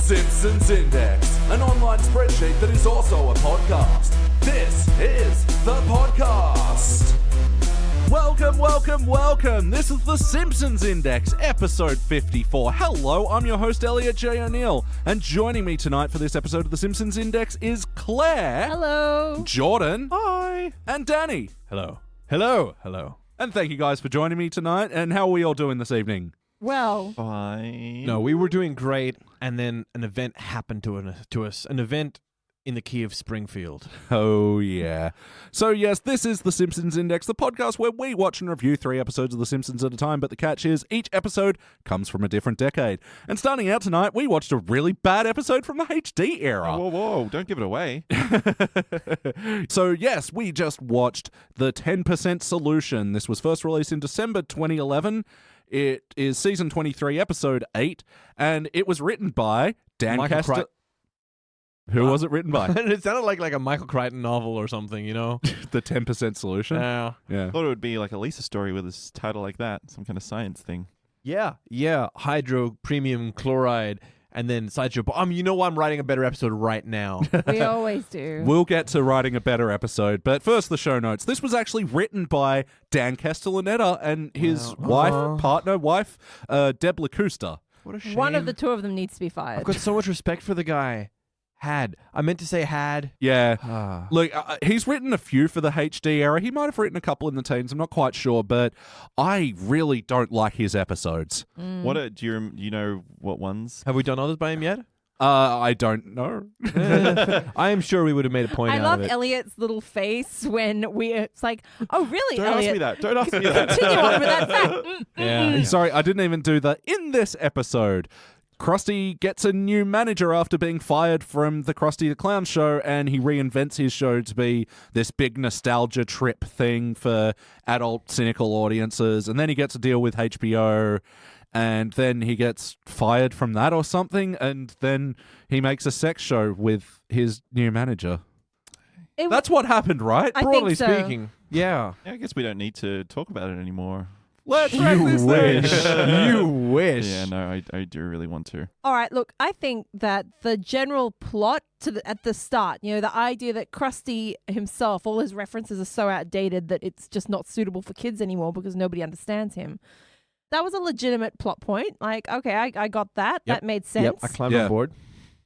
Simpsons Index, an online spreadsheet that is also a podcast. This is the podcast. Welcome. This is the Simpsons Index, episode 54. Hello, I'm your host, Elliot J. O'Neill, and joining me tonight for this episode of the Simpsons Index is Claire. Hello. Jordan. Hi. And Danny. Hello. And thank you guys for joining me tonight. And how are we all doing this evening? Well, Fine. No, we were doing great, and then an event happened to us. An event in the key of Springfield. Oh, yeah. So, yes, this is The Simpsons Index, the podcast where we watch and review 3 episodes of The Simpsons at a time, but the catch is each episode comes from a different decade. And starting out tonight, we watched a really bad episode from the HD era. Whoa, don't give it away. So, yes, we just watched The 10% Solution. This was first released in December 2011. It is season 23, episode 8, and it was written by Dan Castor. Who was it written by? It sounded like a Michael Crichton novel or something, you know? The 10% Solution? Yeah. Yeah. I thought it would be like a Lisa story with a title like that, some kind of science thing. Yeah. Hydro premium chloride, and then sideshow. You know what? I'm writing a better episode right now. we always do. We'll get to writing a better episode, but first the show notes. This was actually written by Dan Castellaneta and his partner, Deb LaCusta. What a shame. One of the two of them needs to be fired. I've got so much respect for the guy. I meant to say had. Yeah. Look, he's written a few for the HD era. He might have written a couple in the teens. I'm not quite sure, but I really don't like his episodes. Do you know what ones? Have we done others by him yet? I don't know. I am sure we would have made a point I out love of it. Elliot's little face when it's like, oh, really, Don't Elliot? ask me that. Don't ask me that. Continue on with that fact. Yeah. Sorry, I didn't even do the in this episode. Krusty gets a new manager after being fired from the Krusty the Clown show, and he reinvents his show to be this big nostalgia trip thing for adult cynical audiences, and then he gets to deal with HBO, and then he gets fired from that or something, and then he makes a sex show with his new manager. That's what happened, right? I Broadly think so. speaking. Yeah. I guess we don't need to talk about it anymore. Let's wrap this thing. You wish. Yeah, no, I do really want to. All right, look, I think that the general plot at the start, the idea that Krusty himself, all his references are so outdated that it's just not suitable for kids anymore because nobody understands him. That was a legitimate plot point. Like, okay, I got that. Yep. That made sense. Yep, I climbed on board.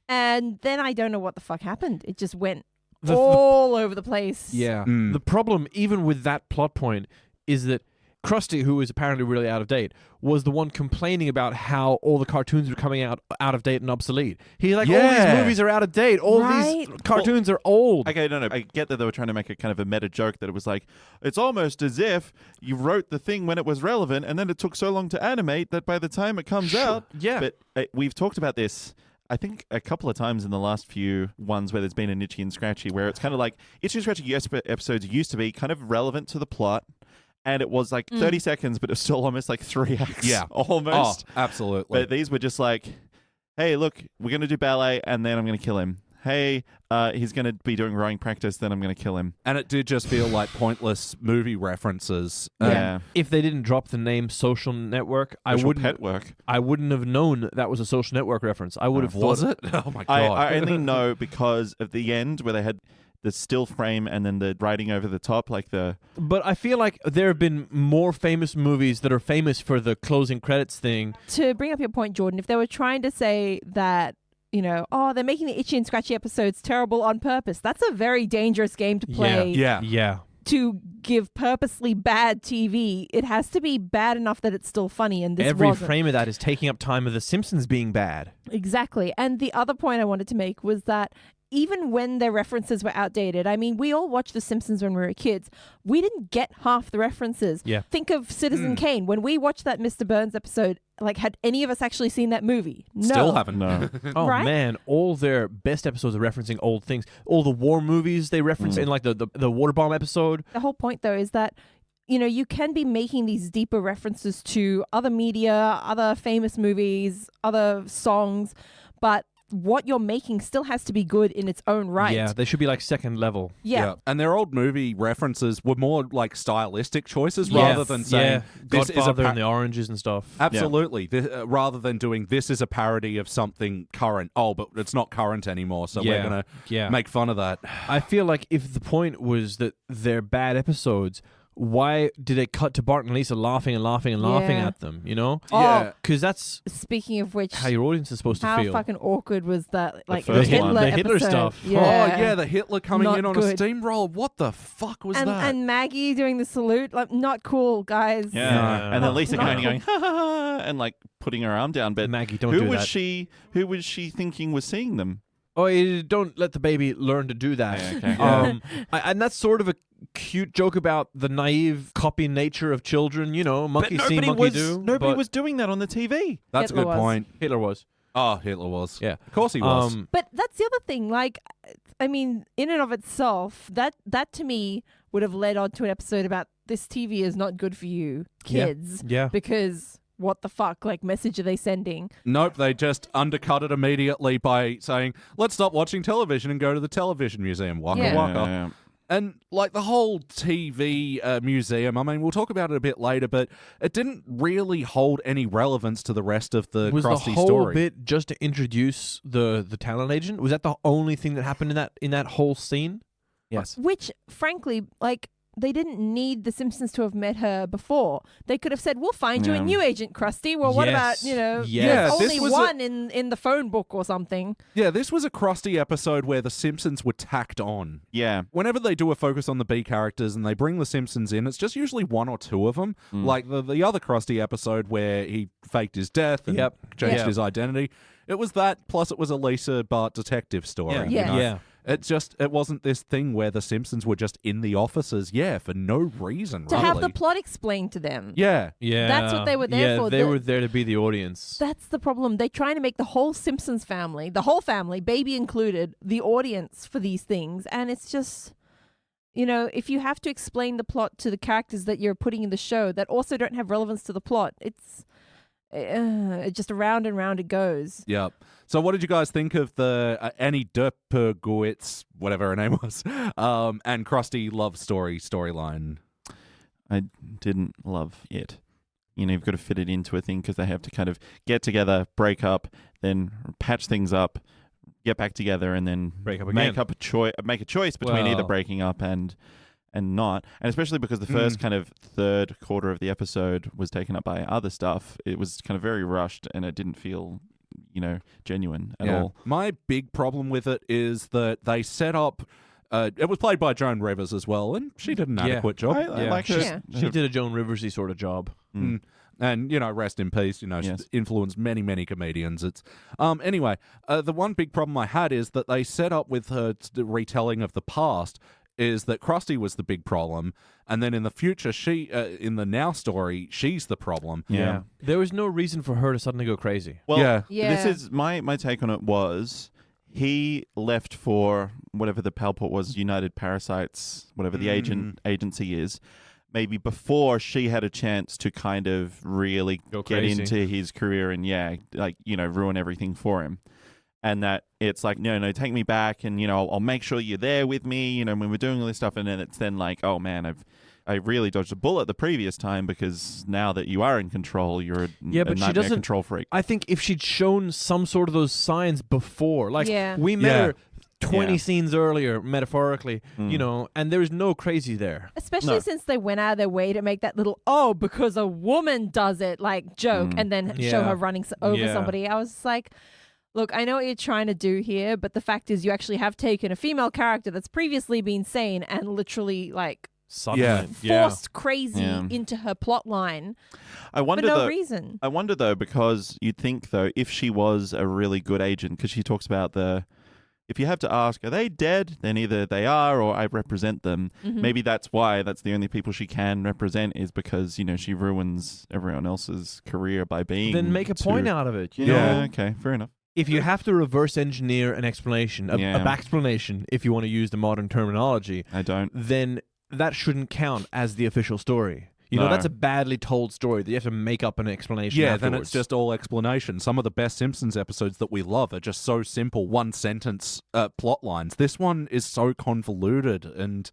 And then I don't know what the fuck happened. It just went all over the place. Yeah. The problem, even with that plot point, is that Krusty, who is apparently really out of date, was the one complaining about how all the cartoons were coming out of date and obsolete. He's like, all these movies are out of date. All these cartoons are old. Okay, no. I get that they were trying to make a kind of a meta joke that it was like, it's almost as if you wrote the thing when it was relevant and then it took so long to animate that by the time it comes out. Yeah. But we've talked about this, I think, a couple of times in the last few ones where there's been an Itchy and Scratchy, where it's kind of like Itchy and Scratchy episodes used to be kind of relevant to the plot. And it was like 30 seconds, but it was still almost like 3 acts. Yeah. Almost. Oh, absolutely. But these were just like, hey, look, we're going to do ballet, and then I'm going to kill him. Hey, he's going to be doing rowing practice, then I'm going to kill him. And it did just feel like pointless movie references. Yeah. If they didn't drop the name Social Network, I wouldn't have known that was a Social Network reference. I would have thought. Was it? Oh my God. I only know because of the end where they had the still frame and then the writing over the top, like the... But I feel like there have been more famous movies that are famous for the closing credits thing. To bring up your point, Jordan, if they were trying to say that, they're making the Itchy and Scratchy episodes terrible on purpose, that's a very dangerous game to play. Yeah. To give purposely bad TV, it has to be bad enough that it's still funny, and this Every wasn't. frame of that is taking up time of The Simpsons being bad. Exactly. And the other point I wanted to make was that even when their references were outdated, I mean, we all watched The Simpsons when we were kids. We didn't get half the references. Yeah. Think of Citizen Kane. When we watched that Mr. Burns episode, had any of us actually seen that movie? No. Still haven't. No. Oh, right? man. All their best episodes are referencing old things. All the war movies they reference in, like the water bomb episode. The whole point, though, is that you can be making these deeper references to other media, other famous movies, other songs, but what you're making still has to be good in its own right. Yeah, they should be like second level. Yeah. And their old movie references were more like stylistic choices rather than saying this is a Godfather and the oranges and stuff. Absolutely. Rather than doing this is a parody of something current. Oh, but it's not current anymore, so we're going to make fun of that. I feel like if the point was that they're bad episodes, why did it cut to Bart and Lisa laughing and laughing and laughing at them, you know? Yeah. Because that's Speaking of which, how your audience is supposed to how feel. fucking awkward was that? Like first Hitler one. The Hitler episode. stuff. Yeah. Oh, yeah, the Hitler coming Not in on good. a steamroller. What the fuck was that? And Maggie doing the salute, like not cool, guys. Yeah. And then Lisa Not kind of going, ha ha ha, and like putting her arm down. But Maggie, don't who do was that. Who was she thinking was seeing them? Oh, don't let the baby learn to do that. Yeah, okay. And that's sort of a cute joke about the naive copy nature of children. You know, monkey see, monkey do. Nobody but was doing that on the TV. That's a Hitler good was. point. Hitler was. Oh, Hitler was. Yeah. Of course he was. But that's the other thing. Like, I mean, in and of itself, that to me would have led on to an episode about this TV is not good for you, kids. Yeah. Because what the fuck, like, message are they sending? Nope, they just undercut it immediately by saying, let's stop watching television and go to the television museum. Waka Yeah. waka. And like the whole TV museum, I mean, we'll talk about it a bit later, but it didn't really hold any relevance to the rest of the Was the Krusty whole story. bit just to introduce the talent agent? Was that the only thing that happened in that whole scene? Yes. Which, frankly, like, they didn't need the Simpsons to have met her before. They could have said, we'll find you a new agent, Krusty. Well, what about, you know, Yeah, there's this only was one in the phone book or something. Yeah, this was a Krusty episode where the Simpsons were tacked on. Yeah. Whenever they do a focus on the B characters and they bring the Simpsons in, it's just usually one or two of them. Like the other Krusty episode where he faked his death and changed his identity. It was that, plus it was a Lisa Bart detective story. Yeah. You know? Yeah. It wasn't this thing where the Simpsons were just in the offices, for no reason, To really. have the plot explained to them. Yeah. Yeah. That's what they were there for. They were there to be the audience. That's the problem. They're trying to make the whole Simpsons family, the whole family, baby included, the audience for these things. And it's just, you know, if you have to explain the plot to the characters that you're putting in the show that also don't have relevance to the plot, it's just around and round it goes. Yep. So what did you guys think of the Annie Derpogowitz, whatever her name was, and Krusty love storyline? I didn't love it. You know, you've got to fit it into a thing because they have to kind of get together, break up, then patch things up, get back together, and then Break up make again. make a choice between either Well- breaking up and not. And especially because the first kind of third quarter of the episode was taken up by other stuff, it was kind of very rushed and it didn't feel, you know, genuine at all. My big problem with it is that they set up. It was played by Joan Rivers as well, and she did an adequate job. I like her. Yeah. She did a Joan Riversy sort of job. And, you know, rest in peace. You know, Yes. she's influenced many, many comedians. It's anyway, the one big problem I had is that they set up with her retelling of the past is that Krusty was the big problem, and then in the future, she in the now story, she's the problem. Yeah. There was no reason for her to suddenly go crazy. Well, Yeah. Yeah. this is my take on it was he left for whatever the Palport was, United Parasites, whatever the agency is, maybe before she had a chance to kind of really Go get crazy. into his career and ruin everything for him. And that it's like, no, take me back, and I'll make sure you're there with me, when we're doing all this stuff. And then it's then like, oh man, I really dodged a bullet the previous time because now that you are in control, you're a But she nightmare doesn't. control freak. I think if she'd shown some sort of those signs before, like Yeah. we met Yeah. her 20 Yeah. scenes earlier, metaphorically, and there's no crazy there. Especially since they went out of their way to make that little, because a woman does it, like, joke, and then show Yeah. her running over Yeah. somebody. I was like, look, I know what you're trying to do here, but the fact is you actually have taken a female character that's previously been sane and literally, like, Suddenly, forced crazy Yeah. into her plot line I for wonder no though. reason. I wonder though, because you'd think though, if she was a really good agent, because she talks about if you have to ask, are they dead? Then either they are or I represent them. Maybe that's why that's the only people she can represent is because, she ruins everyone else's career by being. Then make a point out of it. You Yeah, know? okay, fair enough. If you have to reverse engineer an explanation, a backsplanation, if you want to use the modern terminology, I don't. then that shouldn't count as the official story. You know, No. that's a badly told story that you have to make up an explanation Yeah, afterwards. then it's just all explanation. Some of the best Simpsons episodes that we love are just so simple, one sentence plot lines. This one is so convoluted and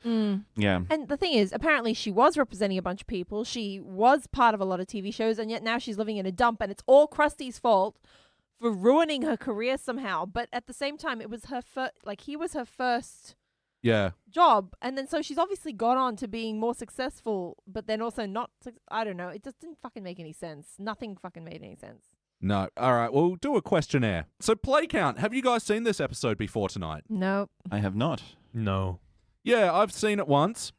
Yeah. And the thing is, apparently she was representing a bunch of people. She was part of a lot of TV shows, and yet now she's living in a dump, and it's all Krusty's fault for ruining her career somehow. But at the same time, it was her he was her first yeah. job, and then so she's obviously gone on to being more successful, but then also not. I don't know. It just didn't fucking make any sense. Nothing fucking made any sense. No. All right, we'll do a questionnaire. So play count. Have you guys seen this episode before tonight? Nope. I have not. No. Yeah, I've seen it once.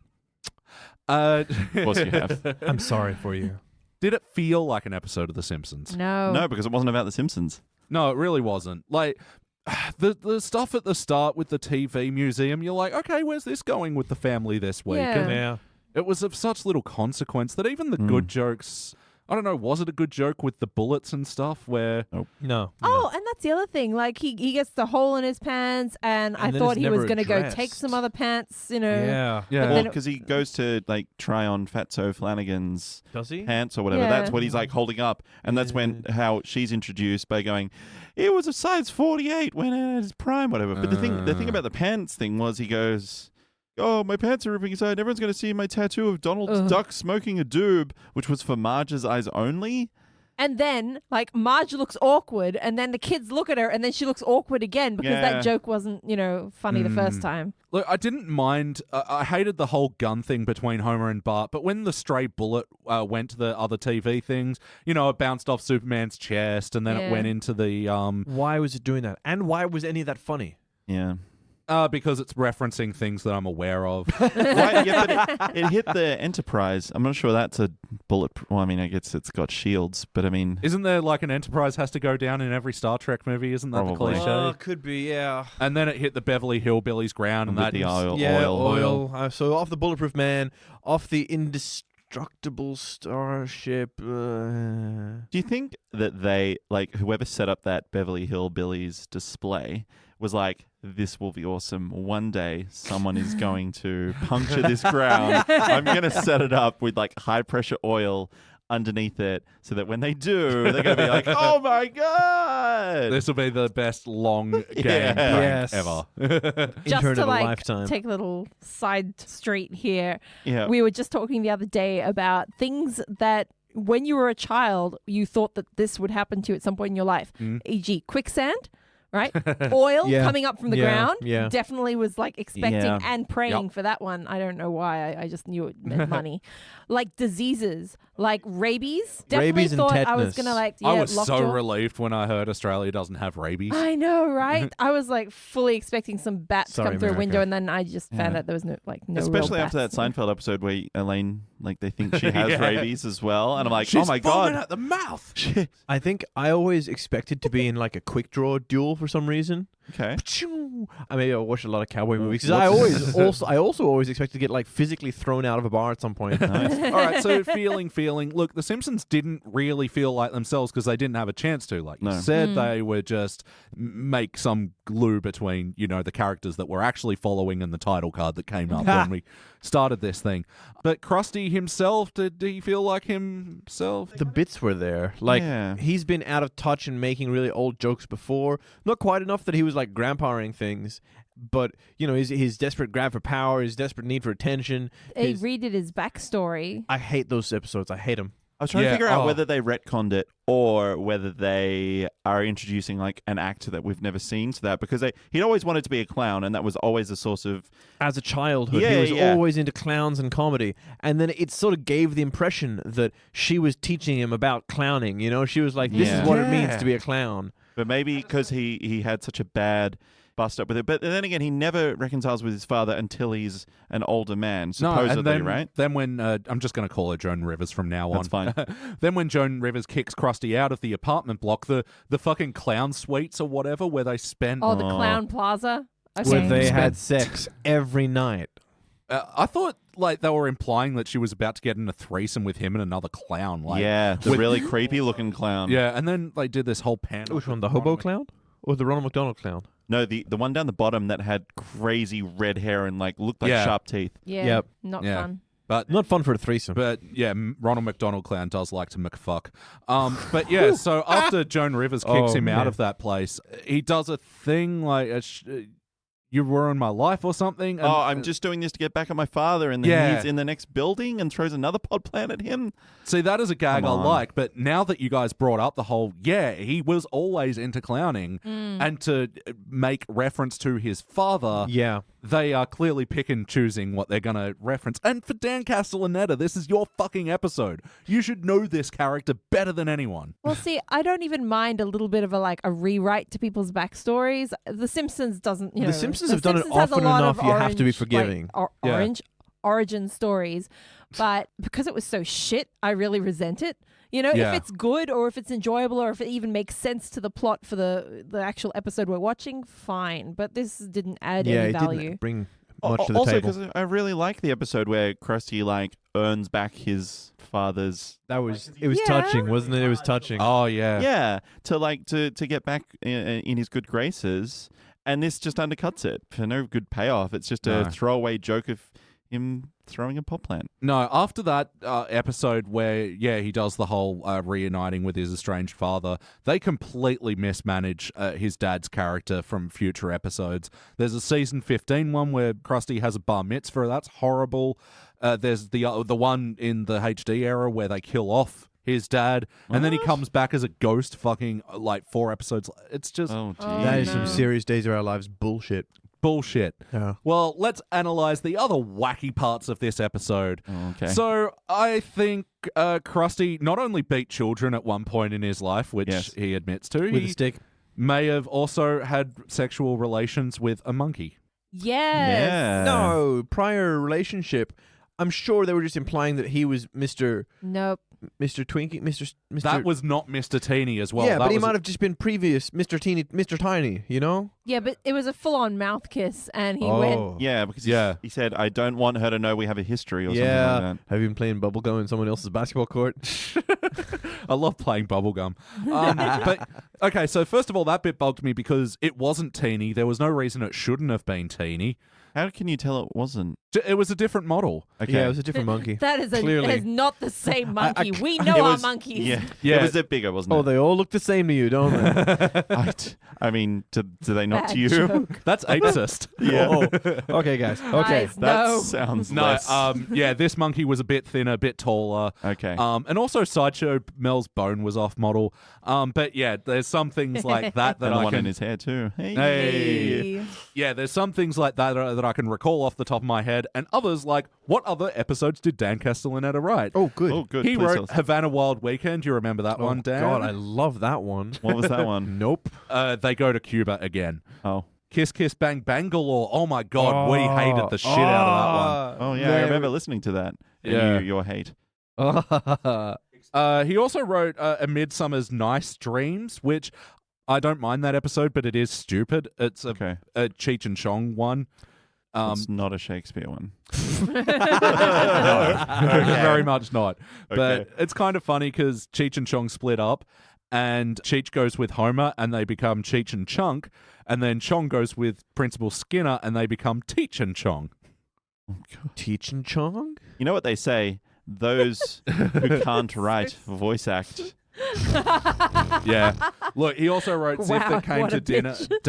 Of course you have. I'm sorry for you. Did it feel like an episode of The Simpsons? No. No, because it wasn't about The Simpsons. No, it really wasn't. Like, the stuff at the start with the TV museum, you're like, okay, where's this going with the family this week? Yeah. And Yeah. it was of such little consequence that even the good jokes, I don't know, was it a good joke with the bullets and stuff where... No. Oh, and that's the other thing. Like, he gets the hole in his pants, and I And then thought it's he was never going to go addressed. take some other pants, you know. Yeah. Yeah. But Well, then because he goes to like try on Fatso Flanagan's Does he? pants or whatever. Yeah. That's what he's like holding up, and that's when how she's introduced by going, "It was a size 48 when at his prime, whatever." But the thing about the pants thing was he goes, "Oh, my pants are ripping inside. Everyone's going to see my tattoo of Donald Duck smoking a doob," which was for Marge's eyes only. And then, like, Marge looks awkward, and then the kids look at her, and then she looks awkward again because Yeah. that joke wasn't, you know, funny the first time. Look, I didn't mind. I hated the whole gun thing between Homer and Bart, but when the stray bullet went to the other TV things, you know, it bounced off Superman's chest, and then it Yeah. went into the Why was it doing that? And why was any of that funny? Yeah. because it's referencing things that I'm aware of. Right, yeah, but it hit the Enterprise. I'm not sure that's a bullet. Well, I mean, I guess it's got shields, but I mean, Isn't there like an Enterprise has to go down in every Star Trek movie? Isn't that Probably. the cliche? Could be, yeah. And then it hit the Beverly Hillbillies ground, and with that the oil. Yeah, oil. oil. So off the Bulletproof Man, off the Indestructible Starship. Do you think that they, like, whoever set up that Beverly Hillbillies display was like, this will be awesome. One day, someone is going to puncture this ground. I'm going to set it up with, like, high-pressure oil underneath it so that when they do, they're going to be like, oh, my God! this will be the best long game Yeah. prank Yes. ever. Just Intern to of a like lifetime. take a little side street here, Yeah. we were just talking the other day about things that when you were a child, you thought that this would happen to you at some point in your life, e.g. quicksand. Right? Oil Yeah. coming up from the Yeah. ground. Yeah. Definitely was like expecting Yeah. and praying Yep. for that one. I don't know why. I just knew it meant money. Like diseases, like rabies. Definitely Rabies and thought I was tetanus. going to like, I was lockjaw. so relieved when I heard Australia doesn't have rabies. I know, right? I was like fully expecting some bats to Sorry, come through a America. window, and then I just found Yeah. out there was no real Especially after that bats. Seinfeld episode where Elaine, like, they think she has Yeah. rabies as well. And I'm like, She's oh, my foaming God. at the mouth. I think I always expected to be in like a quick draw duel for some reason. Okay. I maybe I watched a lot of cowboy movies because I also always expected to get like physically thrown out of a bar at some point. All right, so feeling. Look, The Simpsons didn't really feel like themselves because they didn't have a chance to. Like you No. said, they were just make some glue between, you know, the characters that we're actually following and the title card that came up when we started this thing. But Krusty himself, did he feel like himself? The bits were there. Like Yeah. he's been out of touch and making really old jokes before. Not quite enough that he was like grandpaing things, but you know his desperate grab for power, his desperate need for attention. They his- redid his backstory. I hate those episodes. I hate them. I was trying Yeah, to figure out oh. whether they retconned it or whether they are introducing like an actor that we've never seen to that, because he'd always wanted to be a clown, and that was always a source of As a childhood, Yeah, he was yeah. always into clowns and comedy, and then it sort of gave the impression that she was teaching him about clowning. You know, she was like, "This Yeah. is what it means Yeah. to be a clown." But maybe because he had such a bad bust up with it. But then again, he never reconciles with his father until he's an older man, supposedly, and then, right? Then when I'm just going to call her Joan Rivers from now on. That's fine. Then when Joan Rivers kicks Krusty out of the apartment block, the fucking clown suites or whatever where they spent. Oh, the Clown Plaza. Okay. Where they Spent- had sex every night. I thought like they were implying that she was about to get in a threesome with him and another clown. Like, Yeah, the with- really creepy looking clown. Yeah, and then they did this whole panel. Which one, the hobo clown or the Ronald McDonald clown? No, the one down the bottom that had crazy red hair and like looked like Yeah. sharp teeth. Yeah. Yep. Not Yeah. fun. But Not fun for a threesome. But yeah, Ronald McDonald Clown does like to McFuck. But yeah, so after Joan Rivers kicks him out of that place, he does a thing like you ruined my life or something. And, I'm just doing this to get back at my father, and then he's in the next building and throws another pod plant at him. See, that is a gag I Come on. like, but now that you guys brought up the whole, he was always into clowning, and to make reference to his father, they are clearly pick and choosing what they're going to reference. And for Dan Castellaneta, this is your fucking episode. You should know this character better than anyone. Well, see, I don't even mind a little bit of a rewrite to people's backstories. The Simpsons doesn't, The Simpsons have done it Simpsons has a often lot enough, of you have to be orange, forgiving. Orange origin stories, but because it was so shit, I really resent it. If it's good or if it's enjoyable or if it even makes sense to the plot for the actual episode we're watching, fine. But this didn't add any it value. didn't bring much to the also, table. because I really like the episode where Krusty earns back his father's. It was touching, wasn't it? It was touching. Oh, yeah. Yeah, to get back in his good graces, and this just undercuts it for no good payoff. It's just a throwaway joke of him throwing a pot plant. No, after that episode where, he does the whole reuniting with his estranged father, they completely mismanage his dad's character from future episodes. There's a season 15 one where Krusty has a bar mitzvah. That's horrible. There's the one in the HD era where they kill off his dad, and then he comes back as a ghost fucking 4 episodes. It's just... Oh, geez. That is some serious Days of Our Lives bullshit. Bullshit. Yeah. Well, let's analyze the other wacky parts of this episode. Okay. So I think Krusty not only beat children at one point in his life, which he admits to, With he a stick. may have also had sexual relations with a monkey. Yes. Yeah. No, prior relationship. I'm sure they were just implying that he was Mr. Nope. Mr. Twinkie, Mr. That was not Mr. Teeny as well. Yeah, that but he was might have just been previous Mr. Teeny, Mr. Tiny, you know? Yeah, but it was a full-on mouth kiss, and he went. Yeah, because Yeah. he said, I don't want her to know we have a history or something like that. Have you been playing bubblegum in someone else's basketball court? I love playing bubblegum. But, okay, so first of all, that bit bugged me because it wasn't Teeny. There was no reason it shouldn't have been Teeny. How can you tell it wasn't? It was a different model. Okay. Yeah, it was a different monkey. That is Clearly. not the same monkey. We It know our was- monkeys. Yeah. Yeah. It was a bit bigger, wasn't Oh, it? they all look the same to you, don't they? I mean, do they not Bad to you? joke. That's apesist. Yeah. Oh. Okay, guys. Okay. Guys, That no. sounds No, less. this monkey was a bit thinner, a bit taller. Okay. And also Sideshow Mel's bone was off model. But yeah, there's some things like that and the I one can... in his hair too. Hey. Hey. Yeah, there's some things like that that I can recall off the top of my head, and others like, what other episodes did Dan Castellaneta write? Oh, good. Oh, good. He Please tell wrote us. Havana Wild Weekend. Do you remember that one, Dan? God, I love that one. What was that one? Nope. They go to Cuba again. Oh. Kiss Kiss Bang Bangalore. Oh my God, we hated the shit out of that one. Oh, yeah. I remember listening to that. And Yeah. your hate. He also wrote A Midsummer's Nice Dreams, which I don't mind that episode, but it is stupid. It's a Cheech and Chong one. It's not a Shakespeare one. No, very much not. But it's kind of funny because Cheech and Chong split up, and Cheech goes with Homer, and they become Cheech and Chunk, and then Chong goes with Principal Skinner, and they become Teach and Chong. Teach and Chong? You know what they say? Those who can't write voice act. Yeah. Look, he also wrote Ziff Wow, That Came what to a Dinner, bitch.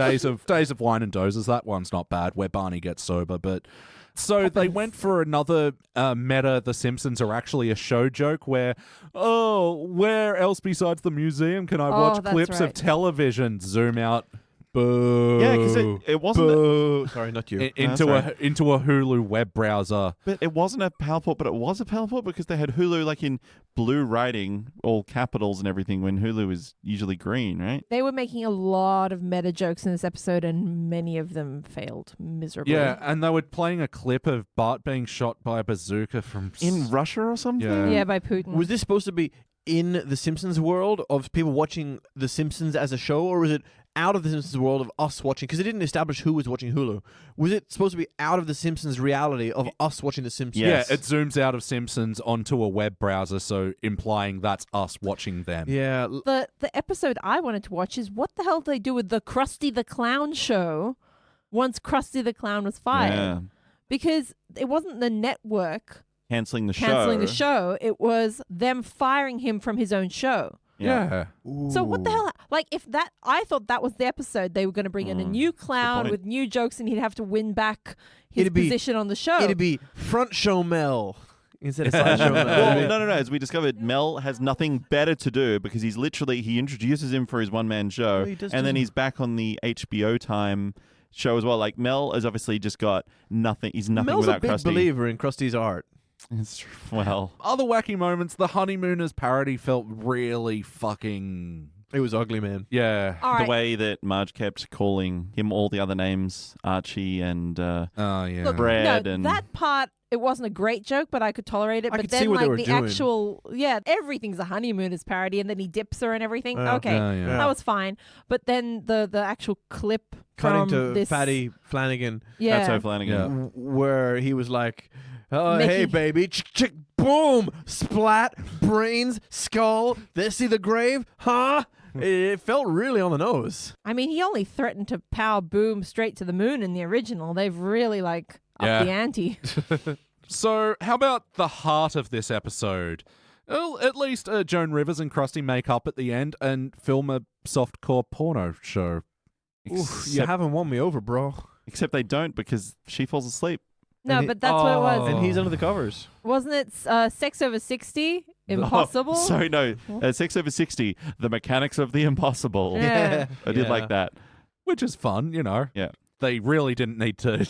Days of Wine and Dozers. That one's not bad, where Barney gets sober, but... So they went for another meta, The Simpsons are actually a show joke where, where else besides the museum can I watch that's clips of right. television? Zoom out. Boo. Yeah, because it wasn't. Boo. Sorry, not you. Into a Hulu web browser. But it wasn't a PowerPoint, but it was a PowerPoint because they had Hulu like in blue writing, all capitals and everything, when Hulu is usually green, right? They were making a lot of meta jokes in this episode, and many of them failed miserably. Yeah, and they were playing a clip of Bart being shot by a bazooka from In Russia or something? Yeah. Yeah, by Putin. Was this supposed to be in the Simpsons world of people watching the Simpsons as a show, or was it out of the Simpsons world of us watching? Because it didn't establish who was watching Hulu. Was it supposed to be out of the Simpsons reality of us watching the Simpsons? Yes. Yeah, it zooms out of Simpsons onto a web browser, so implying that's us watching them. Yeah. The episode I wanted to watch is what the hell did they do with the Krusty the Clown show once Krusty the Clown was fired? Yeah. Because it wasn't the network canceling the show. It was them firing him from his own show. Yeah. So what the hell? Like, I thought that was the episode. They were going to bring in a new clown with new jokes, and he'd have to win back his position on the show. It'd be front show Mel instead of side show Mel. Well, no. As we discovered, Mel has nothing better to do because he introduces him for his one-man show, and then he's back on the HBO time show as well. Like, Mel has obviously just got nothing. He's nothing Mel's without a big Krusty. believer in Krusty's art. Well, other wacky moments, the Honeymooners parody felt really fucking... It was ugly, man. Yeah. All right. the way that Marge kept calling him all the other names, Archie and Oh, yeah. Look, Brad no, and... that part, it wasn't a great joke, but I could tolerate it. I but could then, see what they were the doing. actual, everything's a Honeymooners parody, and then he dips her and everything. Okay, yeah. that was fine. But then the actual clip Cutting from to this, Fatty Flanagan, yeah, That's O'Flanagan. where he was like, "Oh, Mickey. hey, baby, chick, boom, splat, brains, skull. They see the grave, huh?" It felt really on the nose. I mean, he only threatened to power boom straight to the moon in the original. They've really upped the ante. So, how about the heart of this episode? Well, at least Joan Rivers and Krusty make up at the end and film a softcore porno show. Oof, you haven't won me over, bro. Except they don't because she falls asleep. No, but that's what it was. And he's under the covers. Wasn't it Sex Over 60? Impossible? Oh, sorry, no. Sex Over 60, The Mechanics of the Impossible. Yeah. I did like that. Which is fun, you know. Yeah. They really didn't need to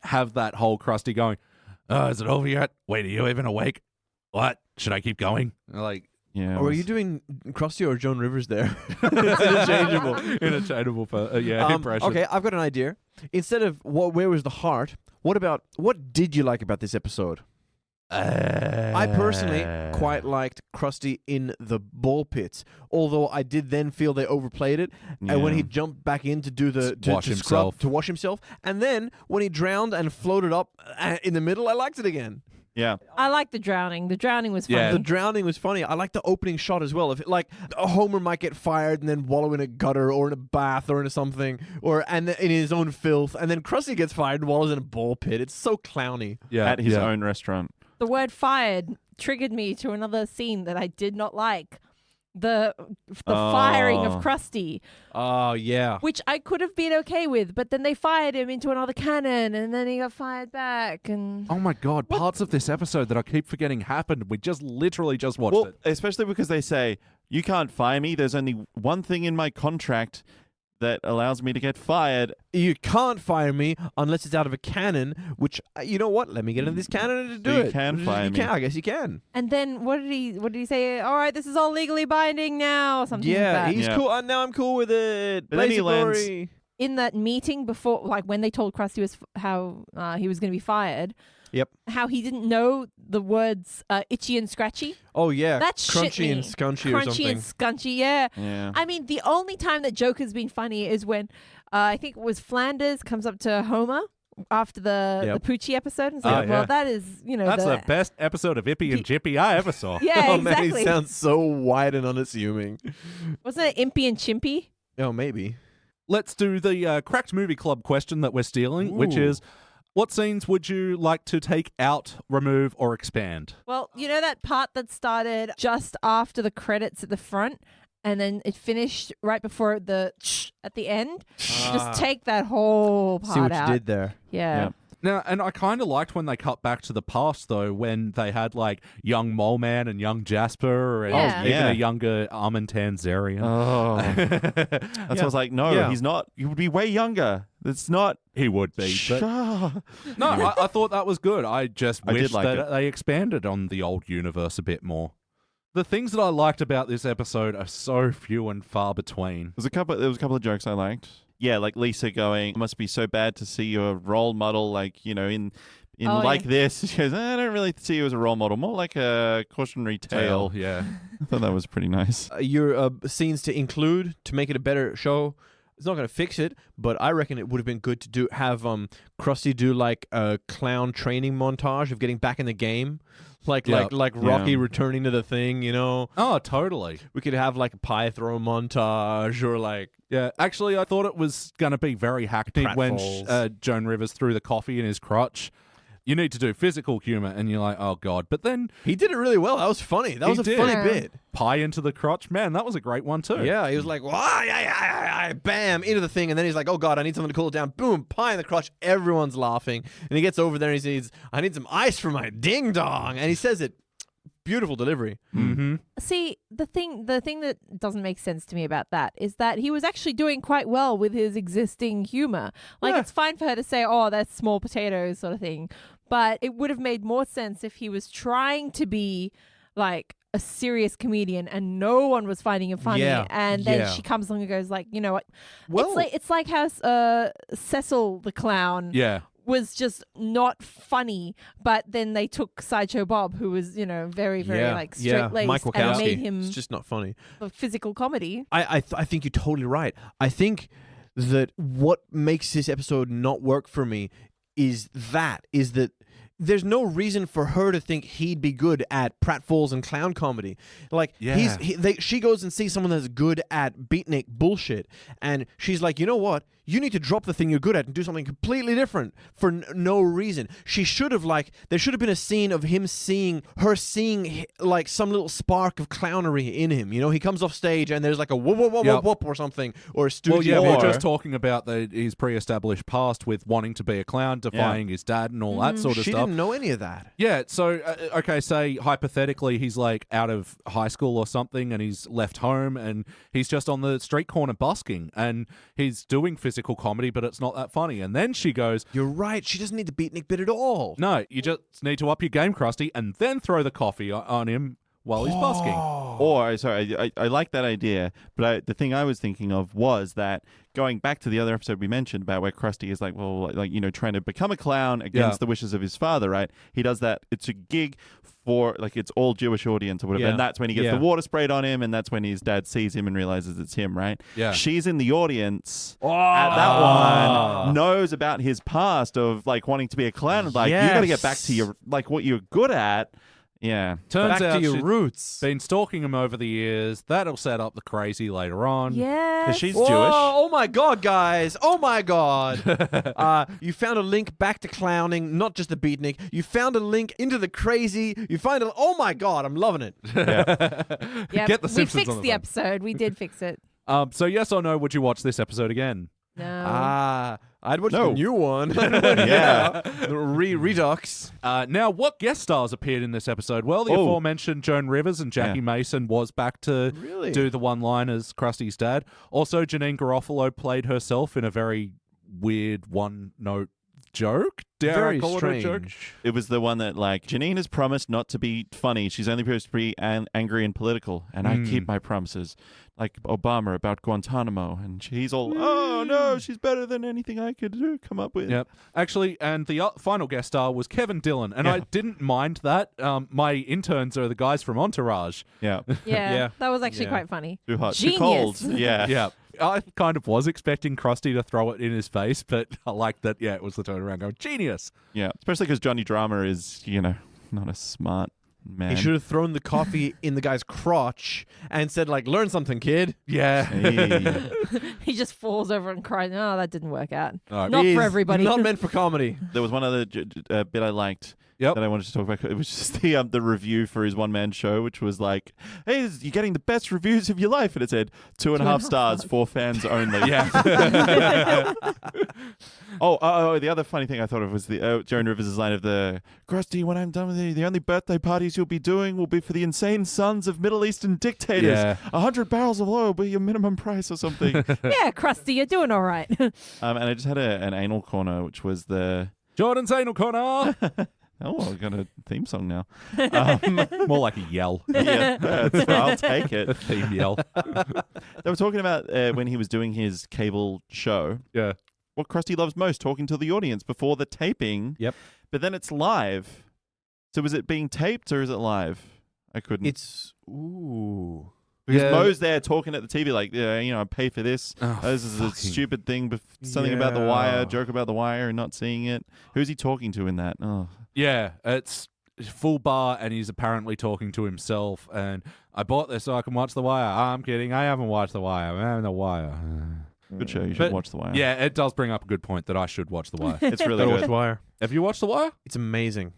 have that whole Krusty going, "Oh, is it over yet? Wait, are you even awake? What? Should I keep going?" Like, Yeah. Or are you doing Krusty or Joan Rivers there? It's interchangeable. interchangeable for, impression. Okay, I've got an idea. Instead of where was the heart, what did you like about this episode? I personally quite liked Krusty in the ball pits, although I did then feel they overplayed it. And when he jumped back in to do the to wash himself, and then when he drowned and floated up in the middle, I liked it again. Yeah. I like the drowning. The drowning was funny. Yeah. The drowning was funny. I like the opening shot as well. If a Homer might get fired and then wallow in a gutter or in a bath or in something, and in his own filth, and then Krusty gets fired and wallows in a ball pit. It's so clowny. Yeah, At his own restaurant. The word fired triggered me to another scene that I did not like. The firing of Krusty, Oh, yeah. which I could have been okay with, but then they fired him into another cannon, and then he got fired back. And Oh my god, parts of this episode that I keep forgetting happened. We literally just watched it. Especially because they say, you can't fire me. There's only one thing in my contract that allows me to get fired. You can't fire me unless it's out of a cannon, which, you know what? Let me get in this cannon to do So it. you can fire me. I guess you can. and then what did he say? All right, this is all legally binding now, or something Yeah, like that. he's cool. Now I'm cool with it. But then he lands- Glory. In that meeting before, like when they told Krusty how he was going to be fired. Yep. How he didn't know the words itchy and scratchy. Oh, yeah. That shit Crunchy me. and scunchy or Crunchy something. and scunchy, yeah. Yeah. I mean, the only time that Joker's been funny is when I think it was Flanders comes up to Homer after the Poochie episode and says, well, that is, That's the best episode of Ippy and Jippy I ever saw. Yeah, Oh, exactly. man, he sounds so wide and unassuming. Wasn't it Impy and Chimpy? Oh, maybe. Let's do the Cracked Movie Club question that we're stealing, which Ooh. is, what scenes would you like to take out, remove, or expand? Well, you know that part that started just after the credits at the front and then it finished right before the at the end? Just take that whole part See what out. you did there. Yeah. Now, and I kind of liked when they cut back to the past, though, when they had, like, young Mole Man and young Jasper and Yeah. even Yeah. a younger Armin Tanzarian. Oh. That's what I was like, no, he's not. He would be way younger. It's not. He would be. But no, I thought that was good. I just I did wish like that it. they expanded on the old universe a bit more. The things that I liked about this episode are so few and far between. There was a couple of jokes I liked. Yeah, like Lisa going, it must be so bad to see your role model, like, in like this. She goes, I don't really see you as a role model, more like a cautionary tale. Yeah. I thought that was pretty nice. Your scenes to include to make it a better show. It's not going to fix it, but I reckon it would have been good to have Krusty do like a clown training montage of getting back in the game, like Rocky returning to the thing. Oh, totally. We could have like a pie throw montage or like. Yeah, actually, I thought it was going to be very hackneyed when Pratfalls. Joan Rivers threw the coffee in his crotch. you need to do physical humor, and you're like, oh god. But then He did it really well. That was funny. That was a did. funny Yeah. bit. pie into the crotch, man, that was a great one too. Yeah, he was like, bam, into the thing, and then he's like, oh god, I need something to cool it down. Boom, pie in the crotch. Everyone's laughing, and he gets over there and he says, I need some ice for my ding dong, and he says it. Beautiful delivery. Mm-hmm. See, the thing that doesn't make sense to me about that is that he was actually doing quite well with his existing humor. Like, Yeah. it's fine for her to say, oh, that's small potatoes sort of thing. But it would have made more sense if he was trying to be like a serious comedian and no one was finding him funny. Yeah, And then yeah. she comes along and goes like, you know what? Well, It's like how Cecil the clown Yeah. was just not funny, but then they took Sideshow Bob, who was, you know, very, very like straight-laced, Mike and Wachowski. made him It's just not funny. a physical comedy. I think you're totally right. I think that what makes this episode not work for me is that there's no reason for her to think he'd be good at pratfalls and clown comedy. Like, Yeah. she goes and sees someone that's good at beatnik bullshit, and she's like, you know what? You need to drop the thing you're good at and do something completely different for no reason. She should have, like, there should have been a scene of him seeing like some little spark of clownery in him. You know, he comes off stage and there's like a whoop, whoop, whoop, Yep. whoop, whoop or something, or a stooge. Well, yeah, or, we're just talking about his pre-established past with wanting to be a clown, defying his dad, and all that sort of she stuff. didn't know any of that. Yeah, so, okay, say hypothetically he's like out of high school or something and he's left home and he's just on the street corner busking and he's doing physical comedy, but it's not that funny. And then she goes, You're right. She doesn't need the beatnik bit at all. no, you just need to up your game, Krusty, and then throw the coffee on him while he's busking. Or, sorry, I like that idea, but the thing I was thinking of was that going back to the other episode we mentioned about where Krusty is like, well, like, you know, trying to become a clown against the wishes of his father, right? He does that. It's a gig for, like, it's all Jewish audience or whatever, Yeah. and that's when he gets Yeah. the water sprayed on him, and that's when his dad sees him and realizes it's him, right? Yeah. She's in the audience at that one, knows about his past of, like, wanting to be a clown, like, you got to get back to your, like, what you're good at. Yeah. Turns Back out to your she's roots. been stalking him over the years. That'll set up the crazy later on. Yeah. Because she's Whoa, Jewish. oh my God, guys. Oh my God. You found a link back to clowning, not just the beatnik. You found a link into the crazy. You find a, oh my God, I'm loving it. Yep. Get the we Simpsons fixed on the the phone. episode. We did fix it. So yes or no, would you watch this episode again? No. I'd watch No. the new one. Yeah. The Redux. Now, what guest stars appeared in this episode? Well, the Oh. aforementioned Joan Rivers and Jackie Yeah. Mason was back to Really? do the one-liners, Krusty's dad. Also, Janine Garofalo played herself in a very weird one-note joke. Dare I Very call it a joke? strange. It was the one that, like, Janine has promised not to be funny. She's only supposed to be angry and political, and I keep my promises. Like Obama about Guantanamo, and he's all, oh no, she's better than anything I could come up with. Yep. Actually, and the final guest star was Kevin Dillon, and I didn't mind that. My interns are the guys from Entourage. Yeah. Yeah. Yeah. That was actually Yeah. quite funny. Too hot, Genius. too cold. Yeah. Yeah. I kind of was expecting Krusty to throw it in his face, but I like that, it was the turnaround going, genius. Yeah. Especially because Johnny Drama is, you know, not a smart man. He should have thrown the coffee in the guy's crotch and said, like, learn something, kid. Yeah. Hey. He just falls over and cries. Oh, that didn't work out. All right. Not He's for everybody. Not meant for comedy. There was one other bit I liked. Yep. That I wanted to talk about. It was just the review for his one-man show, which was like, hey, you're getting the best reviews of your life. And it said 2.5 stars for fans only. Yeah. The other funny thing I thought of was the Joan Rivers' line of the, Krusty, when I'm done with you, the only birthday parties you'll be doing will be for the insane sons of Middle Eastern dictators. Yeah. 100 barrels of oil will be your minimum price or something. Yeah, Krusty, you're doing all right. And I just had an anal corner, which was the... Jordan's Anal Corner. Oh, I've got a theme song now. More like a yell. Yeah, I'll take it. A theme yell. They were talking about when he was doing his cable show, Yeah. what Krusty loves most, talking to the audience before the taping. Yep. But then it's live. So is it being taped or is it live? I couldn't. It's, ooh. because Yeah. Mo's there talking at the TV like, yeah, you know, I pay for this. Oh, This is a fucking- stupid thing. Something about the wire, Yeah. joke about the wire and not seeing it. Who's he talking to in that? Oh. Yeah, it's full bar, and he's apparently talking to himself. And I bought this so I can watch The Wire. I'm kidding. I haven't watched The Wire. I'm having The Wire. Good show. You should But- watch The Wire. Yeah, it does bring up a good point that I should watch The Wire. It's really Gotta watch good. The Wire. Have you watched The Wire? It's amazing.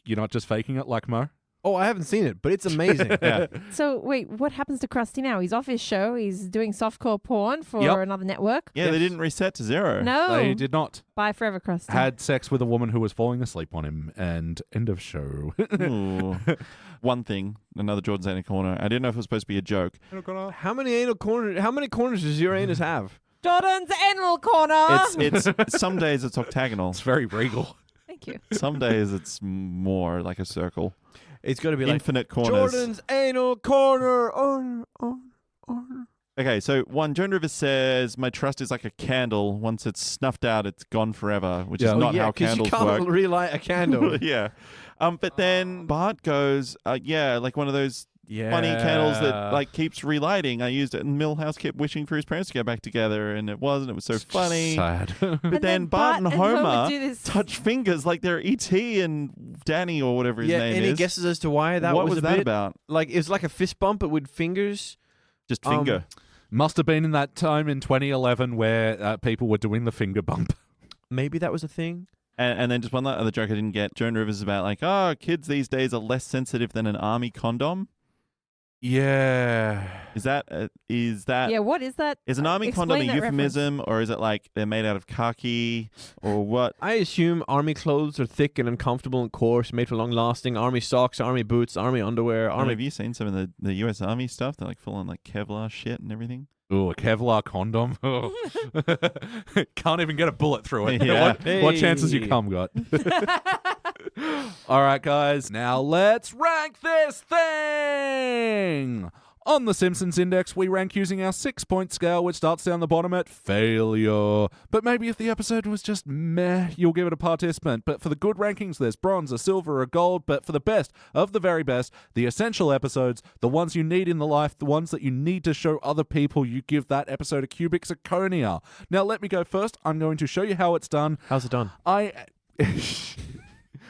You're not just faking it like Mo? Oh, I haven't seen it, but it's amazing. Yeah. So wait, what happens to Krusty now? He's off his show. He's doing softcore porn for Yep. another network. Yeah, they didn't reset to 0. No, They did not. bye forever, Krusty. Had sex with a woman who was falling asleep on him, and end of show. Ooh. One thing, another Jordan's Anna corner. I didn't know if it was supposed to be a joke. How many corners does your anus have? Jordan's anal corner. It's some days it's octagonal. It's very regal. Thank you. Some days it's more like a circle. It's got to be like Infinite corners. Jordan's anal corner. Okay, so one, Joan Rivers says, my trust is like a candle. Once it's snuffed out, it's gone forever, which Yeah. is not how because you candles can't work. relight a candle. Yeah. But then Bart goes, yeah, like one of those Yeah. funny candles that like keeps relighting. I used it, and Milhouse kept wishing for his parents to get back together, and it wasn't. It was so funny. Sad. But then Bart and Homer do this. touch fingers like they're E.T. and Danny or whatever his Yeah, name any is. guesses as to why that what was was a that bit? about? Like, it's like a fist bump, but with fingers. Just finger. Must have been in that time in 2011 where people were doing the finger bump. Maybe that was a thing. And then just one other joke I didn't get. Joan Rivers is about like, oh, kids these days are less sensitive than an army condom. Yeah. Is that Yeah, what is that? is an army Explain condom a that euphemism, or is it like they're made out of khaki, or what? I assume army clothes are thick and uncomfortable and coarse, made for long lasting. Army socks, army boots, army underwear, Have army. you seen some of the U.S. Army stuff? They're like full on like Kevlar shit and everything. Ooh, a Kevlar condom. Oh. Can't even get a bullet through it. Yeah. What chances you Hey. come got? All right, guys. Now let's rank this thing. On the Simpsons Index, we rank using our 6-point scale, which starts down the bottom at failure. But maybe if the episode was just meh, you'll give it a participant. But for the good rankings, there's bronze, a silver, a gold. But for the best of the very best, the essential episodes, the ones you need in the life, the ones that you need to show other people, you give that episode a cubic zirconia. Now, let me go first. I'm going to show you how it's done. How's it done?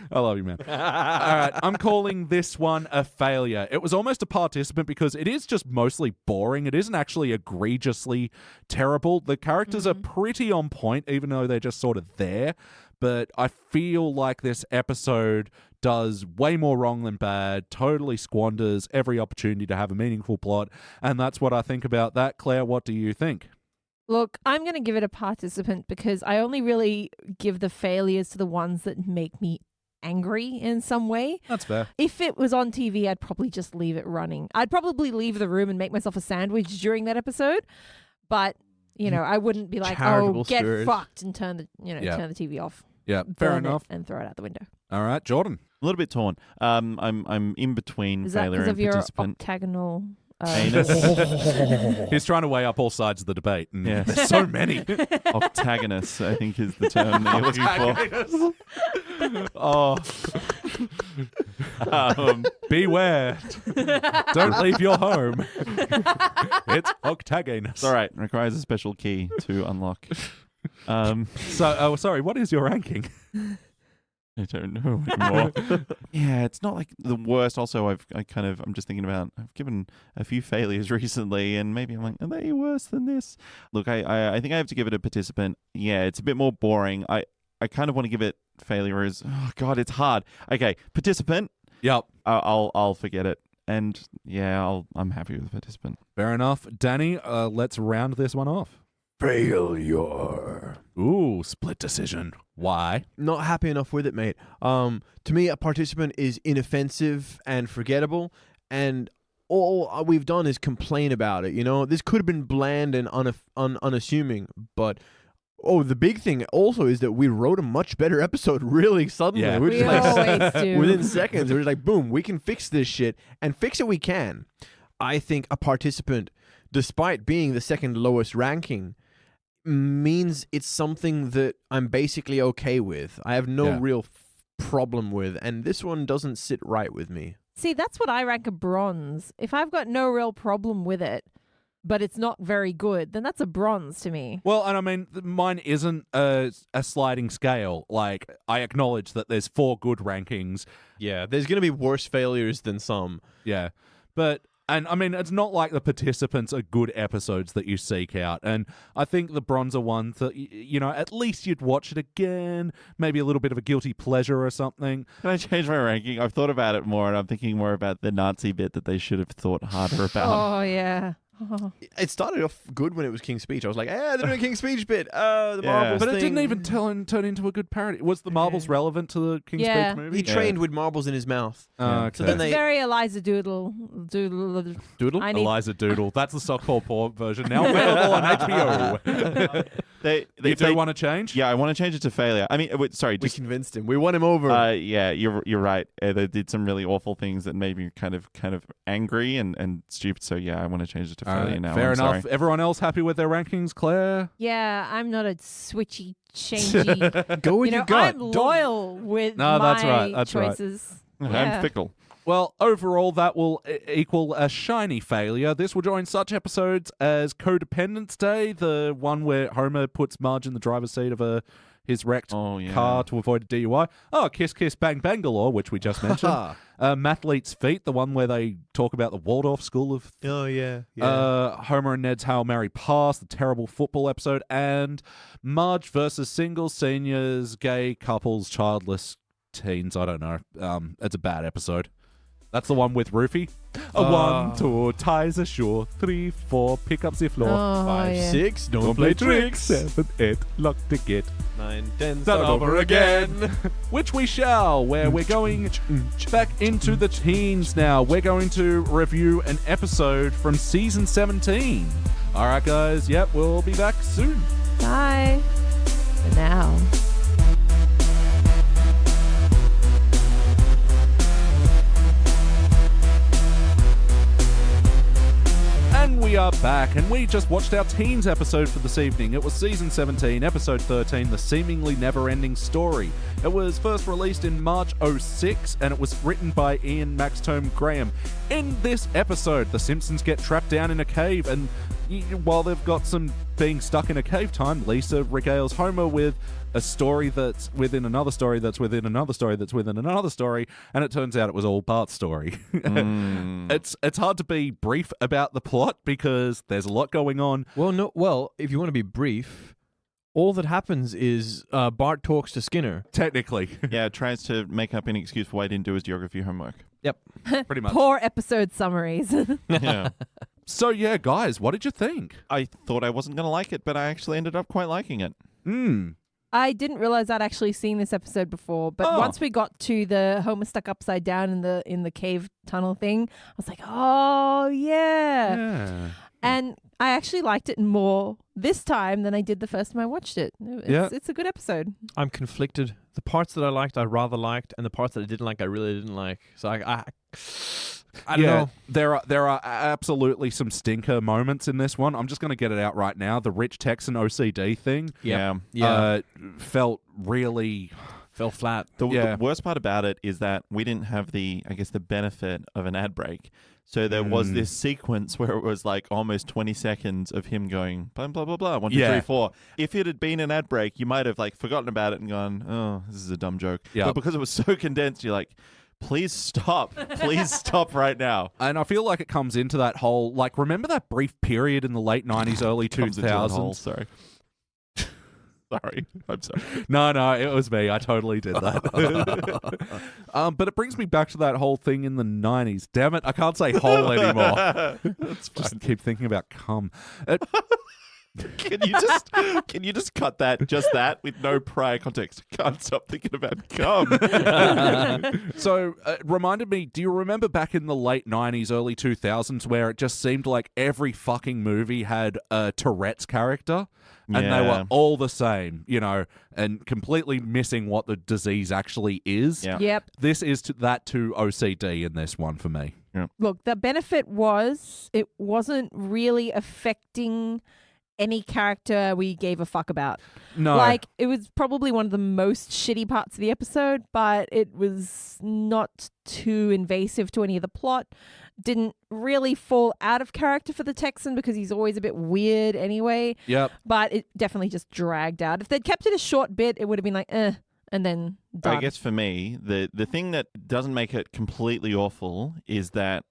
I love you, man. All right, I'm calling this one a failure. It was almost a participant because it is just mostly boring. It isn't actually egregiously terrible. The characters are pretty on point, even though they're just sort of there. But I feel like this episode does way more wrong than bad, totally squanders every opportunity to have a meaningful plot. And that's what I think about that. Claire, what do you think? Look, I'm going to give it a participant because I only really give the failures to the ones that make me angry in some way. That's fair. If it was on TV, I'd probably just leave it running. I'd probably leave the room and make myself a sandwich during that episode. But, I wouldn't be like, Charitable get spirit. fucked and turn the Yeah. turn the TV off. Yeah, fair burn it enough. and throw it out the window. All right, Jordan. A little bit torn. I'm in between Is that failure because and of your participant. octagonal... He's trying to weigh up all sides of the debate. And Yeah. there's so many. Octagonous, I think, is the term that you're looking for. Oh, Um, beware. Don't leave your home. It's octagonous. it's all right. Requires a special key to unlock. So, sorry, what is your ranking? I don't know anymore. Yeah, it's not like the worst. Also, I'm just thinking about, I've given a few failures recently, and maybe I'm like, are they worse than this? Look, I think I have to give it a participant. Yeah, it's a bit more boring. I kind of want to give it failure as, oh God, it's hard. Okay, participant. Yep. I'll forget it. And yeah, I'm happy with the participant. Fair enough. Danny, let's round this one off. Failure. Ooh, split decision. Why? Not happy enough with it, mate. To me, a participant is inoffensive and forgettable, and all we've done is complain about it. This could have been bland and unassuming, but the big thing also is that we wrote a much better episode really suddenly. Yeah. We're We just like, always do. within seconds, we're just like, boom, we can fix this shit, and fix it we can. I think a participant, despite being the second lowest ranking, means it's something that I'm basically okay with. I have no real problem with, and this one doesn't sit right with me. See, that's what I rank a bronze. If I've got no real problem with it, but it's not very good, then that's a bronze to me. Well, and I mean, mine isn't a sliding scale. Like, I acknowledge that there's 4 good rankings. Yeah, there's going to be worse failures than some. Yeah. But And I mean, it's not like the participants are good episodes that you seek out. And I think the bronzer ones that, at least you'd watch it again, maybe a little bit of a guilty pleasure or something. Can I change my ranking? I've thought about it more, and I'm thinking more about the Nazi bit that they should have thought harder about. Oh, yeah. It started off good when it was King's Speech. I was like, they're doing a King's Speech bit. The Yeah. marbles But thing. it didn't even turn into a good parody. Was the marbles relevant to the King's Yeah. Speech movie? He trained with marbles in his mouth. Okay. So then It's they very Eliza Doodle. doodle. I need Eliza Doodle. That's the softcore porn version now available on HBO. You do want to change? Yeah, I want to change it to failure. I mean, sorry, We just convinced him. We won him over. yeah, you're right. They did some really awful things that made me kind of angry and stupid. So yeah, I want to change it to failure now. Fair I'm enough. sorry. Everyone else happy with their rankings, Claire? Yeah, I'm not a switchy, changey. Go with your gut. I'm loyal with No, my that's right, that's right. choices. I'm Yeah. fickle. Well, overall, that will equal a shiny failure. This will join such episodes as Codependence Day, the one where Homer puts Marge in the driver's seat of his wrecked Oh yeah. car to avoid a DUI. Oh, Kiss Kiss Bang Bangalore, which we just mentioned. Mathlete's Feet, the one where they talk about the Waldorf School of... Oh, yeah. Homer and Ned's Hail Mary Pass, the terrible football episode, and Marge versus singles, seniors, gay couples, childless teens. I don't know. It's a bad episode. That's the one with Roofy. 1, 2, ties ashore. 3, 4, pick up the floor. Oh, 5, yeah. 6, don't play tricks. 7, 8, lock the gate. 9, 10, Start start over over again. Which we shall, where we're going back into the teens now. We're going to review an episode from season 17. All right, guys. Yep, we'll be back soon. Bye. For now. And we are back, and we just watched our teens episode for this evening. It was season 17, episode 13, The Seemingly Never-Ending Story. It was first released in March 06, and it was written by Ian Maxtome Graham. In this episode, the Simpsons get trapped down in a cave, and while they've got some being stuck in a cave time, Lisa regales Homer with a story that's within another story that's within another story that's within another story, and it turns out it was all Bart's story. It's hard to be brief about the plot because there's a lot going on. Well, if you want to be brief, all that happens is Bart talks to Skinner. Technically. Yeah, tries to make up any excuse for why he didn't do his geography homework. Yep. Pretty much. Poor episode summaries. Yeah. So yeah, guys, what did you think? I thought I wasn't going to like it, but I actually ended up quite liking it. I didn't realize I'd actually seen this episode before, but Oh. once we got to the Homer stuck upside down in the cave tunnel thing, I was like, oh yeah. Yeah. And I actually liked it more this time than I did the first time I watched it. It's a good episode. I'm conflicted. The parts that I liked, I rather liked, and the parts that I didn't like, I really didn't like. So I don't know. There are absolutely some stinker moments in this one. I'm just going to get it out right now. The Rich Texan OCD thing Yeah. felt really... Fell flat. The worst part about it is that we didn't have the benefit of an ad break. So there was this sequence where it was like almost 20 seconds of him going blah blah blah blah 1, 2, 3, 4. If it had been an ad break, you might have like forgotten about it and gone, oh, this is a dumb joke. Yeah. But because it was so condensed, you're like, please stop. Please stop right now. And I feel like it comes into that whole, like, remember that brief period in the late 90s, early Comes into that hole, 2000s? sorry. Sorry. I'm sorry. No, it was me. I totally did that. But it brings me back to that whole thing in the 90s. Damn it, I can't say hole anymore. That's fine. Just keep thinking about cum. Can you just cut that with no prior context? Can't stop thinking about cum. So it reminded me, do you remember back in the late 90s, early 2000s where it just seemed like every fucking movie had a Tourette's character? And they were all the same, and completely missing what the disease actually is. Yeah. Yep. This is that to OCD in this one for me. Look, the benefit was it wasn't really affecting any character we gave a fuck about. No. Like, it was probably one of the most shitty parts of the episode, but it was not too invasive to any of the plot. Didn't really fall out of character for the Texan because he's always a bit weird anyway. Yep. But it definitely just dragged out. If they'd kept it a short bit, it would have been like, and then done. I guess for me, the thing that doesn't make it completely awful is that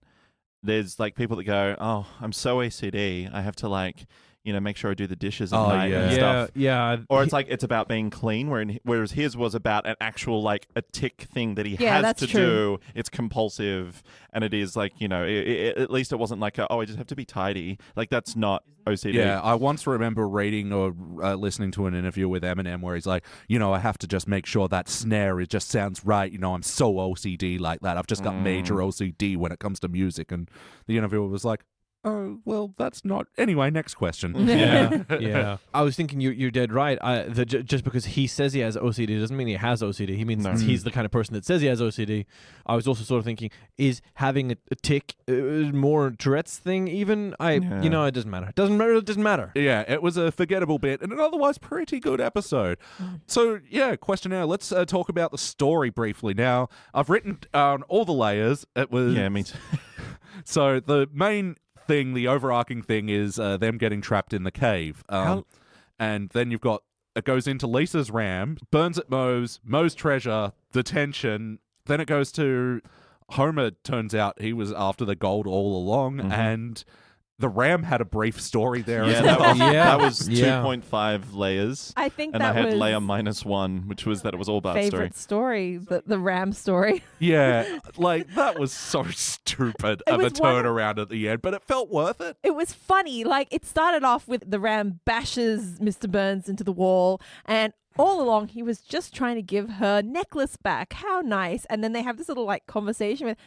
there's like people that go, oh, I'm so ACD, I have to like, make sure I do the dishes at night and stuff. Yeah. Or it's like it's about being clean, whereas his was about an actual like a tick thing that he has that's to true. do. It's compulsive, and it is like at least it wasn't like I just have to be tidy. Like that's not OCD. Yeah, I once remember reading or listening to an interview with Eminem where he's like, I have to just make sure that snare it just sounds right. I'm so OCD like that. I've just got major OCD when it comes to music. And the interviewer was like, oh, well, that's not... Anyway, next question. Yeah. I was thinking you're dead right. Just because he says he has OCD doesn't mean he has OCD. He means he's the kind of person that says he has OCD. I was also sort of thinking, is having a tick more Tourette's thing even? It doesn't matter. It doesn't matter. Yeah, it was a forgettable bit and an otherwise pretty good episode. So, question now. Let's talk about the story briefly. Now, I've written down all the layers. It was... Yeah, me too. So, the main... thing, the overarching thing is them getting trapped in the cave. And then you've got, it goes into Lisa's ram, burns at Moe's treasure, the tension. Then it goes to Homer. Turns out he was after the gold all along, and the ram had a brief story there as well. That was 2.5 layers. I think and that I had was layer -1, which was that it was all Bart's favorite story, the ram story. Yeah, like that was so stupid of a turnaround at the end, but it felt worth it. It was funny. Like, it started off with the ram bashes Mr. Burns into the wall, and all along he was just trying to give her necklace back. How nice. And then they have this little like conversation with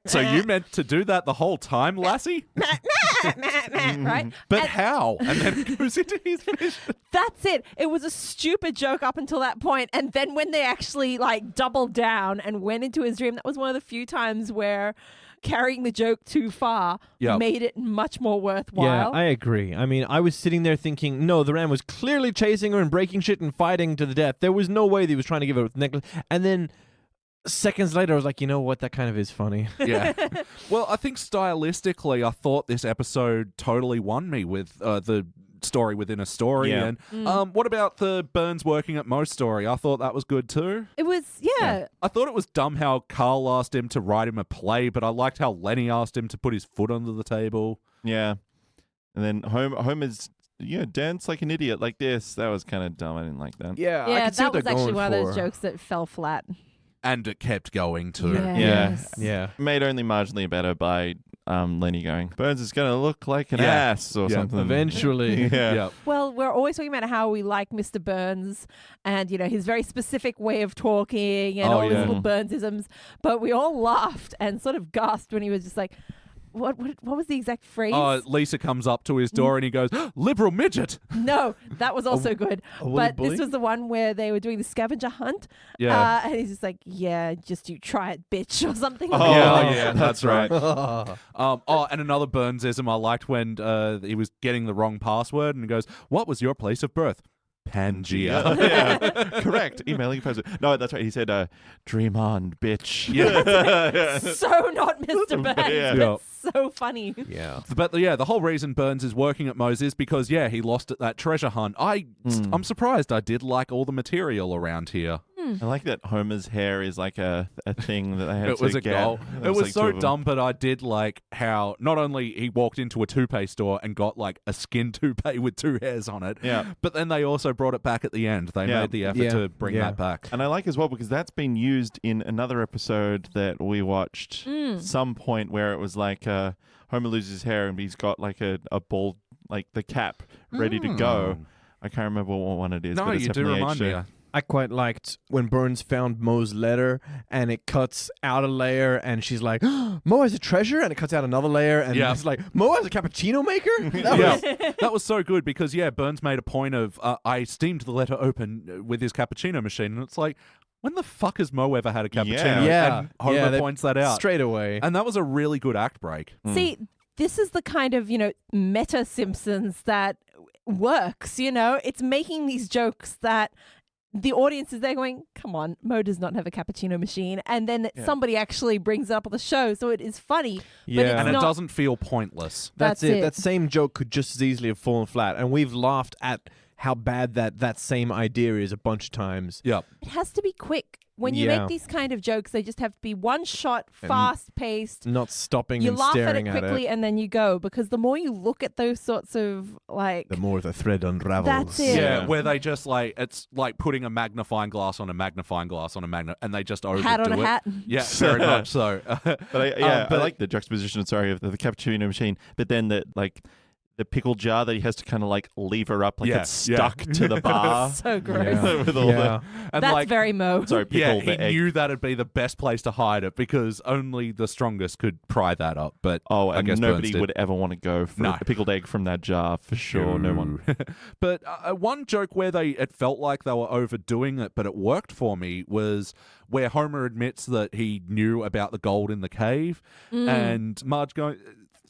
So you meant to do that the whole time, Lassie? right? But how? And then it goes into his vision. That's it. It was a stupid joke up until that point. And then when they actually like doubled down and went into his dream, that was one of the few times where carrying the joke too far made it much more worthwhile. Yeah, I agree. I mean, I was sitting there thinking, no, the ram was clearly chasing her and breaking shit and fighting to the death. There was no way that he was trying to give her a necklace. And then seconds later, I was like, you know what? That kind of is funny. Yeah. Well, I think stylistically, I thought this episode totally won me with the story within a story. Yeah. And what about the Burns working at Moe's story? I thought that was good too. It was, yeah. I thought it was dumb how Carl asked him to write him a play, but I liked how Lenny asked him to put his foot under the table. Yeah. And then Homer's dance like an idiot like this. That was kind of dumb. I didn't like that. Yeah, Yeah, I could see that what was they're actually going one of for. those jokes that fell flat. And it kept going too. Yes. Yeah. Made only marginally better by Lenny going, Burns is going to look like an ass or something. Eventually. Yeah. Well, we're always talking about how we like Mr. Burns and, his very specific way of talking and all his little Burnsisms. But we all laughed and sort of gasped when he was just like, what was the exact phrase? Lisa comes up to his door and he goes, liberal midget. No, that was also good. But bully? this was the one where they were doing the scavenger hunt. Yeah. And he's just like, yeah, just you try it, bitch, or something Oh, like that. Yeah, that's right. And another Burnsism I liked when he was getting the wrong password and he goes, what was your place of birth? Pangea. Yeah. Correct. Emailing president. No, that's right. He said, dream on, bitch. Yeah. So not Mr. Burns, Yeah. but so funny. Yeah. But the whole reason Burns is working at Moe's is because, he lost at that treasure hunt. I'm surprised. I did like all the material around here. I like that Homer's hair is like a thing that they had It to was a get. goal. There It was like so two of them. dumb, but I did like how not only he walked into a toupee store and got like a skin toupee with 2 hairs on it, but then they also brought it back at the end. They made the effort to bring that back. And I like as well because that's been used in another episode that we watched some point where it was like Homer loses his hair and he's got like a bald, like the cap ready to go. I can't remember what one it is. No, but it's you do definitely remind HD. me. I quite liked when Burns found Moe's letter and it cuts out a layer and she's like, Moe has a treasure, and it cuts out another layer and it's like, Moe has a cappuccino maker? That was so good because, Burns made a point of, I steamed the letter open with his cappuccino machine. And it's like, when the fuck has Moe ever had a cappuccino? Yeah. And Homer points that out. Straight away. And that was a really good act break. See, this is the kind of, meta Simpsons that works, It's making these jokes that the audience is there going, come on, Moe does not have a cappuccino machine. And then somebody actually brings it up on the show. So it is funny. But it's And it not, doesn't feel pointless. That's it. it. That same joke could just as easily have fallen flat. And we've laughed at how bad that same idea is a bunch of times. Yep. It has to be quick. When you Yeah. make these kind of jokes, they just have to be one shot, And fast-paced. Not stopping You and laugh at it staring at quickly and then you go, because the more you look at those sorts of like the more the thread unravels. That's it. Yeah, where they just like, it's like putting a magnifying glass on a magnifying glass on a and they just overdo hat on a it. hat. Yeah, very much so. But I but- like the juxtaposition. Sorry, of the cappuccino machine, but then the pickle jar that he has to kind of like lever up, like Yeah, it's stuck to the bar. So gross. Yeah. With all Yeah. And That's like, very Mo. Sorry, yeah, pickle he the egg. knew that'd be the best place to hide it because only the strongest could pry that up. But Oh, I and guess Burns nobody did. would ever want to go for No. a pickled egg from that jar for sure. No one. But one joke where it felt like they were overdoing it, but it worked for me, was where Homer admits that he knew about the gold in the cave, and Marge going,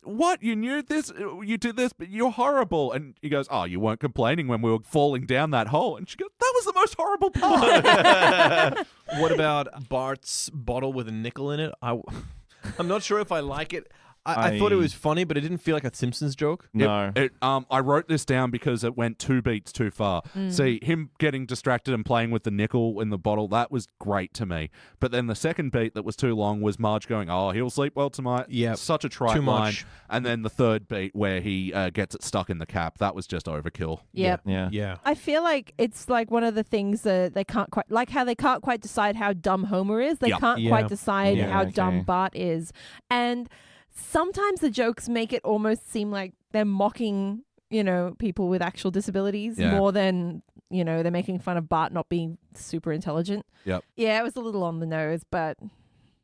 "What? You knew this? You did this, but you're horrible." And he goes, "Oh, you weren't complaining when we were falling down that hole." And she goes, "That was the most horrible part." What about Bart's bottle with a nickel in it? I'm not sure if I like it. I thought it was funny, but it didn't feel like a Simpsons joke. No. I wrote this down because it went 2 beats too far. See, him getting distracted and playing with the nickel in the bottle, that was great to me. But then the second beat that was too long was Marge going, "Oh, he'll sleep well tonight." Yep. Such a trite Too line. much. And then the third beat where he gets it stuck in the cap, that was just overkill. Yep. Yeah. Yeah. I feel like it's like one of the things that they can't quite, like how they can't quite decide how dumb Homer is. They Yep. can't Yeah. quite decide Yeah, how okay. dumb Bart is. And sometimes the jokes make it almost seem like they're mocking, people with actual disabilities Yeah. more than, they're making fun of Bart not being super intelligent. Yep. Yeah, it was a little on the nose, but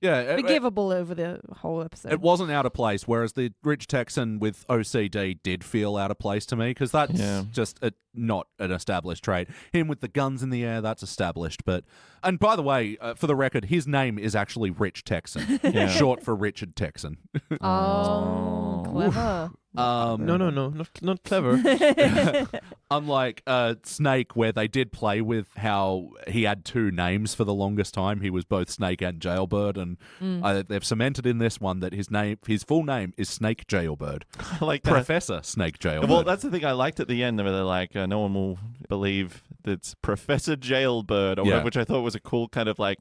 Yeah. forgivable over the whole episode. It wasn't out of place, whereas the rich Texan with OCD did feel out of place to me, because that's Yeah. just not an established trait. Him with the guns in the air, that's established. And by the way, for the record, his name is actually Rich Texan, Yeah. short for Richard Texan. Oh, clever. No, not clever. Unlike Snake, where they did play with how he had 2 names for the longest time. He was both Snake and Jailbird, and they've cemented in this one that his full name is Snake Jailbird. I like that. Professor Snake Jailbird. Well, that's the thing I liked at the end, where they're like, no one will believe it's Professor Jailbird, or Yeah. whatever, which I thought was a cool kind of like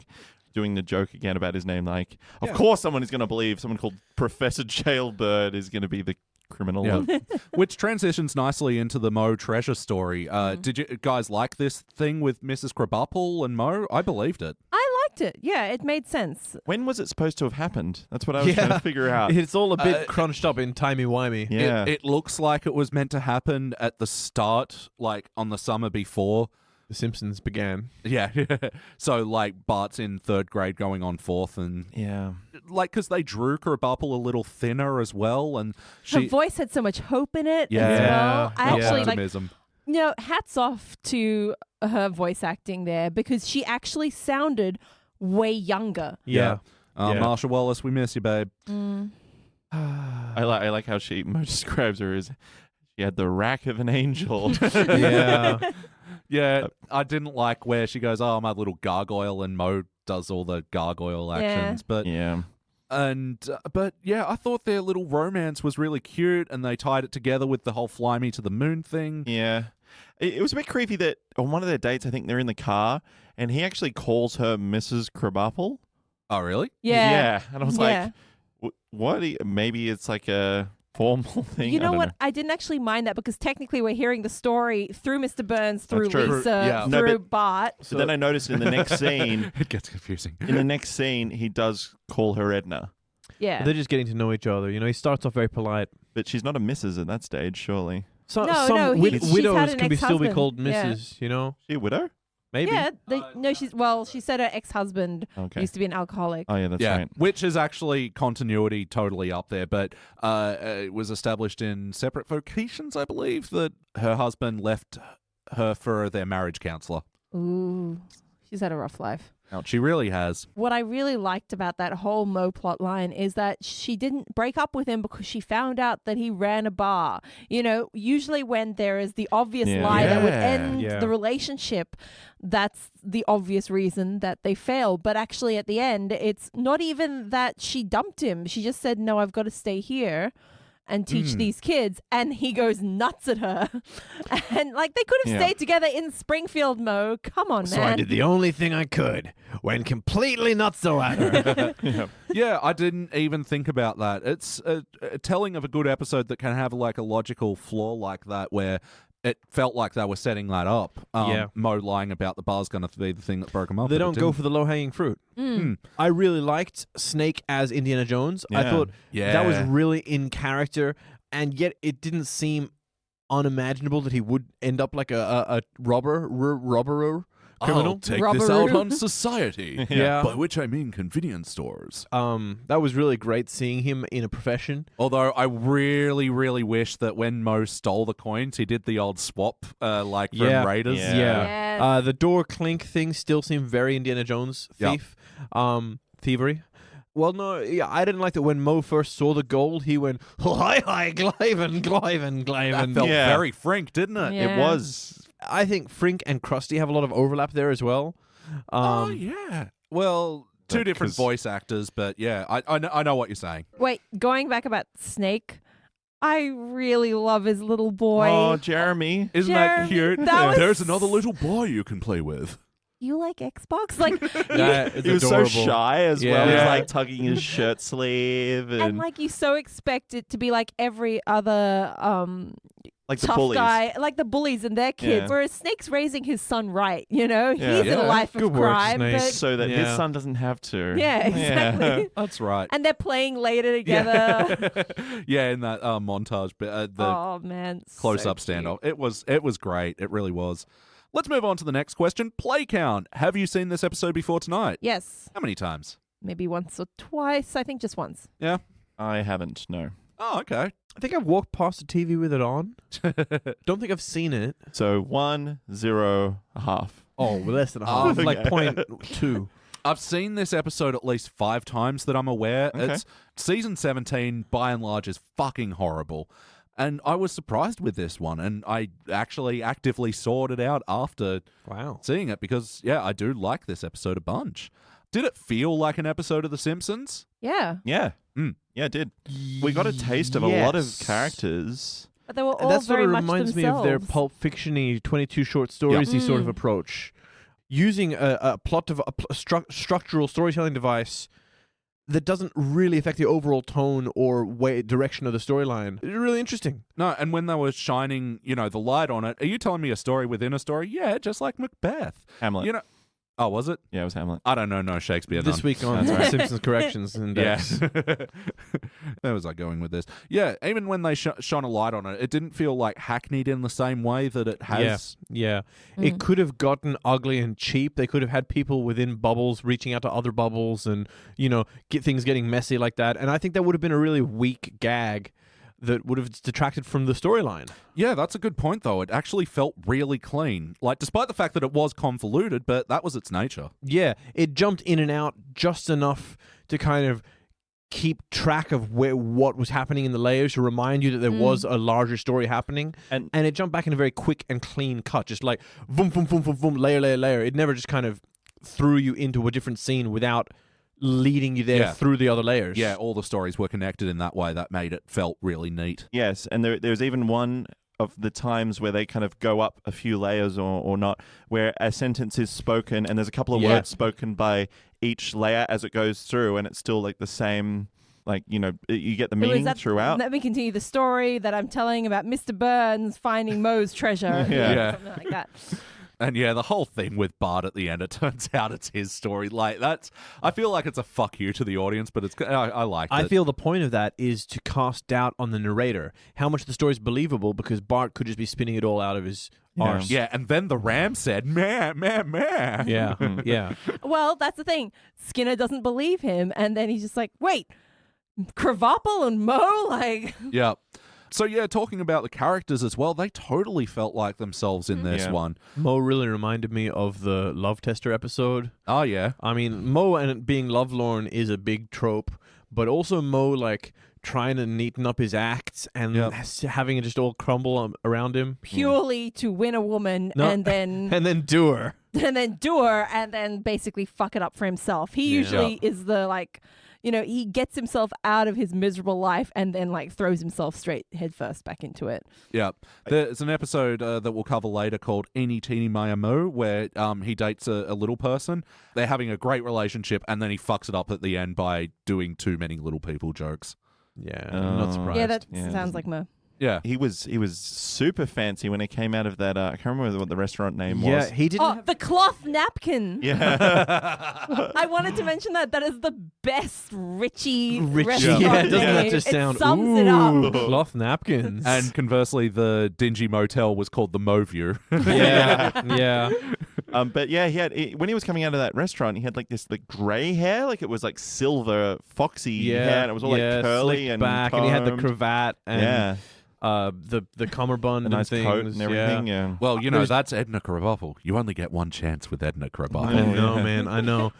doing the joke again about his name. Like, of Yeah. course someone is going to believe someone called Professor Jailbird is going to be the criminal. Yeah. Which transitions nicely into the Mo treasure story. Did you guys like this thing with Mrs. Krabappel and Mo? I believed it. I liked it. Yeah, it made sense. When was it supposed to have happened? That's what I was trying to figure out. It's all a bit crunched up in timey-wimey. Yeah. It looks like it was meant to happen at the start, like on the summer before. The Simpsons began. Yeah. So, like, Bart's in 3rd grade going on 4th, and, yeah. like, because they drew Krabappel a little thinner as well, and Her voice had so much hope in it Yeah. as well. I actually like, optimism. hats off to her voice acting there, because she actually sounded way younger. Yeah. Yeah. Yeah. Marsha Wallace, we miss you, babe. I like how Mo describes her as she had the rack of an angel. Yeah. Yeah, I didn't like where she goes, "Oh, my little gargoyle," and Mo does all the gargoyle actions. But yeah. but yeah, I thought their little romance was really cute, and they tied it together with the whole "fly me to the moon" thing. Yeah. It was a bit creepy that on one of their dates, I think they're in the car, and he actually calls her Mrs. Krabappel. Oh, really? Yeah. And I was Yeah. like, what? Maybe it's like a formal thing. You know I don't what? I didn't actually mind that, because technically we're hearing the story through Mr. Burns, through That's true. Lisa, Yeah. No, through but- Bart. But then I noticed in the next scene, It gets confusing. he does call her Edna. Yeah. They're just getting to know each other. He starts off very polite. But she's not a Mrs. at that stage, surely. So, No, some no, she's had widows an can still be ex-husband. called Yeah. Mrs., She a widow? Maybe. Yeah. She said her ex-husband Okay. used to be an alcoholic. Oh, yeah, that's yeah, right. which is actually continuity totally up there, but it was established in separate vocations, I believe, that her husband left her for their marriage counselor. Ooh. She's had a rough life. She really has. What I really liked about that whole Mo plot line is that she didn't break up with him because she found out that he ran a bar. Usually when there is the obvious Yeah. lie that would Yeah. end Yeah. the relationship, that's the obvious reason that they fail. But actually at the end, it's not even that she dumped him. She just said, "No, I've got to stay here." and teach these kids, and he goes nuts at her. And like they could have stayed together in Springfield, Mo. Come on, man. So I did the only thing I could. Went completely nutso at her. Yeah, I didn't even think about that. It's a telling of a good episode that can have like a logical flaw like that where it felt like they were setting that up. Mo lying about the bar's going to be the thing that broke him up. They don't go for the low-hanging fruit. I really liked Snake as Indiana Jones. Yeah. I thought that was really in character, and yet it didn't seem unimaginable that he would end up like a robber criminal. I'll take this out on society. Yeah. By which I mean convenience stores. That was really great seeing him in a profession. Although I really, really wish that when Mo stole the coins, he did the old swap, like from Raiders. Yeah. Yes. The door clink thing still seemed very Indiana Jones thief. Thievery. Well, no, I didn't like that when Mo first saw the gold, he went, hi, Glyven. That felt very Frank, didn't it? Yeah. It was. I think Frink and Krusty have a lot of overlap there as well. Oh, yeah. Well, two different voice actors, but yeah, I know what you're saying. Wait, going back about Snake, I really love his little boy. Oh, Jeremy. Isn't that Jeremy, cute? that was- There's another little boy you can play with. You like Xbox? Like, Yeah, it's He was adorable. so shy as well. He was Yeah. like tugging his shirt sleeve and like you so expect it to be like every other like the tough bullies. guy, like the bullies and their kids. Yeah. Whereas Snake's raising his son right, you know? Yeah. He's in a Yeah. life of Good work, crime. Snake. But So that his Yeah. son doesn't have to. yeah, exactly. That's right. And they're playing later together. Yeah, in that montage, but the Oh man, close-up so cute. standoff. It was great. It really was. Let's move on to the next question. Play count. Have you seen this episode before tonight? Yes, How many times? maybe once or twice. I think just once. Yeah. I haven't, no. Oh, okay. I think I've walked past the TV with it on. Don't think I've seen it. So 1, 0, a half. Oh, less than a half. Oh, Like okay. 0.2. I've seen this episode at least 5 times that I'm aware. Okay. It's season 17, by and large, is fucking horrible. And I was surprised with this one, and I actually actively sought it out after Wow. seeing it because, yeah, I do like this episode a bunch. Did it feel like an episode of The Simpsons? Yeah, Yeah. Yeah, it did. We got a taste of a lot of characters. but they were all That sort very of much reminds themselves. me of their Pulp Fiction-y 22 short stories-y sort of Mm. approach. Using a structural storytelling device that doesn't really affect the overall tone or direction of the storyline. It's really interesting. No, and when they were shining, the light on it, are you telling me a story within a story? Yeah, just like Macbeth. Hamlet. Oh, was it? Yeah, it was Hamlet. I don't know, no Shakespeare. This none. week on That's right. Simpsons Corrections Index. Where was I going with this? Yeah, even when they shone a light on it, it didn't feel like hackneyed in the same way that it has. Yeah. Mm. It could have gotten ugly and cheap. They could have had people within bubbles reaching out to other bubbles and, get things getting messy like that. And I think that would have been a really weak gag that would have detracted from the storyline. Yeah, that's a good point, though. It actually felt really clean. Like, despite the fact that it was convoluted, but that was its nature. Yeah, it jumped in and out just enough to kind of keep track of what was happening in the layers to remind you that there was a larger story happening. And And it jumped back in a very quick and clean cut, just like boom, boom, boom, boom, boom, layer, layer, layer. It never just kind of threw you into a different scene without leading you there through the other layers. Yeah, all the stories were connected in that way. That made it felt really neat. yes, and there's even one of the times where they kind of go up a few layers or not, where a sentence is spoken and there's a couple of words spoken by each layer as it goes through, and it's still like the same, like, you get the It was meaning that- throughout. Let me continue the story that I'm telling about Mr. Burns finding Moe's treasure. Yeah. Something like that. And yeah, the whole thing with Bart at the end, it turns out it's his story. Like, I feel like it's a fuck you to the audience, but I liked it. I feel the point of that is to cast doubt on the narrator. How much the story's believable because Bart could just be spinning it all out of his arse. Yeah, and then the ram said, meh, meh, meh. Yeah. Yeah. Well, that's the thing. Skinner doesn't believe him, and then he's just like, wait, Krabappel and Moe? Like, Yeah. So yeah, talking about the characters as well, they totally felt like themselves in this Yeah. one. Mo really reminded me of the Love Tester episode. Oh yeah. I mean, Mo and being lovelorn is a big trope, but also Mo trying to neaten up his act and Yep. having it just all crumble around him. Purely to win a woman No. and then And then do her. and then basically fuck it up for himself. He usually is the like, he gets himself out of his miserable life and then like throws himself straight headfirst back into it. Yeah. There's an episode that we'll cover later called Eeny Teeny Maya Moo, where he dates a little person. They're having a great relationship, and then he fucks it up at the end by doing too many little people jokes. Yeah, I'm not surprised. Yeah, that sounds like Mo. Yeah. He was super fancy when he came out of that. I can't remember what the restaurant name was. Yeah, he didn't. Oh, the cloth napkin. Yeah. I wanted to mention that. That is the best Richie Richie, restaurant doesn't name. that just sound? It sums it up. Ooh, cloth napkins. And conversely, the dingy motel was called the Moview. yeah. But yeah, when he was coming out of that restaurant, he had like this gray hair, like it was like silver foxy hair, and it was all like curly slicked and back, and he had the combed. cravat and the cummerbund a nice and things. coat and everything. Yeah. Well, that's Edna Krabappel. You only get one chance with Edna Krabappel. I know, man. I know.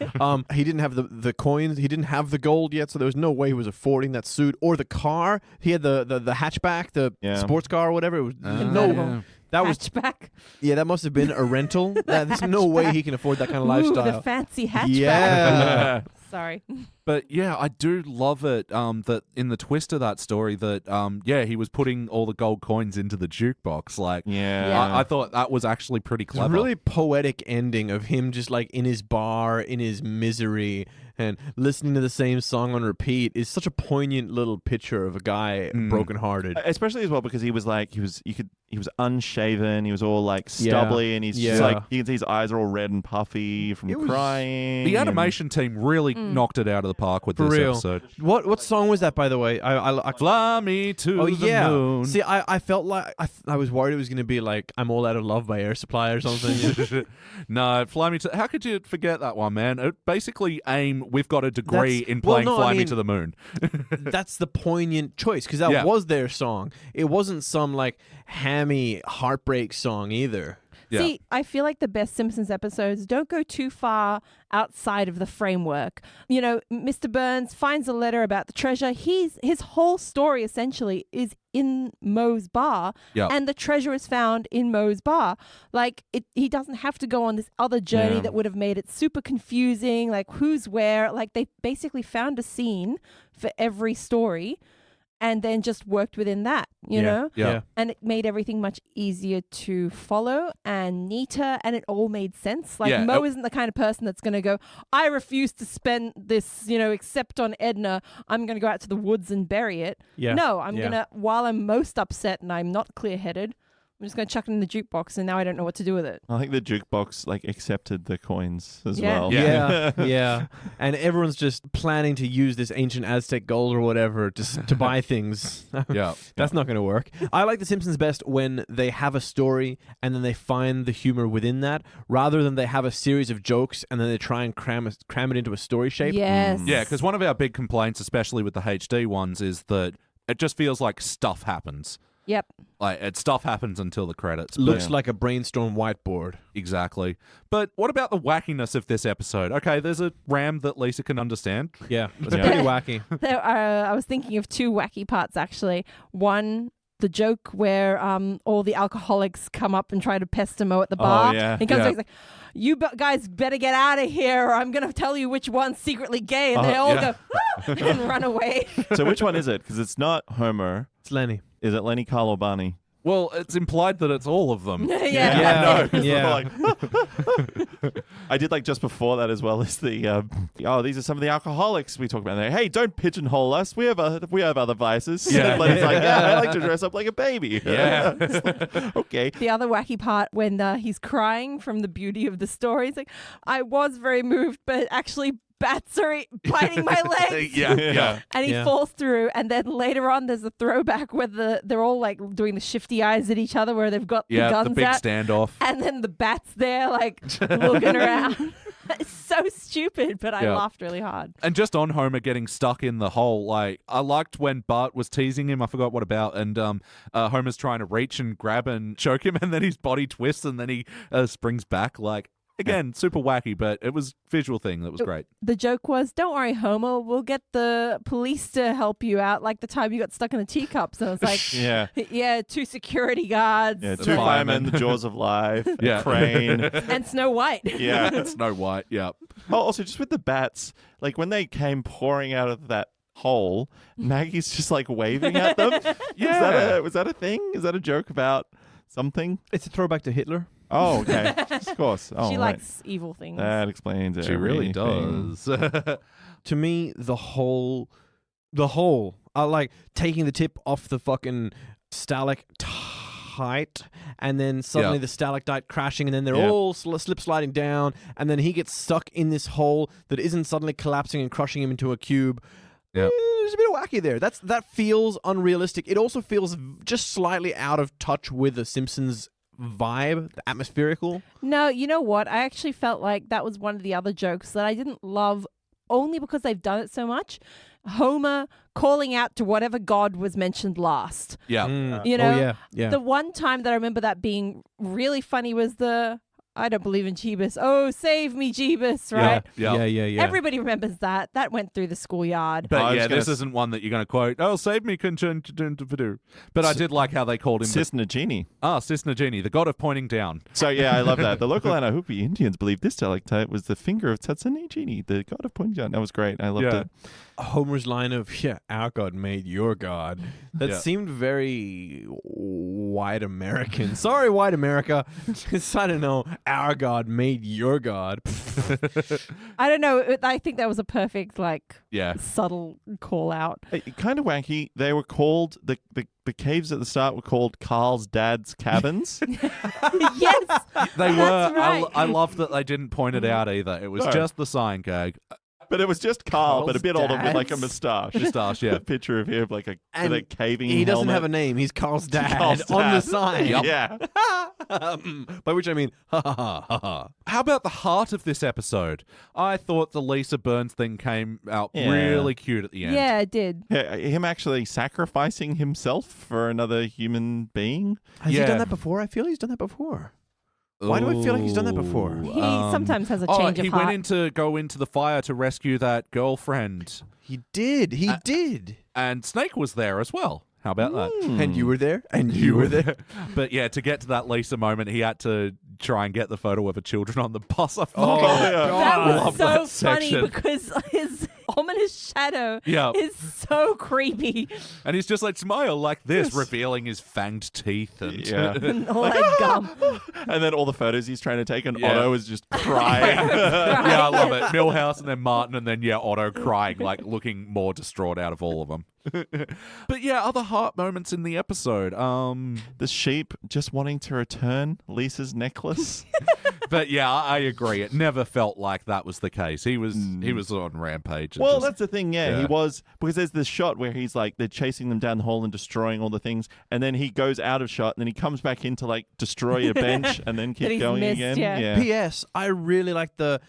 He didn't have the coins. He didn't have the gold yet, so there was no way he was affording that suit or the car. He had the hatchback, the sports car or whatever. It was Yeah. That was hatchback. Yeah, that must have been a rental. There's no way he can afford that kind of lifestyle. The fancy hatchback. Yeah. Sorry. But yeah, I do love it that in the twist of that story that he was putting all the gold coins into the jukebox. Like, Yeah. I thought that was actually pretty It's clever. a really poetic ending of him just like in his bar, in his misery, and listening to the same song on repeat is such a poignant little picture of a guy brokenhearted. Especially as well because he was unshaven, he was all like stubbly, and he's just like you can see his eyes are all red and puffy from crying. The animation team really knocked it out of the park with For this real. episode. What song was that, by the way? I Fly me to the moon. See, I felt like I was worried it was going to be like I'm All Out of Love by Air Supply or something. No, Fly Me to... How could you forget that one, man? It basically we've got a degree in playing Fly Me to the Moon. That's the poignant choice, because that was their song. It wasn't some like hammy heartbreak song either. Yeah. See, I feel like the best Simpsons episodes don't go too far outside of the framework. Mr. Burns finds a letter about the treasure. His whole story essentially is in Moe's bar, and the treasure is found in Moe's bar. Like, he doesn't have to go on this other journey that would have made it super confusing, like who's where. Like, they basically found a scene for every story and then just worked within that, you know? Yeah. And it made everything much easier to follow and neater, and it all made sense. Like, Mo isn't the kind of person that's going to go, I refuse to spend this, except on Edna. I'm going to go out to the woods and bury it. Yeah. No, I'm going to, while I'm most upset and I'm not clear-headed, I'm just going to chuck it in the jukebox, and now I don't know what to do with it. I think the jukebox accepted the coins as Yeah. well. Yeah. And everyone's just planning to use this ancient Aztec gold or whatever to buy things. Yeah. That's not going to work. I like The Simpsons best when they have a story and then they find the humor within that, rather than they have a series of jokes and then they try and cram it into a story shape. Yes. Yeah, because one of our big complaints, especially with the HD ones, is that it just feels like stuff happens. Yep. Like, stuff happens until the credits. Looks like a brainstorm whiteboard. Exactly. But what about the wackiness of this episode? Okay, there's a ram that Lisa can understand. Yeah, it's Yeah. pretty wacky. I was thinking of two wacky parts, actually. One, the joke where all the alcoholics come up and try to pester Mo at the bar. yeah. He comes back, he's like, you guys better get out of here, or I'm going to tell you which one's secretly gay. And they all go, "Ah!" and run away. So which one is it? Because it's not Homer. It's Lenny. Is it Lenny, Carl, or Barney? Well, it's implied that it's all of them. Yeah. I did like just before that as well as the these are some of the alcoholics we talk about there. Hey, don't pigeonhole us. We have other vices. Yeah. And Lenny's like, I like to dress up like a baby. Yeah. It's like, okay. The other wacky part when he's crying from the beauty of the story, he's like, I was very moved, but actually bats are biting my legs. Yeah. And he falls through, and then later on there's a throwback where they're all like doing the shifty eyes at each other where they've got the guns the big out, standoff. and then the bat's there like looking around. It's so stupid, but I laughed really hard. And just on Homer getting stuck in the hole, like, I liked when Bart was teasing him, I forgot what about, and Homer's trying to reach and grab and choke him, and then his body twists, and then he springs back. Like, Again, super wacky, but it was a visual thing that was great. The joke was, don't worry, Homer, we'll get the police to help you out, like the time you got stuck in a teacup. So it's like, yeah, 2 security guards. Yeah, 2 firemen, the Jaws of Life, Yeah. Crane. And Snow White. Yeah. Snow White, yeah. Oh, also, just with the bats, like when they came pouring out of that hole, Maggie's just like waving at them. Yeah. Was that a thing? Is that a joke about something? It's a throwback to Hitler. Oh, okay. Of course. Oh, She right. likes evil things. That explains it. She really does. To me, the whole, I like taking the tip off the fucking stalactite, and then suddenly the stalactite crashing, and then they're all slip sliding down, and then he gets stuck in this hole that isn't suddenly collapsing and crushing him into a cube. Yep. There's a bit of wacky there. That feels unrealistic. It also feels just slightly out of touch with the Simpsons vibe, the atmospherical. No, you know what? I actually felt like that was one of the other jokes that I didn't love only because they've done it so much. Homer calling out to whatever god was mentioned last. Yeah. You know, Oh, yeah. the one time that I remember that being really funny was the I don't believe in Jeebus. Oh, save me, Jeebus, right? Yeah. Everybody remembers that. That went through the schoolyard. But yeah, this isn't one that you're going to quote. Oh, save me, but I did like how they called him Sis Nagini. Sis Nagini, the god of pointing down. So yeah, I love that. The local Anahupi Indians believe this stalactite was the finger of Tatsunijini, the god of pointing down. That was great. I loved it. Homer's line of, our God made your God. That Yeah. seemed very white American. Sorry, white America. I don't know. Our God made your God. I don't know. I think that was a perfect, Yeah. subtle call out. Kind of wacky. They were called, the caves at the start were called Carl's dad's cabins. Yes. They were. That's right. I love that they didn't point it out either. It was No. just the sign gag. But it was just Carl, but a Carl's bit older with like a dad's. moustache. Moustache, yeah. A picture of him, like with And a caving He doesn't helmet. have a name. He's Carl's dad Carl's on the dad. sign. Yep. Yeah. By which I mean, ha ha ha ha ha. How about the heart of this episode? I thought the Lisa Burns thing came out Yeah. really cute at the end. Yeah, it did. Him actually sacrificing himself for another human being. Has Yeah. he done that before? I feel he's done that before. Why do I feel like he's done that before? Ooh, He sometimes has a change of he heart. went in to go into the fire to rescue that girlfriend. He did. He did. And Snake was there as well. How about that? And you were there. And you were there. But yeah, to get to that Lisa moment, he had to try and get the photo of her children on the bus. I Oh, fucking That love was so that funny section. because his ominous shadow Yeah. is so creepy. And he's just like, smile like this, revealing his fanged teeth. And Yeah. All that gum. And then all the photos he's trying to take, and Yeah. Otto is just crying. yeah, I love it. Millhouse and then Martin and then, Otto crying, like looking more distraught out of all of them. But yeah, other heart moments in the episode. The sheep just wanting to return Lisa's necklace. But yeah, I agree. It never felt like that was the case. He was on rampage. and Well, just- that's the thing, Yeah. he was, because there's this shot where he's like, they're chasing them down the hole and destroying all the things, and then he goes out of shot, and then he comes back in to like destroy a bench and then That keep he's going missed, again. yeah. P.S. I really like the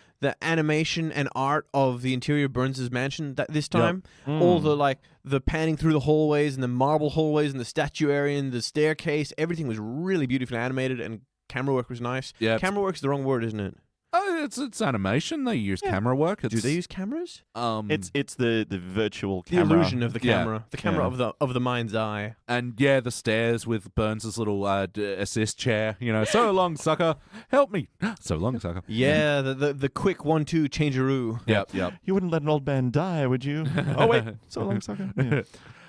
animation and art of the interior of Burns' mansion this time. All the panning through the hallways and the marble hallways and the statuary and the staircase. Everything was really beautifully animated and camera work was nice. Yeah. Camera work's the wrong word, isn't it? It's animation. They use camera work. Do they use cameras? It's the virtual The camera. illusion of the Yeah. camera. The camera Yeah. of the mind's eye. And yeah, the stairs with Burns' little assist chair. So long, sucker. Help me. So long, sucker. Yeah, the quick 1-2 changeroo. Yep. You wouldn't let an old man die, would you? Oh, wait. So long, sucker. Yeah.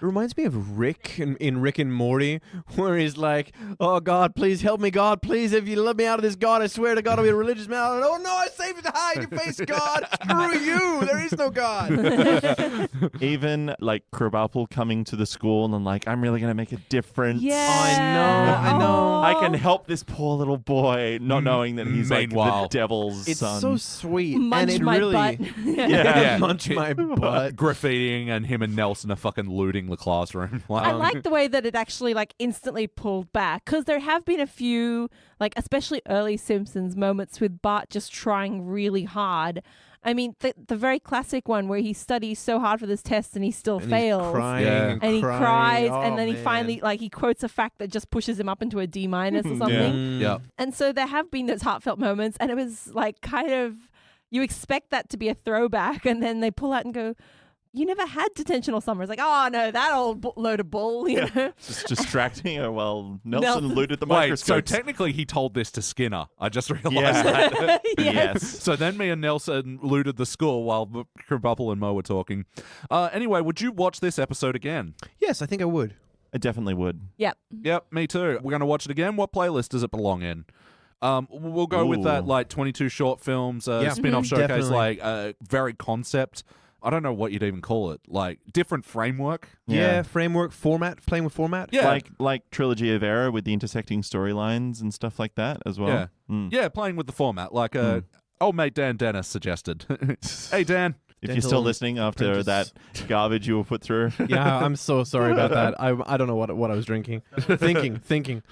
It reminds me of Rick in Rick and Morty, where he's like, "Oh God, please help me, God, please, if you let me out of this, God, I swear to God, I'll be a religious man." Oh no, I saved it to hide your face, God. Screw you. There is no God. Even like Krabappel coming to the school and like, I'm really going to make a difference. Yeah. I know. I can help this poor little boy, not knowing that he's like Meanwhile, the devil's It's son. so sweet, Munch and it my really, butt. Yeah. munch my butt. Graffitiing and him and Nelson are fucking looting the classroom. I like the way that it actually instantly pulled back because there have been a few especially early Simpsons moments with Bart just trying really hard I mean, the very classic one where he studies so hard for this test and he still And fails. he's crying Yeah. And he cries, Oh, and then he man. finally, like, he quotes a fact that just pushes him up into a D- or something. Yeah. And so there have been those heartfelt moments, and it was like kind of, you expect that to be a throwback, and then they pull out and go, you never had detention or summer. It's like, oh no, that old load of bull, you know? Just distracting her while Nelson Nelson- looted the Wait, so microscope. technically he told this to Skinner. I just realized Yeah. that. Yes. So then me and Nelson looted the school while Krabappel and Mo were talking. Anyway, would you watch this episode again? Yes, I think I would. I definitely would. Yep. Yep, me too. We're going to watch it again. What playlist does it belong in? We'll go with that, Ooh. like 22 short films, Yeah. spin-off showcase, Definitely. like very concept. I don't know what you'd even call it. Like different framework. Yeah, framework, format, playing with format. Yeah. Like Trilogy of Error with the intersecting storylines and stuff like that as well. Yeah. Mm. Yeah, playing with the format. Like old mate Dan Dennis suggested. Hey, Dan. If you're Dental still listening after apprentice. that garbage you were put through. Yeah, I'm so sorry about that. I don't know what I was drinking. Thinking.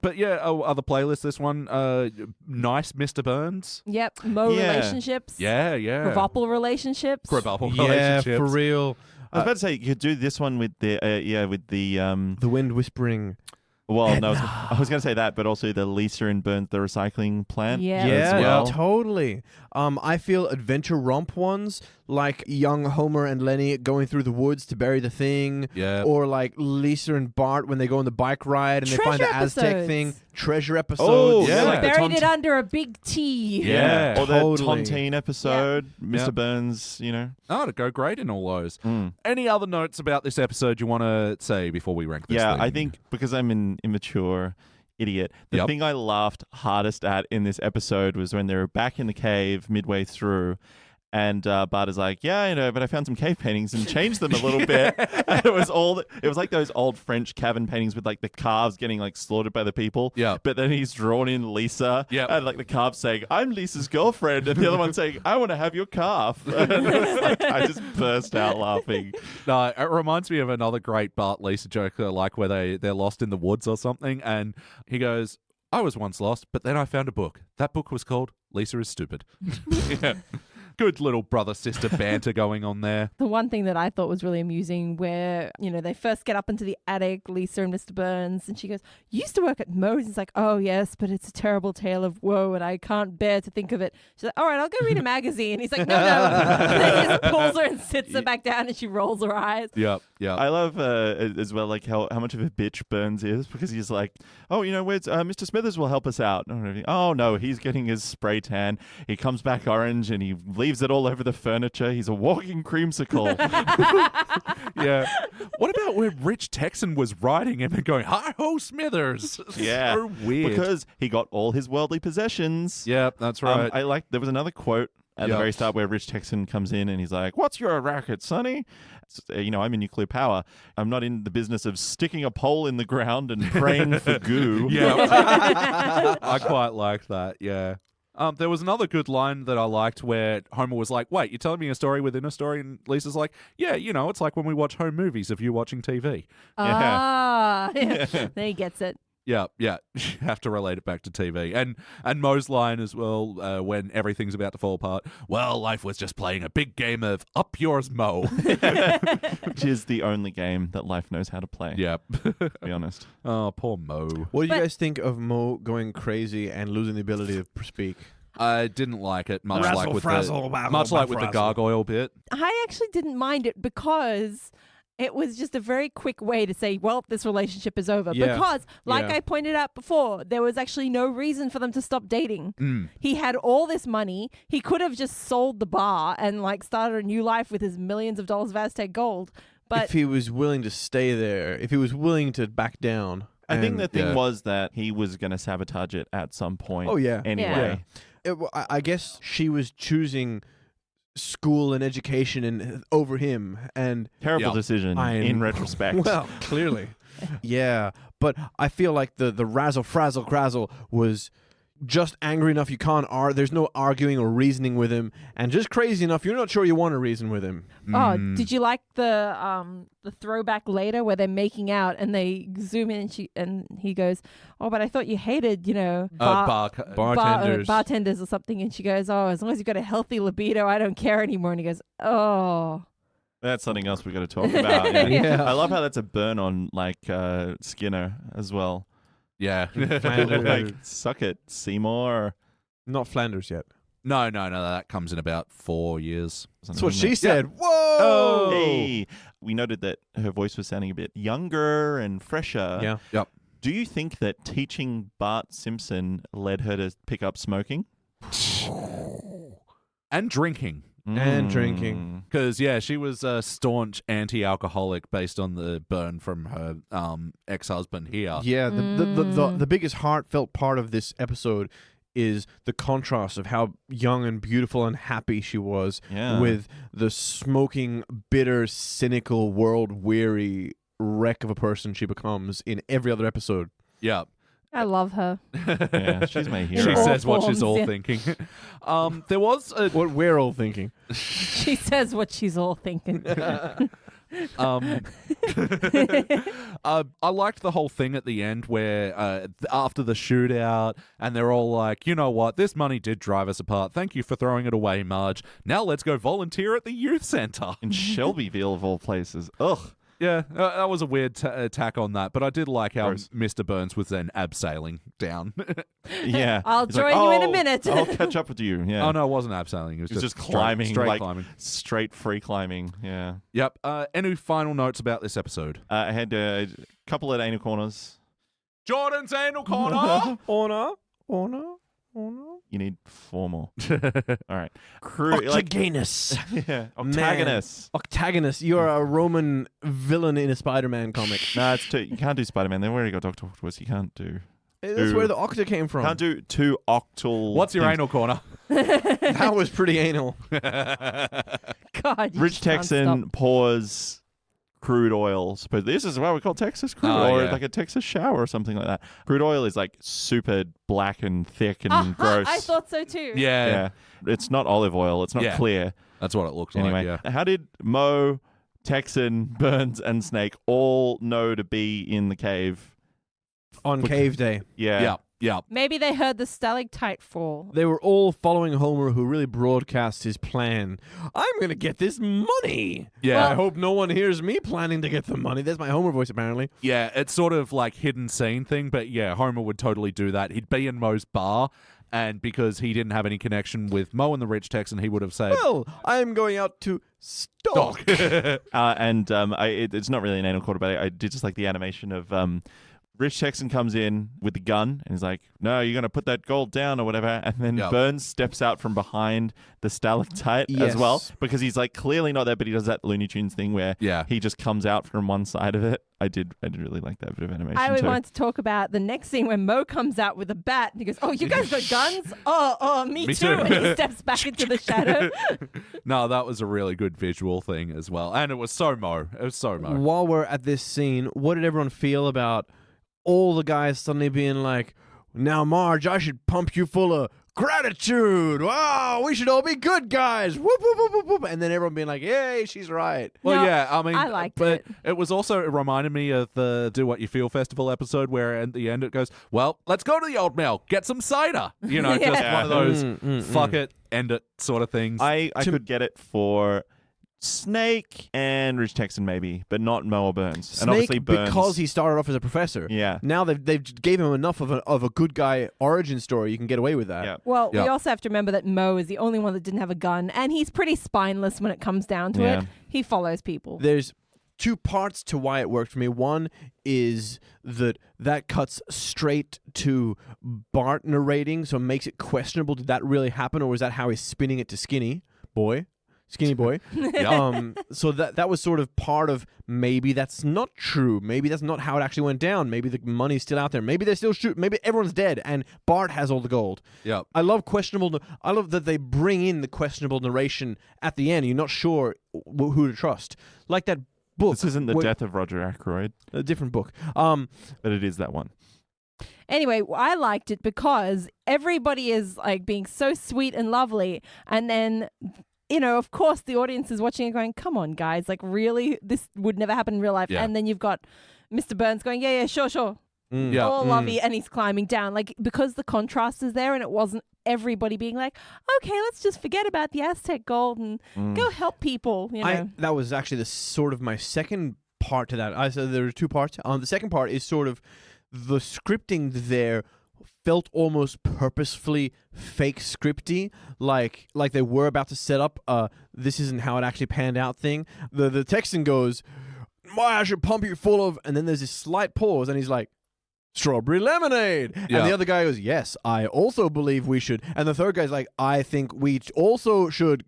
But yeah, other playlists. This one, nice Mr. Burns. Yep. Mo Yeah. relationships. Yeah, yeah. Krabappel relationships. Krabappel Yeah, relationships. for real. I was about to say you could do this one with the The wind whispering. well, no, I was going to say that, but also the Lisa and Burns the recycling plant. Yeah. Yeah, as well. totally. I feel adventure romp ones like young Homer and Lenny going through the woods to bury the thing. Yeah. Or like Lisa and Bart when they go on the bike ride and they find the Treasure Aztec episodes. thing. Treasure episodes. Oh, yeah. like the Buried it under a big T. Yeah. Or the totally. Tontine episode, Mr. Yep. Burns, you know. Oh, to go great in all those. Mm. Any other notes about this episode you want to say before we rank this Yeah, thing? I think because I'm an immature idiot, the Yep. thing I laughed hardest at in this episode was when they were back in the cave midway through. And Bart is like, yeah, you know, but I found some cave paintings and changed them a little bit. And it was like those old French cavern paintings with like the calves getting like slaughtered by the people. Yeah. But then he's drawn in Lisa. Yep. And like the calf saying, I'm Lisa's girlfriend. And the other one saying, I want to have your calf. And it was like, I just burst out laughing. No, it reminds me of another great Bart Lisa joke, like where they're lost in the woods or something, and he goes, I was once lost, but then I found a book. That book was called Lisa is Stupid. Yeah. Good little brother-sister banter going on there. The one thing that I thought was really amusing where, you know, they first get up into the attic, Lisa and Mr. Burns, and she goes, you used to work at Moe's. He's like, oh, yes, but it's a terrible tale of woe, and I can't bear to think of it. She's like, all right, I'll go read a magazine. He's like, no. And then he just pulls her and sits her back down, and she rolls her eyes. Yep. I love as well like how much of a bitch Burns is, because he's like, oh, you know, where's Mr. Smithers will help us out. Oh no, he's getting his spray tan. He comes back orange and he leaves it all over the furniture. He's a walking creamsicle. Yeah. What about where Rich Texan was riding him and going, hi ho, Smithers? Yeah, So weird. because he got all his worldly possessions. Yep, that's right. I like there was another quote at the Yep. very start where Rich Texan comes in and he's like, what's your racket, Sonny? You know, I'm in nuclear power. I'm not in the business of sticking a pole in the ground and praying for goo. Yeah. I quite like that, yeah. There was another good line that I liked where Homer was like, wait, you're telling me a story within a story? And Lisa's like, yeah, you know, it's like when we watch home movies of you watching TV. Ah, then he gets it. Yeah. You have to relate it back to TV. And Moe's line as well, when everything's about to fall apart, well, life was just playing a big game of up yours, Mo. Which is the only game that life knows how to play. Yeah. To be honest. Oh, poor Mo. What do you But- guys think of Mo going crazy and losing the ability to speak? I didn't like it, much Razzle, like with frazzle, the waggle, much like with the frazzle. gargoyle bit. I actually didn't mind it because it was just a very quick way to say, well, this relationship is over. Yeah. Because, like Yeah. I pointed out before, there was actually no reason for them to stop dating. Mm. He had all this money. He could have just sold the bar and like started a new life with his millions of dollars of Aztec gold. But If he was willing to stay there, if he was willing to back down. I think and- the thing yeah. was that he was going to sabotage it at some point. Oh, yeah. Anyway. I guess she was choosing school and education and over him, and Terrible Yeah. decision in retrospect. well, clearly, yeah. But I feel like the razzle frazzle crazzle was just angry enough you can't there's no arguing or reasoning with him, and just crazy enough you're not sure you want to reason with him. Oh, did you like the throwback later where they're making out and they zoom in and he goes, "Oh, but I thought you hated, Bartenders. bartenders or something," and she goes, "Oh, as long as you've got a healthy libido, I don't care anymore." And he goes, "Oh." That's something else we got to talk about. Yeah. Yeah. I love how that's a burn on Skinner as well. Yeah. Like, suck it, Seymour. Not Flanders yet. No. That comes in about 4 years. That's what she said. said. Whoa! Hey, we noted that her voice was sounding a bit younger and fresher. Yeah. Yep. Do you think that teaching Bart Simpson led her to pick up smoking? And drinking. And drinking. Because, she was a staunch anti-alcoholic based on the burn from her ex-husband here. Yeah, the biggest heartfelt part of this episode is the contrast of how young and beautiful and happy she was with the smoking, bitter, cynical, world-weary wreck of a person she becomes in every other episode. Yeah. I love her. Yeah, she's my hero. She all says what she's forms, all yeah. thinking. There was a... What we're all thinking. She says what she's all thinking. I liked the whole thing at the end where after the shootout and they're all like, you know what, this money did drive us apart. Thank you for throwing it away, Marge. Now let's go volunteer at the youth center. In Shelbyville, of all places. Ugh. Yeah, that was a weird attack on that, but I did like how Gross. Mr. Burns was then abseiling down. Yeah. I'll He's join like, you in a "Oh, minute." I'll catch up with you. Yeah. Oh, no, it wasn't abseiling. It was It's just straight- climbing, straight like- climbing. Straight free climbing. Yeah. Yep. Any final notes about this episode? I had a couple of anal corners. Jordan's anal corner. Honor. You need 4 more. All right. Octagonus. Yeah. Octagonus. Octagonus. You're a Roman villain in a Spider-Man comic. No, it's 2. You can't do Spider-Man. They've already got Dr. Octopus. You can't do. That's where the octa came from. Can't do 2 octal. What's your things. anal corner? That was pretty anal. God, you Rich just can't Texan stop. pours crude oil. This is what we call Texas crude Oh, or yeah. like a Texas shower or something like that. Crude oil is like super black and thick and gross. I thought so too. Yeah, It's not olive oil. It's not Yeah. clear. that's what it looks Anyway, like. Yeah. how did Mo, Texan, Burns, and Snake all know to be in the cave? On cave day. Yeah. Yeah. Maybe they heard the stalactite fall. They were all following Homer, who really broadcast his plan. I'm going to get this money. Yeah. I hope no one hears me planning to get the money. That's my Homer voice, apparently. Yeah, it's sort of like hidden scene thing, but yeah, Homer would totally do that. He'd be in Moe's bar, and because he didn't have any connection with Mo and the Rich Texan, he would have said, Well, I'm going out to stalk. It's not really an anal quarter, but I did just like the animation of Rich Texan comes in with the gun and he's like, "No, you're going to put that gold down or whatever." And then Yep. Burns steps out from behind the stalactite as Yes. well because he's like clearly not there, but he does that Looney Tunes thing where Yeah. he just comes out from one side of it. I did really like that bit of animation I would too. want to talk about the next scene when Mo comes out with a bat and he goes, "Oh, you guys got guns? Oh, me Me too." too. And he steps back into the shadow. No, that was a really good visual thing as well. And it was so Mo. It was so Mo. While we're at this scene, what did everyone feel about all the guys suddenly being like, "Now, Marge, I should pump you full of gratitude. Wow, we should all be good guys." Whoop, whoop, whoop, whoop, whoop. And then everyone being like, "Yay, she's right." Well, No, yeah, I mean, I liked but it. was also, it reminded me of the Do What You Feel festival episode where at the end it goes, "Well, let's go to the old mill, get some cider." You know, just Yeah. one of those fuck it, end it sort of things. I could get it for Snake and Rich Texan maybe, but not Mo or Burns. And obviously Snake, Burns because he started off as a professor. Yeah. Now they've gave him enough of a good guy origin story. You can get away with that. Yeah. Well, Yeah. we also have to remember that Mo is the only one that didn't have a gun, and he's pretty spineless when it comes down to Yeah. it. He follows people. There's 2 parts to why it worked for me. One is that cuts straight to Bart narrating, so it makes it questionable. Did that really happen, or was that how he's spinning it to Skinny Boy? So that was sort of part of maybe that's not true. Maybe that's not how it actually went down. Maybe the money's still out there. Maybe they're still shooting. Maybe everyone's dead and Bart has all the gold. Yep. I love I love that they bring in the questionable narration at the end. You're not sure who to trust. Like that book. This isn't the death of Roger Ackroyd, A different book. but it is that one. Anyway, I liked it because everybody is like being so sweet and lovely. And then, of course, the audience is watching it going, come on, guys. Like, really? This would never happen in real life. Yeah. And then you've got Mr. Burns going, yeah, sure. Yeah. All lovey. And he's climbing down. Like, because the contrast is there and it wasn't everybody being like, okay, let's just forget about the Aztec gold and go help people, That was actually the sort of my second part to that. I said there were two parts. The second part is sort of the scripting there felt almost purposefully fake scripty, like they were about to set up this isn't how it actually panned out thing. The Texan goes, I should pump you full of, and then there's this slight pause and he's like, strawberry lemonade. Yeah. And the other guy goes, yes, I also believe we should. And the third guy's like, I think we also should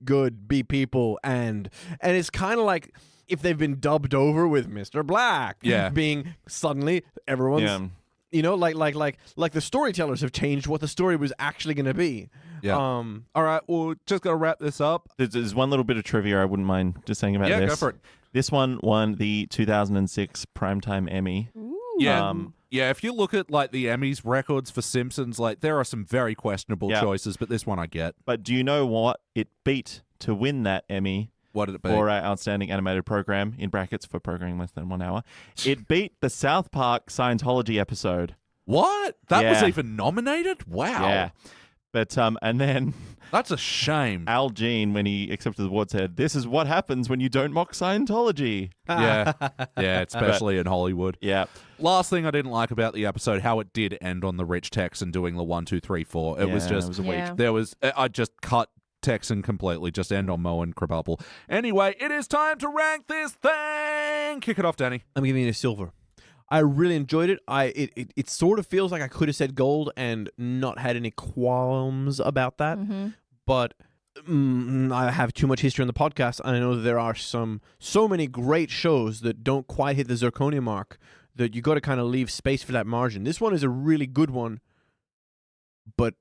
be people. And it's kind of like if they've been dubbed over with Mr. Black being suddenly everyone's, like the storytellers have changed what the story was actually going to be. Yeah. All right, well, just got to wrap this up. There's one little bit of trivia I wouldn't mind just saying about this. Yeah, go for it. This one won the 2006 Primetime Emmy. Ooh. Yeah. Yeah, if you look at like the Emmys records for Simpsons, like there are some very questionable choices, but this one I get. But do you know what it beat to win that Emmy? What did it beat? For our outstanding animated program, in brackets for programming less than 1 hour. It beat the South Park Scientology episode. What? That was even nominated? Wow. Yeah. But and then that's a shame. Al Jean, when he accepted the award, said, "This is what happens when you don't mock Scientology." Yeah, especially in Hollywood. Yeah. Last thing I didn't like about the episode, how it did end on the rich Texan doing the 1, 2, 3, 4. It was just weak. There was I just cut Texan completely, just end on Mo and Krabappel. Anyway, it is time to rank this thing. Kick it off, Danny. I'm giving it a silver. I really enjoyed it. It sort of feels like I could have said gold and not had any qualms about that. Mm-hmm. But I have too much history on the podcast, and I know that there are so many great shows that don't quite hit the zirconia mark that you got to kind of leave space for that margin. This one is a really good one, but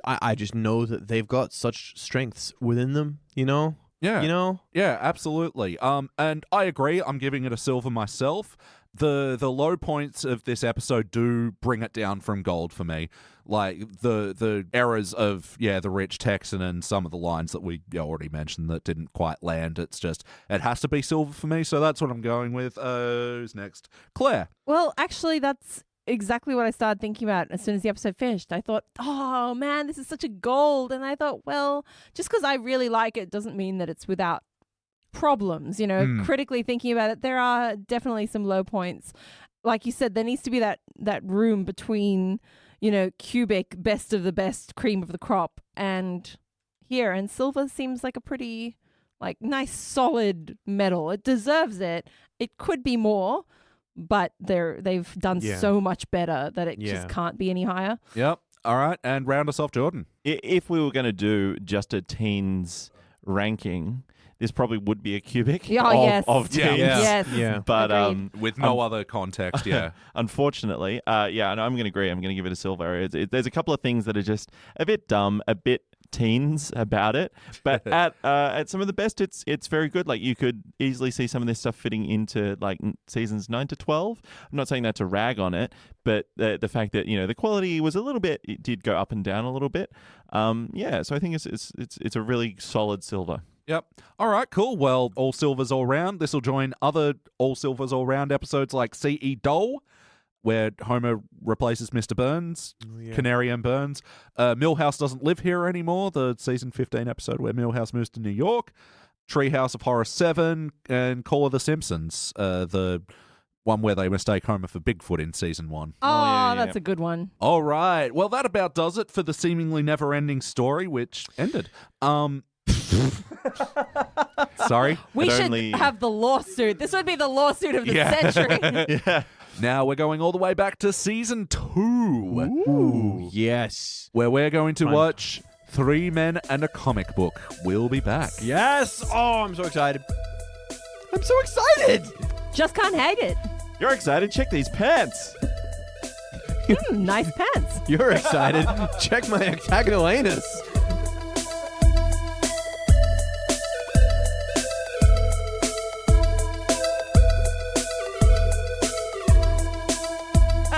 I just know that they've got such strengths within them, Yeah. Yeah, absolutely. And I agree. I'm giving it a silver myself. The low points of this episode do bring it down from gold for me. Like the errors of the rich Texan and some of the lines that we already mentioned that didn't quite land. It's just it has to be silver for me. So that's what I'm going with. Who's next? Claire. Well, actually, that's exactly what I started thinking about as soon as the episode finished. I thought, oh man, this is such a gold. And I thought, well, just because I really like it doesn't mean that it's without problems. Critically thinking about it, there are definitely some low points. Like you said, there needs to be that room between, cubic, best of the best, cream of the crop, and here. And silver seems like a pretty, nice, solid metal. It deserves it. It could be more, but they've done so much better that it just can't be any higher. Yep. All right, and round us off, Jordan. If we were going to do just a teens ranking, this probably would be a cubic of teens. Yes. But with no other context, unfortunately, I'm going to agree. I'm going to give it a silver. There's a couple of things that are just a bit dumb, a bit teens about it, but at some of the best, it's very good. Like you could easily see some of this stuff fitting into like seasons 9 to 12. I'm not saying that to rag on it, but the fact that the quality was a little bit, it did go up and down a little bit. So I think it's a really solid silver. Yep. All right, cool. Well, all silvers all round. This will join other all silvers all round episodes like C.E. Dole, where Homer replaces Mr. Burns, Canary and Burns. Milhouse doesn't live here anymore, the season 15 episode where Milhouse moves to New York. Treehouse of Horror 7 and Call of the Simpsons, the one where they mistake Homer for Bigfoot in season 1. Oh, that's a good one. All right. Well, that about does it for the seemingly never-ending story, which ended. Sorry? We should have the lawsuit. This would be the lawsuit of the century. Now we're going all the way back to season 2. Ooh, yes. Where we're going to watch 3 Men and a Comic Book. We'll be back. Yes. Oh, I'm so excited. I'm so excited. Just can't hate it. You're excited? Check these pants. Nice pants. You're excited? Check my octagonal anus.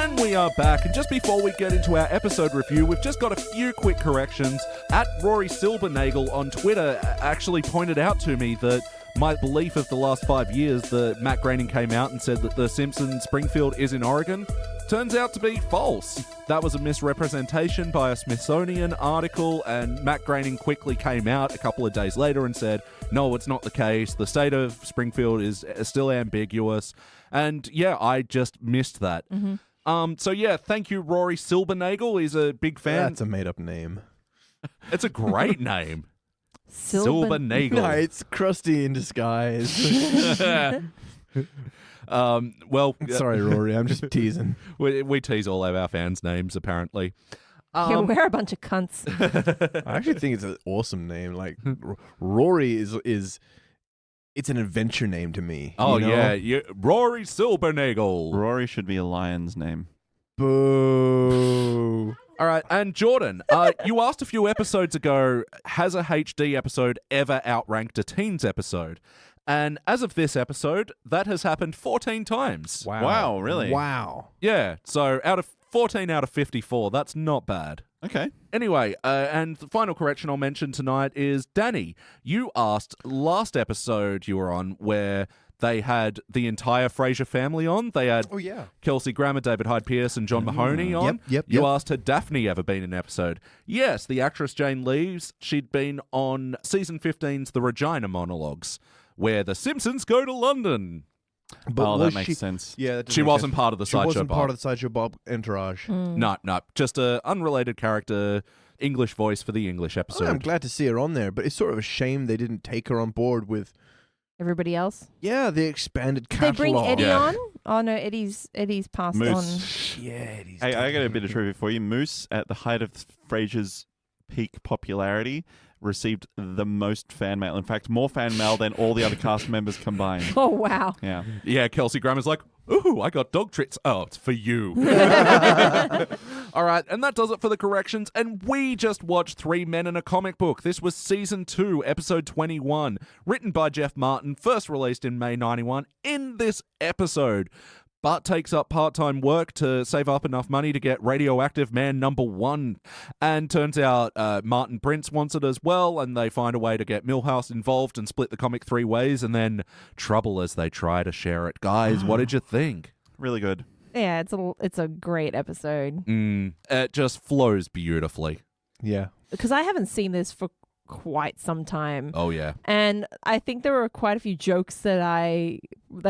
And we are back, and just before we get into our episode review, we've just got a few quick corrections. At Rory Silbernagel on Twitter actually pointed out to me that my belief of the last 5 years that Matt Groening came out and said that the Simpsons Springfield is in Oregon turns out to be false. That was a misrepresentation by a Smithsonian article, and Matt Groening quickly came out a couple of days later and said, no, it's not the case. The state of Springfield is still ambiguous. And yeah, I just missed that. So yeah, thank you, Rory Silbernagel. He's a big fan. That's a made-up name. It's a great name. Silbernagel. No, it's Krusty in disguise. Sorry, Rory. I'm just teasing. We tease all of our fans' names, apparently. Yeah, we're a bunch of cunts. I actually think it's an awesome name. Like Rory is it's an adventure name to me. Oh, you know? yeah. Rory Silbernagel. Rory should be a lion's name. Boo. All right, and Jordan, you asked a few episodes ago, has a HD episode ever outranked a teens episode? And as of this episode, that has happened 14 times. Wow, really? Wow. Yeah, so 14 out of 54, that's not bad. Okay. Anyway, and the final correction I'll mention tonight is, Danny, you asked last episode you were on where they had the entire Frasier family on. They had Kelsey Grammer, David Hyde Pierce, and John Mahoney on. Yep. You asked, had Daphne ever been in an episode? Yes, the actress Jane Leaves, she'd been on season 15's The Regina Monologues, where the Simpsons go to London. But that makes sense. Yeah, She wasn't part of the She Sideshow wasn't Bob. part of the Sideshow Bob entourage. No, just a unrelated character, English voice for the English episode. I'm glad to see her on there, but it's sort of a shame they didn't take her on board with Everybody else? the expanded Did catalog. they bring Eddie Yeah. on? Oh no, Eddie's passed Moose. Yeah, Eddie's Hey, I got a bit of done. trivia for you. Moose, at the height of Frasier's peak popularity, received the most fan mail. In fact, more fan mail than all the other cast members combined. on. Oh wow. Yeah. Yeah, Kelsey Grammer's like, ooh, I got dog treats. Oh, it's for you. All right, and that does it for the corrections. And we just watched 3 Men in a Comic Book. This was Season 2, Episode 21, written by Jeff Martin, first released in May 91. In this episode, Bart takes up part-time work to save up enough money to get Radioactive Man #1. And turns out Martin Prince wants it as well, and they find a way to get Milhouse involved and split the comic 3 ways, and then trouble as they try to share it. Guys, what did you think? Really good. Yeah, it's a great episode. It just flows beautifully. Yeah. Because I haven't seen this for quite some time. Oh, yeah. And I think there were quite a few jokes that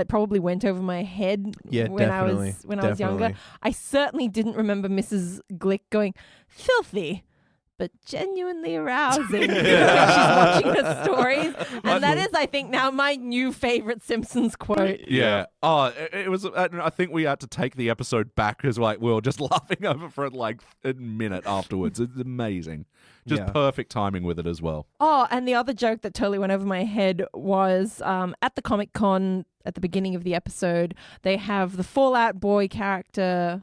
probably went over my head Yeah, when I definitely. was younger. I certainly didn't remember Mrs. Glick going, filthy, but genuinely arousing when she's watching her stories. And that is, I think, now my new favorite Simpsons quote. Yeah. Oh, it was. I think we had to take the episode back because we were just laughing over for like a minute afterwards. It's amazing. Just perfect timing with it as well. Oh, and the other joke that totally went over my head was at the Comic Con at the beginning of the episode, they have the Fallout Boy actor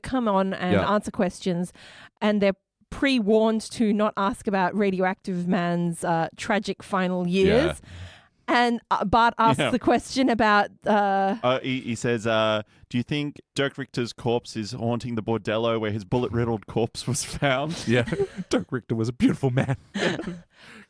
come on and answer questions, and they're pre-warned to not ask about Radioactive Man's tragic final years. And Bart asks the question about... He says, do you think Dirk Richter's corpse is haunting the bordello where his bullet-riddled corpse was found? Yeah. Dirk Richter was a beautiful man.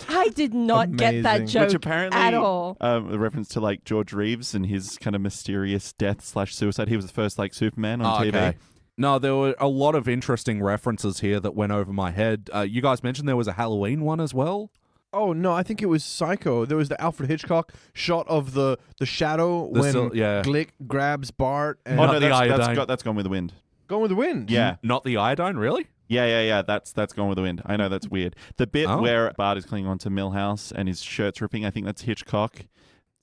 I did not get that Amazing. joke Which apparently, at all. a reference to like George Reeves and his kind of mysterious death/suicide. He was the first like Superman on TV. Okay. No, there were a lot of interesting references here that went over my head. You guys mentioned there was a Halloween one as well? Oh no, I think it was Psycho. There was the Alfred Hitchcock shot of the shadow when Glick grabs Bart and not the iodine. That's Gone with the Wind. Gone with the Wind. Yeah. Not the iodine, really? Yeah. That's Gone with the Wind. I know that's weird. The bit where Bart is clinging onto Milhouse and his shirt's ripping, I think that's Hitchcock.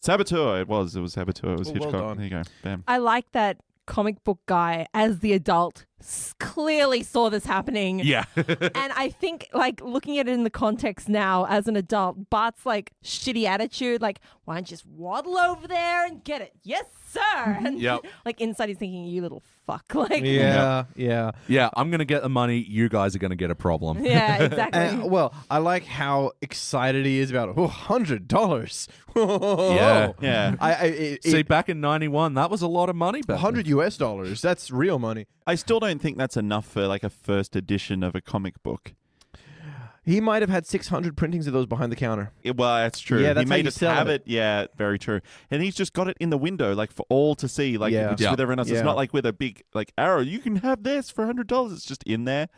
Saboteur. It was Saboteur. It was Hitchcock. Well done. There you go. Bam. I like that comic book guy as the adult clearly saw this happening. Yeah. And I think, like, looking at it in the context now as an adult, Bart's like shitty attitude, like, why don't you just waddle over there and get it? Yes, sir. And like inside he's thinking, you little fuck. Like, Yeah. Yeah, I'm going to get the money. You guys are going to get a problem. yeah, exactly. And, well, I like how excited he is about $100. Yeah. Yeah. See, back in 91, that was a lot of money back $100 US. That's real money. I still don't think that's enough for like a first edition of a comic book. He might have had 600 printings of those behind the counter. Well, that's true. Yeah, that's he how made you us sell have it. it. Yeah, very true. And he's just got it in the window, like for all to see, like Yeah. which is with everyone else. Yeah. It's not like with a big like arrow. You can have this for $100. It's just in there.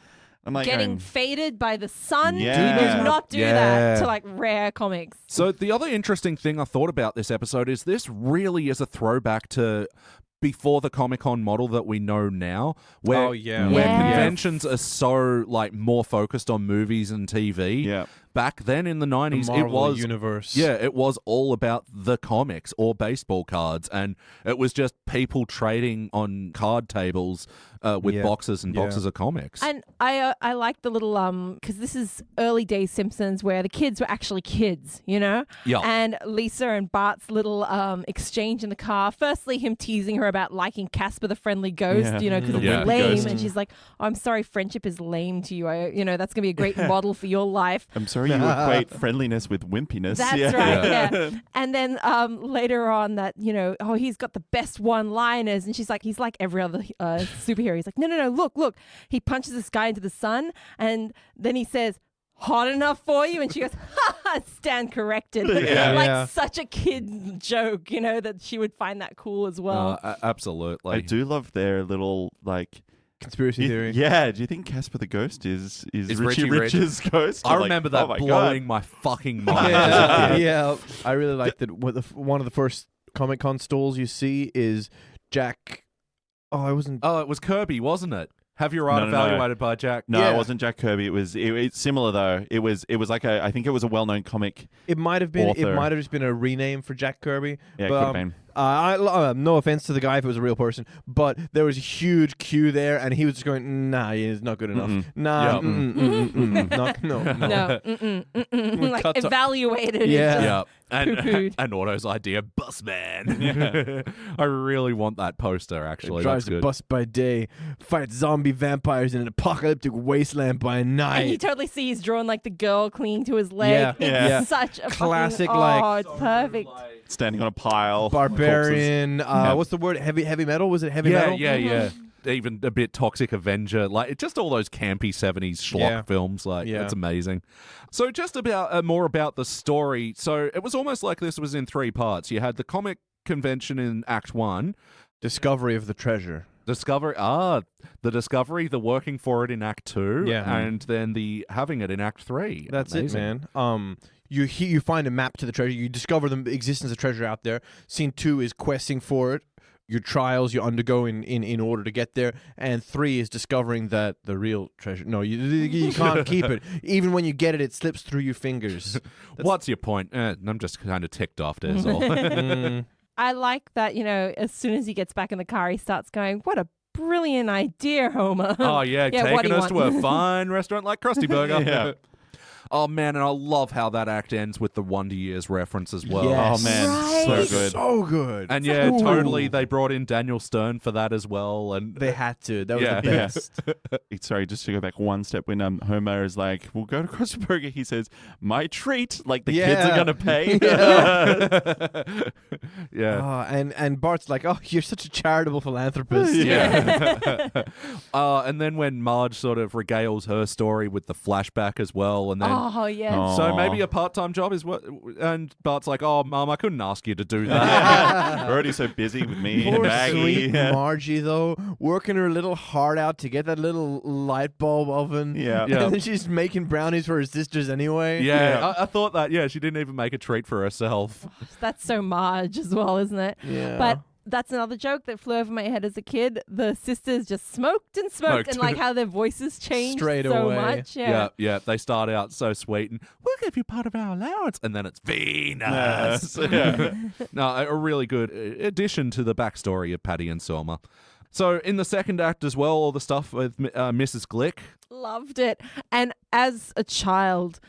I'm like Getting going, faded by the sun. Yeah. Do not do Yeah. that to like rare comics. So the other interesting thing I thought about this episode is this really is a throwback to before the Comic-Con model that we know now, where Oh, yeah. where Yeah. conventions are so like more focused on movies and TV. yeah. Back then in the 90s, The it Marvel was universe. Yeah, it was all about the comics or baseball cards, and it was just people trading on card tables with Yeah. boxes and Yeah. boxes of comics. And I like the little because this is early days Simpsons where the kids were actually kids, you know. Yeah. And Lisa and Bart's little exchange in the car. Firstly, him teasing her about liking Casper the Friendly Ghost, Yeah. you know, because Yeah. it's lame, Ghost. and she's like, oh, "I'm sorry, friendship is lame to you. That's gonna be a great model for your life." I'm sorry you equate friendliness with wimpiness. That's yeah. right, yeah. And then later on that, he's got the best one-liners. And she's like, he's like every other superhero. He's like, no, look. He punches this guy into the sun. And then he says, hot enough for you? And she goes, ha, stand corrected. Yeah. Like Yeah. such a kid joke, that she would find that cool as well. Absolutely. I do love their little like Conspiracy theory. Yeah, do you think Casper the Ghost is Is Richie Richie Rich? Rich's ghost? I I'm like, remember that oh my blowing God. my fucking mind. Yeah, yeah. I really like that. One of the first Comic-Con stalls you see is Jack. Oh, I wasn't. Oh, it was Kirby, wasn't it? Have your art No. evaluated by Jack. No, Yeah. it wasn't Jack Kirby. It's similar though. It was like I think it was a well-known comic. It might have been. Author. It might have just been a rename for Jack Kirby. Yeah, it but, could have been. no offense to the guy if it was a real person, but there was a huge queue there, and he was just going, "Nah, it's not good enough. Mm-mm. Nah, Yeah. no." No, like Cuts off. evaluated. Yeah. Yeah. And Poo-pooed. and Otto's idea, bus man. I really want that poster, actually. Drives That's a good. bus by day, fights zombie vampires in an apocalyptic wasteland by night. And you totally see he's drawn like the girl clinging to his leg. Yeah. It's Yeah. such a Classic, fucking, like- it's perfect. Standing on a pile. of corpses. Barbarian. Yeah. What's the word? Heavy metal? Was it heavy Yeah, metal? yeah. Even a bit Toxic Avenger, like just all those campy 70s schlock Yeah. films, like Yeah. it's amazing. So just about more about the story. So it was almost like this was in three parts. You had the comic convention in Act 1, Discovery of the treasure. the discovery, the working for it in Act 2, Yeah. and then the having it in Act 3. That's Amazing. it, man. You find a map to the treasure. You discover the existence of treasure out there. Scene 2 is questing for it. Your trials you undergo in order to get there, and 3 is discovering that the real treasure. No, you can't keep it. Even when you get it, it slips through your fingers. What's your point? I'm just kind of ticked off, that's all. Mm. I like that, as soon as he gets back in the car, he starts going, what a brilliant idea, Homer. Oh, yeah, what do taking you us to want? a fine restaurant like Krusty Burger. Yeah. Oh, man, and I love how that act ends with the Wonder Years reference as well. Yes. Oh man, Right. so good. So good. And yeah, Ooh. totally, they brought in Daniel Stern for that as well. And They had to. That was Yeah. the best. Sorry, just to go back one step, when Homer is like, "We'll go to Krusty Burger," he says, "My treat." Like the kids Yeah. are gonna pay. yeah. And Bart's like, "Oh, you're such a charitable philanthropist." Yeah. And then when Marge sort of regales her story with the flashback as well, and then Oh, yes. Oh. so maybe a part-time job is what, and Bart's like, "Oh, Mom, I couldn't ask you to do that." We're already so busy with me and Poor Maggie. sweet Yeah. Margie, though, working her little heart out to get that little light bulb oven. Yeah. Yeah. And then she's making brownies for her sisters anyway. Yeah, I thought that. Yeah, she didn't even make a treat for herself. That's so Marge as well, isn't it? Yeah. But that's another joke that flew over my head as a kid. The sisters just smoked and smoked, Smoked. and like how their voices changed Straight so away. much. Yeah. Yeah. They start out so sweet, and we'll give you part of our allowance, and then it's Venus. Yeah. No, a really good addition to the backstory of Patty and Selma. So in the second act as well, all the stuff with Mrs. Glick. Loved it. And as a child,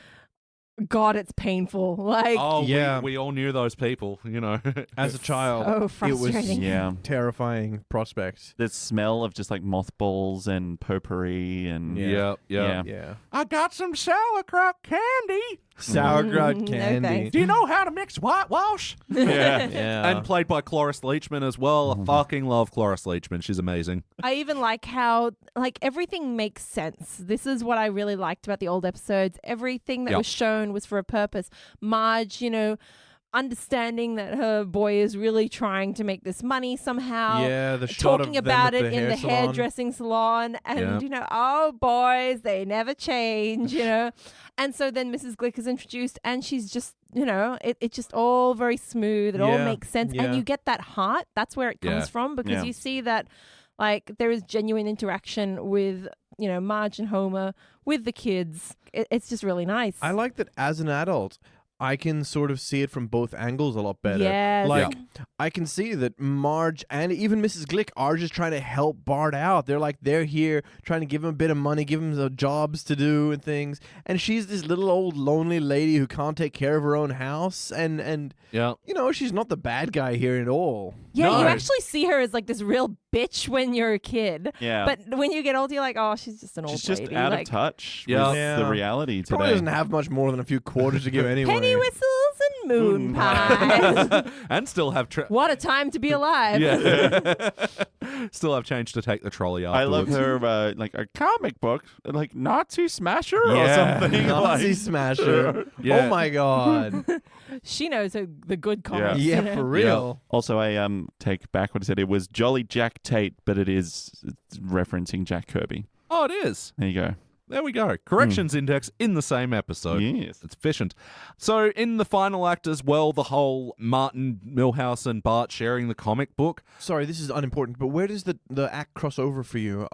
God, it's painful. Like, Oh, Yeah. we all knew those people, you know. As a child, so it was frustrating. Yeah. terrifying prospect. The smell of just like mothballs and potpourri and Yeah. Yeah. Yeah. I got some sauerkraut candy. Sauerkraut No candy. thanks. Do you know how to mix whitewash? Yeah. Yeah. And played by Cloris Leachman as well. I fucking love Cloris Leachman. She's amazing. I even like how everything makes sense. This is what I really liked about the old episodes. Everything that Yep. was shown was for a purpose. Marge, understanding that her boy is really trying to make this money somehow. Yeah, the shot Talking of them about at it the in hair the salon. hairdressing salon, and Yep. oh boys, they never change, And so then Mrs. Glick is introduced, and she's just, it's just all very smooth. It all Yeah, makes sense, yeah. and you get that heart. That's where it comes Yeah. from, because Yeah. you see that, there is genuine interaction with, Marge and Homer, with the kids. It's just really nice. I like that as an adult, I can sort of see it from both angles a lot better. Yes. Like, I can see that Marge and even Mrs. Glick are just trying to help Bart out. They're here trying to give him a bit of money, give him the jobs to do and things. And she's this little old lonely lady who can't take care of her own house. And Yeah. she's not the bad guy here at all. Yeah, No. you actually see her as this real bitch when you're a kid. Yeah. But when you get older, you're like, oh, she's just an old She's just lady. out of touch Yeah. with Yeah. the reality Probably today. doesn't have much more than a few quarters to give anyway. Penny whistles and moon pies. And still have What a time to be alive. yeah. Still have change to take the trolley I afterwards. love her, a comic book, like Nazi Smasher or Yeah. something. Nazi like- Smasher. Yeah. Oh my god. She knows the good comics. Yeah, you know? for real. Also, I take back what I said. It was Jolly Jack Tate, but it's referencing Jack Kirby. Oh, it is. There you go. There we go. Corrections index in the same episode. Yes. It's efficient. So in the final act as well, the whole Martin, Milhouse, and Bart sharing the comic book. Sorry, this is unimportant, but where does the act cross over for you?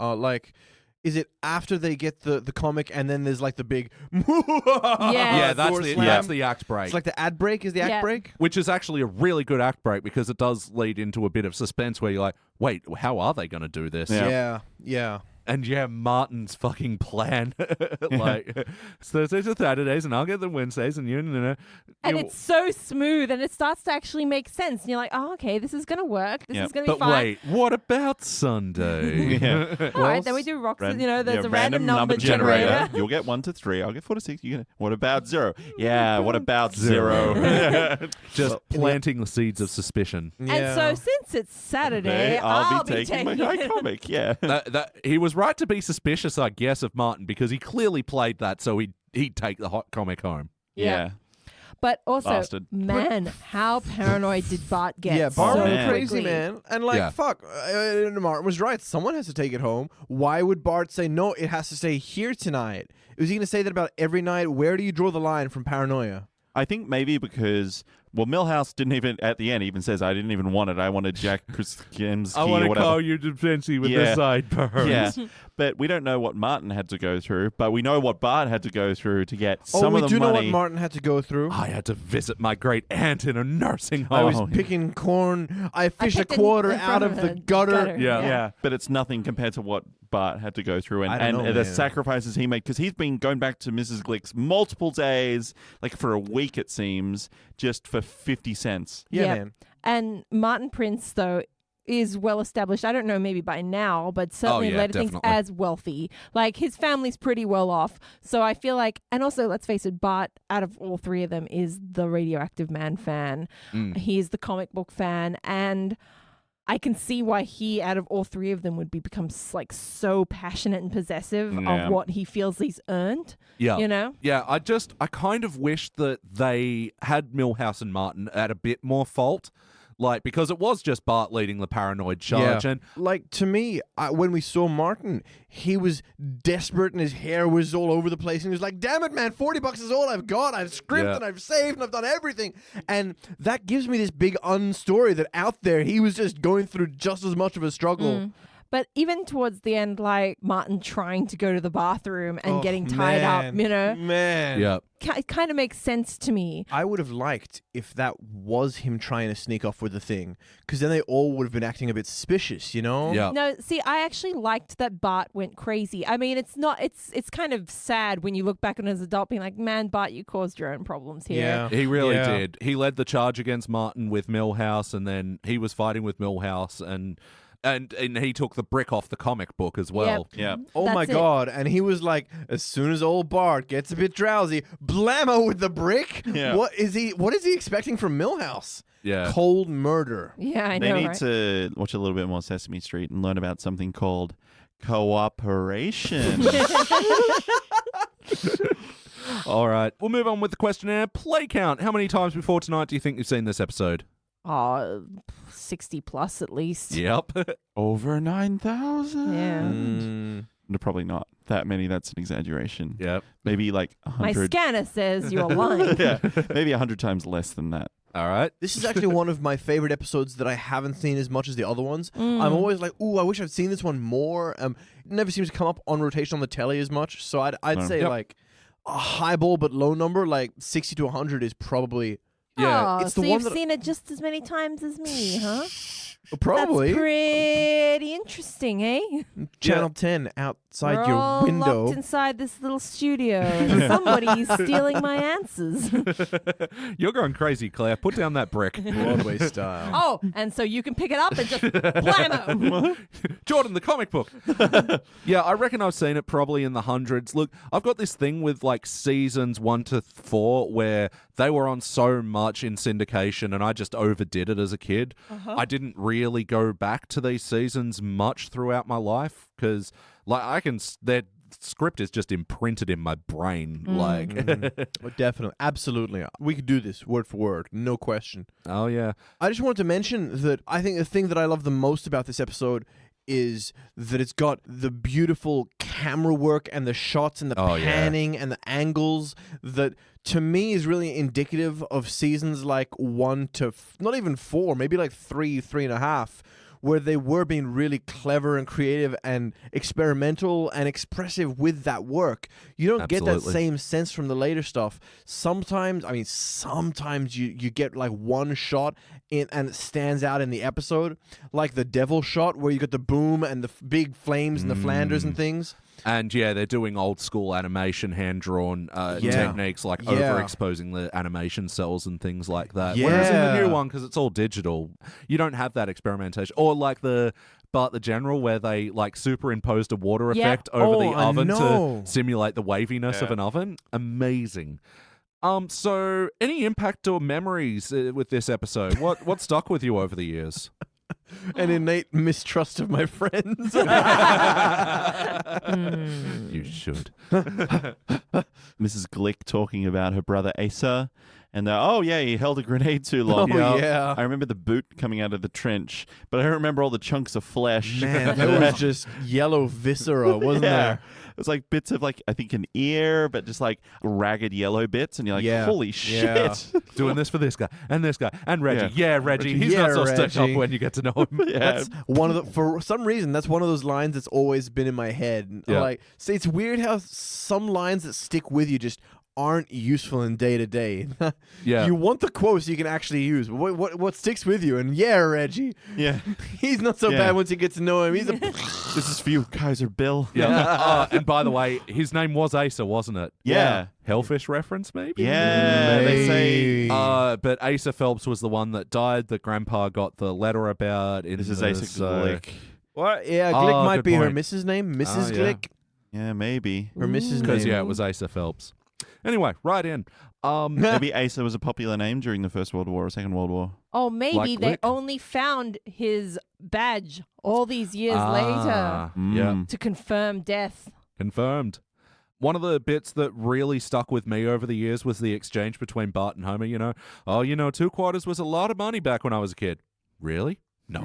Is it after they get the comic and then there's the big Yeah, that's door the slam? that's the act break. It's like the ad break. Is the Yeah. act break? Which is actually a really good act break because it does lead into a bit of suspense where you're like, wait, how are they going to do this? Yeah. Yeah. And yeah, Martin's fucking plan. It's Thursdays and Saturdays, and I'll get the Wednesdays, and And it's so smooth, and it starts to actually make sense. And you're like, oh, okay, this is going to work. This Yeah. is going to be But fine. wait, what about Sunday? Yeah. All right, then we do rocks. There's a random number generator. generator. You'll get 1 to 3. I'll get 4 to 6. You get. What about 0? Yeah. What about 0? Just planting the seeds of suspicion. And so since it's Saturday, I'll be taking my comic. Yeah. He was right to be suspicious, I guess, of Martin because he clearly played that so he'd take the hot comic home. Yeah. But also, Bastard. man, how paranoid did Bart get? Yeah, Bart so went man. crazy, quickly? man. And Yeah. fuck, Martin was right. Someone has to take it home. Why would Bart say, no, it has to stay here tonight? Was he going to say that about every night? Where do you draw the line from paranoia? I think maybe because Milhouse didn't even at the end even says I didn't even want it. I wanted Jack Krasinski or whatever. you defensive with Yeah. sideburns. Yeah, but we don't know what Martin had to go through. But we know what Bart had to go through to get Oh, some we of the do know money. what Martin had to go through. I had to visit my great aunt in a nursing home. I was Oh, yeah. picking corn. I fished a picked in quarter front out of of the a gutter. gutter. Yeah. yeah, but it's nothing compared to what Bart had to go through I and, don't know, the man. sacrifices he made because he's been going back to Mrs. Glick's multiple days, like for a week it seems, just for 50 cents. Yeah, Yep. man. And Martin Prince, though, is well established. I don't know, maybe by now, but certainly yeah, later things definitely. as wealthy. Like his family's pretty well off. So I feel like, and also let's face it, Bart, out of all three of them, is the Radioactive Man fan. He's the comic book fan, and I can see why he, out of all three of them, would become so passionate and possessive Yeah. of what he feels he's earned. Yeah. You know? Yeah, I kind of wish that they had Milhouse and Martin at a bit more fault. Because it was just Bart leading the paranoid charge. Yeah. And Like, to me, when we saw Martin, he was desperate and his hair was all over the place. And he was like, damn it, man, $40 is all I've got. I've scrimped Yeah. and I've saved and I've done everything. And that gives me this big unstory that out there, he was just going through just as much of a struggle. But even towards the end, like Martin trying to go to the bathroom and Oh, getting tied up, man. you know, Man. yeah. it kind of makes sense to me. I would have liked if that was him trying to sneak off with the thing, because then they all would have been acting a bit suspicious, you know? Yeah. No, see, I actually liked that Bart went crazy. I mean, it's kind of sad when you look back on it as an adult being like, man, Bart, you caused your own problems here. Yeah. He really Yeah. did. He led the charge against Martin with Milhouse, and then he was fighting with Milhouse, and And he took the brick off the comic book as well. Yeah. Oh my That's it. God. And he was like, as soon as old Bart gets a bit drowsy, blammo with the brick. Yeah. What is he expecting from Millhouse? Yeah. Cold murder. Yeah, I They know, need right? to watch a little bit more Sesame Street and learn about something called cooperation. All right. We'll move on with the questionnaire. Play count. How many times before tonight do you think you've seen this episode? Oh, 60 plus at least. Yep. Over 9,000. Yeah. No, probably not that many. That's an exaggeration. Yep. Maybe like My 100. scanner says you're lying. Yeah, maybe 100 times less than that. All right. This is actually one of my favorite episodes that I haven't seen as much as the other ones. I'm always like, ooh, I wish I'd seen this one more. It never seems to come up on rotation on the telly as much. So I'd say Yep. like a high ball but low number, like 60 to 100 is probably Yeah. Oh, it's the so one you've that- seen it just as many times as me, huh? probably That's pretty interesting, eh? Channel 10 outside We're your all window. locked inside this little studio, and somebody's stealing my answers. You're going crazy, Claire. Put down that brick. Broadway style. Oh, and so you can pick it up and just blammo. Jordan, the comic book. Yeah, I reckon I've seen it probably in the hundreds. Look, I've got this thing with like seasons 1 to 4 where they were on so much in syndication and I just overdid it as a kid. I didn't really go back to these seasons much throughout my life because like their script is just imprinted in my brain. Like, Oh, definitely. Absolutely. We could do this word for word. No question. oh yeah. I just wanted to mention that I think the thing that I love the most about this episode is that it's got the beautiful camera work and the shots and the Oh, yeah. panning and the angles that to me is really indicative of seasons like 1 to not even 4, maybe like 3.5, where they were being really clever and creative and experimental and expressive with that work. You don't get that Absolutely. same sense from the later stuff. Sometimes you get like one shot and it stands out in the episode, like the devil shot where you got the boom and the big flames and the Flanders and things. And yeah, they're doing old school animation, hand-drawn techniques like Yeah. overexposing the animation cells and things like that. Whereas in the Yeah. new one, because it's all digital, you don't have that experimentation. Or like the Bart the General, where they like superimposed a water Yeah. effect over the Oh, I oven know. to simulate the waviness of an oven. Amazing. So any impact or memories with this episode? What stuck with you over the years? An innate mistrust of my friends. You should. Mrs. Glick talking about her brother Asa, and oh yeah, he held a grenade too long. Oh, yeah. I remember the boot coming out of the trench, but I don't remember all the chunks of flesh. Man, there was just yellow viscera, wasn't there? It was like bits of like I think an ear, but just like ragged yellow bits, and you're like, Yeah. holy shit! Yeah. Doing this for this guy and Reggie. Yeah, Reggie. Reggie. He's not Yeah, so stuck up Reggie. when you get to know him. Yeah. That's one of the for some reason that's one of those lines that's always been in my head. Yeah. Like, see, it's weird how some lines that stick with you just aren't useful in day to day. Yeah. You want the quotes you can actually use, but what sticks with you? And yeah, Reggie, Yeah, he's not so Yeah. bad once you get to know him. He's a this is for you, Kaiser Bill. Yeah. And by the way, his name was Asa, wasn't it? Yeah. Hellfish reference, maybe? Yeah, they say But Asa Phelps was the one that died that Grandpa got the letter about. this is Asa Glick. what? Yeah, Glick might good be her point. Mrs. name, Mrs. yeah. Glick, Yeah, maybe. or Mrs. Because, name. yeah, it was Asa Phelps. Anyway, right in. Maybe Asa was a popular name during the First World War or Second World War. Oh, maybe Like they Glick? only found his badge all these years later Yeah. to confirm death. Confirmed. One of the bits that really stuck with me over the years was the exchange between Bart and Homer. 2 quarters was a lot of money back when I was a kid. Really? No.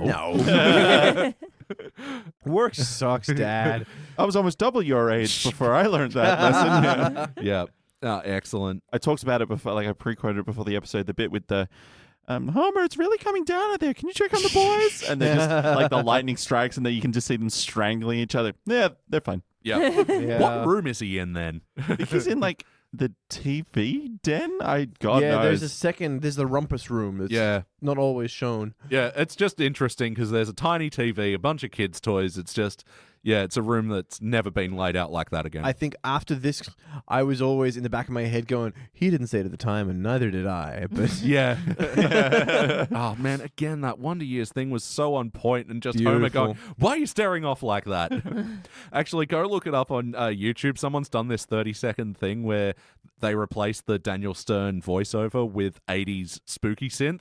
Work sucks, Dad. I was almost double your age before I learned that lesson. Yeah. Yeah. Excellent. I talked about it before, like I pre-quoted it before the episode, the bit with the Homer, it's really coming down out there. Can you check on the boys? And then just like the lightning strikes and then you can just see them strangling each other. Yeah, they're fine. Yeah. Yeah. What room is he in then? He's in like the TV den? God yeah, knows. there's the rumpus room that's Yeah. not always shown. Yeah, it's just interesting because there's a tiny TV, a bunch of kids' toys. It's just, Yeah, it's a room that's never been laid out like that again. I think after this, I was always in the back of my head going, he didn't say it at the time, and neither did I. But yeah. Oh, man, again, that Wonder Years thing was so on point, and just Homer Beautiful. going, why are you staring off like that? Actually, go look it up on YouTube. Someone's done this 30-second thing where they replaced the Daniel Stern voiceover with 80s spooky synth.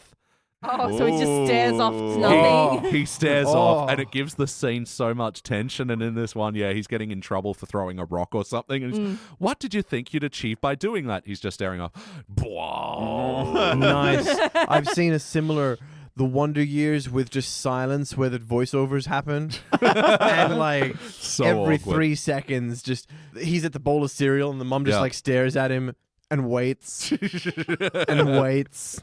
Oh, so he just stares off to Ooh. nothing. He stares Oh. off, and it gives the scene so much tension. And in this one, yeah, he's getting in trouble for throwing a rock or something. And he's, what did you think you'd achieve by doing that? He's just staring off. nice. I've seen a similar The Wonder Years with just silence where the voiceovers happen. And like So every awkward. 3 seconds, just he's at the bowl of cereal and the mum just Yeah. like stares at him and waits and waits.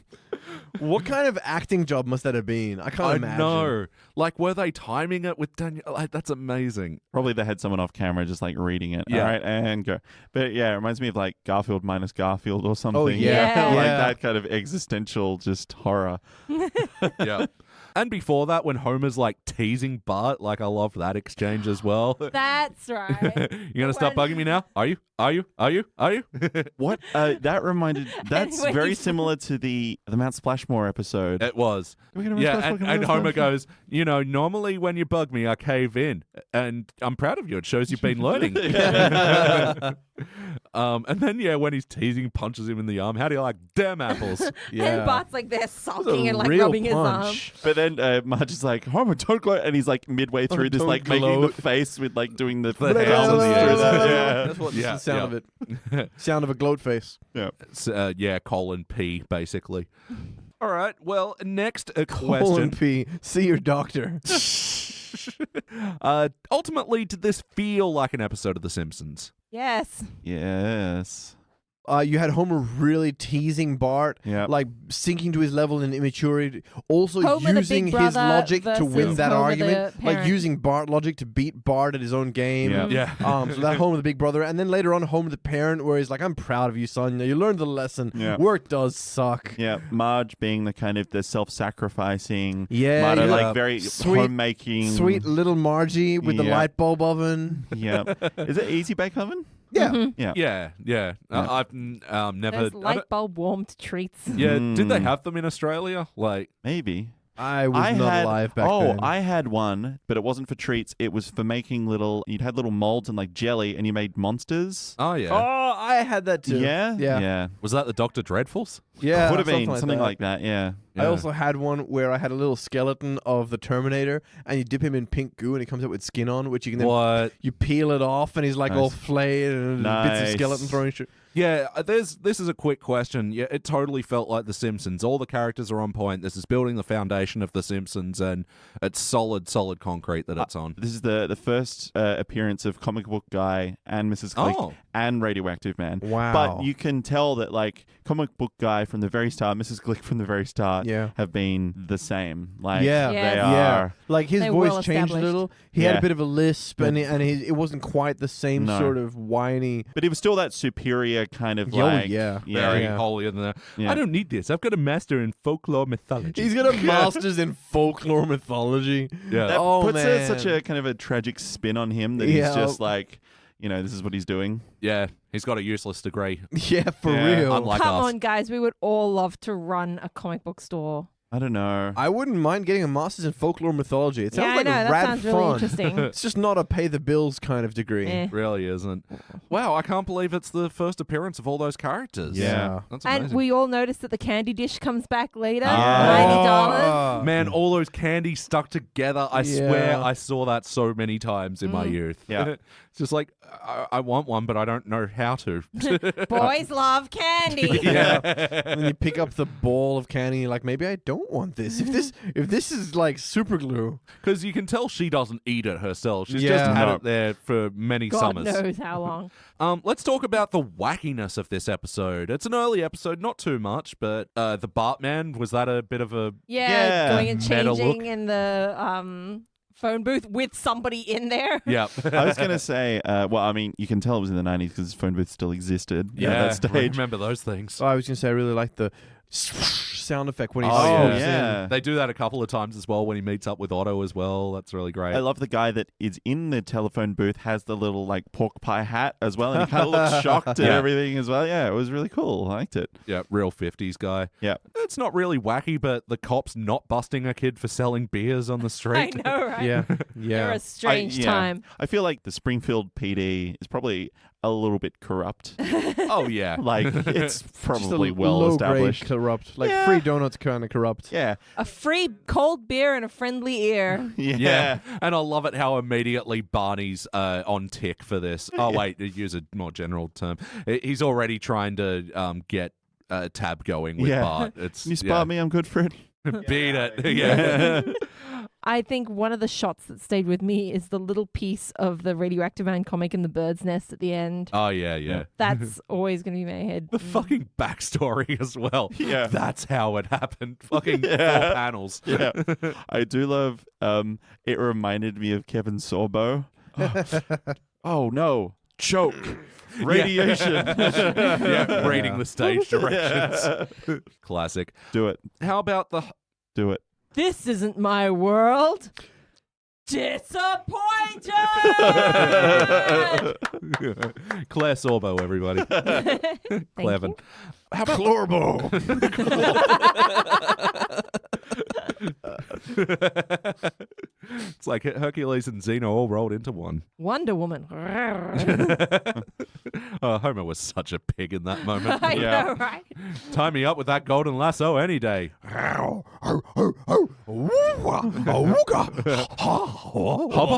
What kind of acting job must that have been? I can't I imagine. know. Like, were they timing it with Daniel? Like, that's amazing. Probably they had someone off camera just like reading it. Yeah. All right, and go. But yeah, it reminds me of like Garfield minus Garfield or something. yeah. Like Yeah. that kind of existential just horror. Yeah. And before that, when Homer's like teasing Bart, like, I love that exchange as well. That's right. You gonna stop bugging me now? Are you? Are you? Are you? Are you? What? That reminded. That's when very he- similar to the Mount Splashmore episode. It was. Are we gonna Yeah, Mount Splashmore? and Homer goes, you know, normally when you bug me, I cave in. And I'm proud of you. It shows you've been learning. And then, yeah, when he's teasing, punches him in the arm. How do you like damn apples? And Bart's like there That's a sulking and like real rubbing his arm. punch. But then Marge is like, Homer, don't gloat. And he's like midway through this, don't like making the gloat. face with like doing the The hands hands through and the ears. that. Yeah. That's what Yeah, the sound yeah. of it. Sound of a gloat face. It's, yeah, colon P, basically. All right. Well, next Colon question. P. See your doctor. Ultimately, did this feel like an episode of The Simpsons? Yes. Yes. You had Homer really teasing Bart, Yep. like sinking to his level in immaturity, also Homer the using big his brother logic to win versus that Homer argument, the like parent. using Bart logic to beat Bart at his own game. Yeah. Yeah. So that Homer the big brother, and then later on Homer the parent, where he's like, "I'm proud of you, son. You learned the lesson. Yeah. Work does suck." Yeah, Marge being the kind of the self-sacrificing, Yeah, Marta, yeah. like very Sweet- homemaking, Sweet little Margie with the Yeah. light bulb oven. Yeah, is it Easy Bake Oven? Yeah. Mhm. Yeah, Yeah. Yeah. I've never. There's light bulb warmed treats. Yeah. Did they Mm. have them in Australia? Like, maybe. I was not alive back then. I had one, but it wasn't for treats. It was for making little. You'd had little molds and like jelly, and you made monsters. oh yeah. Oh, I had that too. Yeah, Yeah. yeah. Was that the Dr. Dreadfuls? Yeah, Would have been something something that. like that. Yeah. I Yeah. also had one where I had a little skeleton of the Terminator, and you dip him in pink goo, and he comes out with skin on, which you can then What? you peel it off, and he's like all Nice. flayed and bits of Nice. skeleton throwing shit. Yeah, this is a quick question. Yeah, it totally felt like The Simpsons. All the characters are on point. This is building the foundation of The Simpsons, and it's solid concrete that it's on. This is the first appearance of Comic Book Guy and Mrs. Click Oh. and Radioactive Man. Wow. But you can tell that like Comic Book Guy from the very start, Mrs. Glick from the very start, Yeah. have been the same. Like Yeah. they Yes. are. Like his They voice well changed a established. little. He had Yeah. a bit of a lisp, and it wasn't quite the same No. sort of whiny. But it was still that superior kind of Oh, like yeah. Very Yeah. holier than that. Yeah. I don't need this. I've got a master in folklore mythology. He's got a master's in folklore mythology. yeah. That Oh, puts man. such a kind of a tragic spin on him that Yeah. he's just like, this is what he's doing. Yeah. He's got a useless degree. Yeah, for Yeah. real. Unlike Come us. on, guys. We would all love to run a comic book store. I don't know. I wouldn't mind getting a master's in folklore mythology. It sounds yeah, like I know. a That rad sounds fun. really interesting. It's just not a pay the bills kind of degree. Eh. Really isn't. Wow, I can't believe it's the first appearance of all those characters. Yeah. That's amazing. And we all noticed that the candy dish comes back later. Ah. $90. Man, all those candies stuck together. I swear Yeah. I saw that so many times in my youth. Yeah. It's just like, I want one, but I don't know how to. Boys love candy. Yeah. And then you pick up the ball of candy and you're like, maybe I don't want this. If this is like super glue. Because you can tell she doesn't eat it herself. She's Yeah. just had No. it there for many God summers. knows how long. Let's talk about the wackiness of this episode. It's an early episode, not too much, but the Bartman, was that a bit of a... Yeah, Yeah. going and Meta look. changing in the phone booth with somebody in there. Yeah. I was going to say, you can tell it was in the 90s because phone booth still existed yeah, at that stage. remember those things. So I was going to say I really like the sound effect when he Oh, zooms yeah. in. They do that a couple of times as well when he meets up with Otto as well. That's really great. I love the guy that is in the telephone booth has the little like pork pie hat as well, and he kind of looks shocked at Yeah. everything as well. Yeah, it was really cool. I liked it. Yeah, real 50s guy. Yeah. It's not really wacky, but the cops not busting a kid for selling beers on the I street. know, right? Yeah, They're yeah. a strange time. I feel like the Springfield PD is probably a little bit corrupt. Oh, yeah. Like it's Just probably a well low-grade established. corrupt. Like Yeah. free donuts kind of corrupt. Yeah. A free cold beer and a friendly ear. Yeah. And I love it how immediately Barney's on tick for this. Oh, wait, to use a more general term. He's already trying to get a tab going with Yeah. Bart. It's Can you spot me? I'm good for it. Beat it. Yeah. I think one of the shots that stayed with me is the little piece of the Radioactive Man comic in the bird's nest at the end. Oh, yeah. That's always going to be in my head. The fucking backstory as well. Yeah. That's how it happened. Fucking Yeah. 4 panels. Yeah. I do love it reminded me of Kevin Sorbo. Oh no. Choke. Radiation. Yeah, reading the stage directions. Classic. Do it. How about the... Do it. This isn't my world. Disappointed! Claire Sorbo, everybody. Clevin. How about Clorbo. It's like Hercules and Xena all rolled into one. Wonder Woman. Homer was such a pig in that moment. I Yeah. know, right? Tie me up with that golden lasso any day. Hubba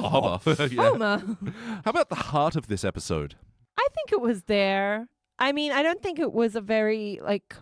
hubba. Yeah. Homer. How about the heart of this episode? I think it was there. I mean, I don't think it was a very, like,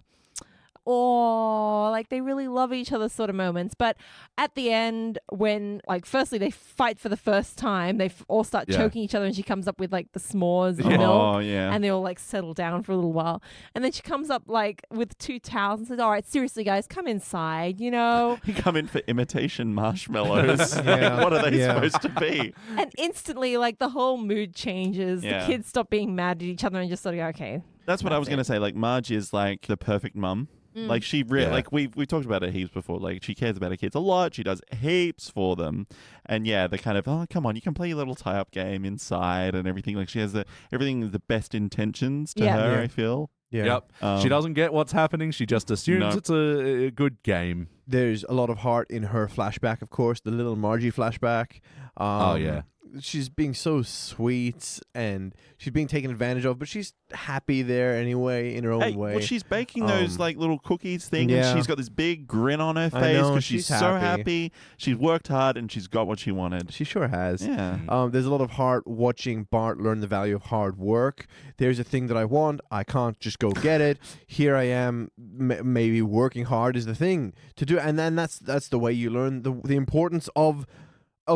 oh, like they really love each other sort of moments. But at the end, when, like, firstly they fight for the first time, they all start Yeah. choking each other, and she comes up with, like, the s'mores Yeah. milk. Oh yeah. And they all like settle down for a little while. And then she comes up like with 2 towels and says, all right, seriously, guys, come inside, you know? You come in for imitation marshmallows. Yeah. Like, what are they Yeah. supposed to be? And instantly, like, the whole mood changes. Yeah. The kids stop being mad at each other and just sort of go, okay. That's what I That's was going to say. Like Marge is like the perfect mum. Like she really, Yeah. like we talked about it heaps before. Like she cares about her kids a lot. She does heaps for them, and yeah, the kind of come on, you can play your little tie-up game inside and everything. Like she has everything the best intentions to Yeah. her. Yeah. I feel. Yeah. Yep. She doesn't get what's happening. She just assumes No. it's a good game. There's a lot of heart in her flashback, of course, the little Margie flashback. Oh, yeah. She's being so sweet and she's being taken advantage of, but she's happy there anyway in her own Hey, way. well, she's baking those like little cookies thing, yeah. and she's got this big grin on her I face know, because she's she's so happy. happy. She's worked hard and she's got what she wanted. She sure has. Yeah. There's a lot of heart watching Bart learn the value of hard work. There's a thing that I want. I can't just go get it. Here I am. Maybe working hard is the thing to do, and then that's the way you learn the importance of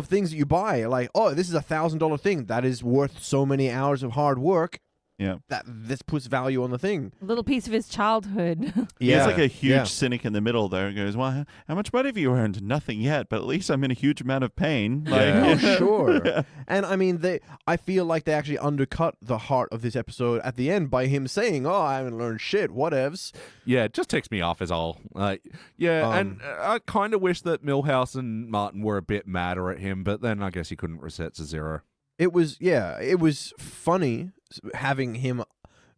things that you buy. Like, oh, this is $1,000 thing that is worth so many hours of hard work. Yeah. That this puts value on the thing. A little piece of his childhood. He's like a huge cynic in the middle there and goes, well, how much money have you earned? Nothing yet, but at least I'm in a huge amount of pain. Yeah. Oh, sure. And I mean, I feel like they actually undercut the heart of this episode at the end by him saying, oh, I haven't learned shit, whatevs. Yeah, it just ticks me off as all. And I kind of wish that Milhouse and Martin were a bit madder at him, but then I guess he couldn't reset to 0. It was funny having him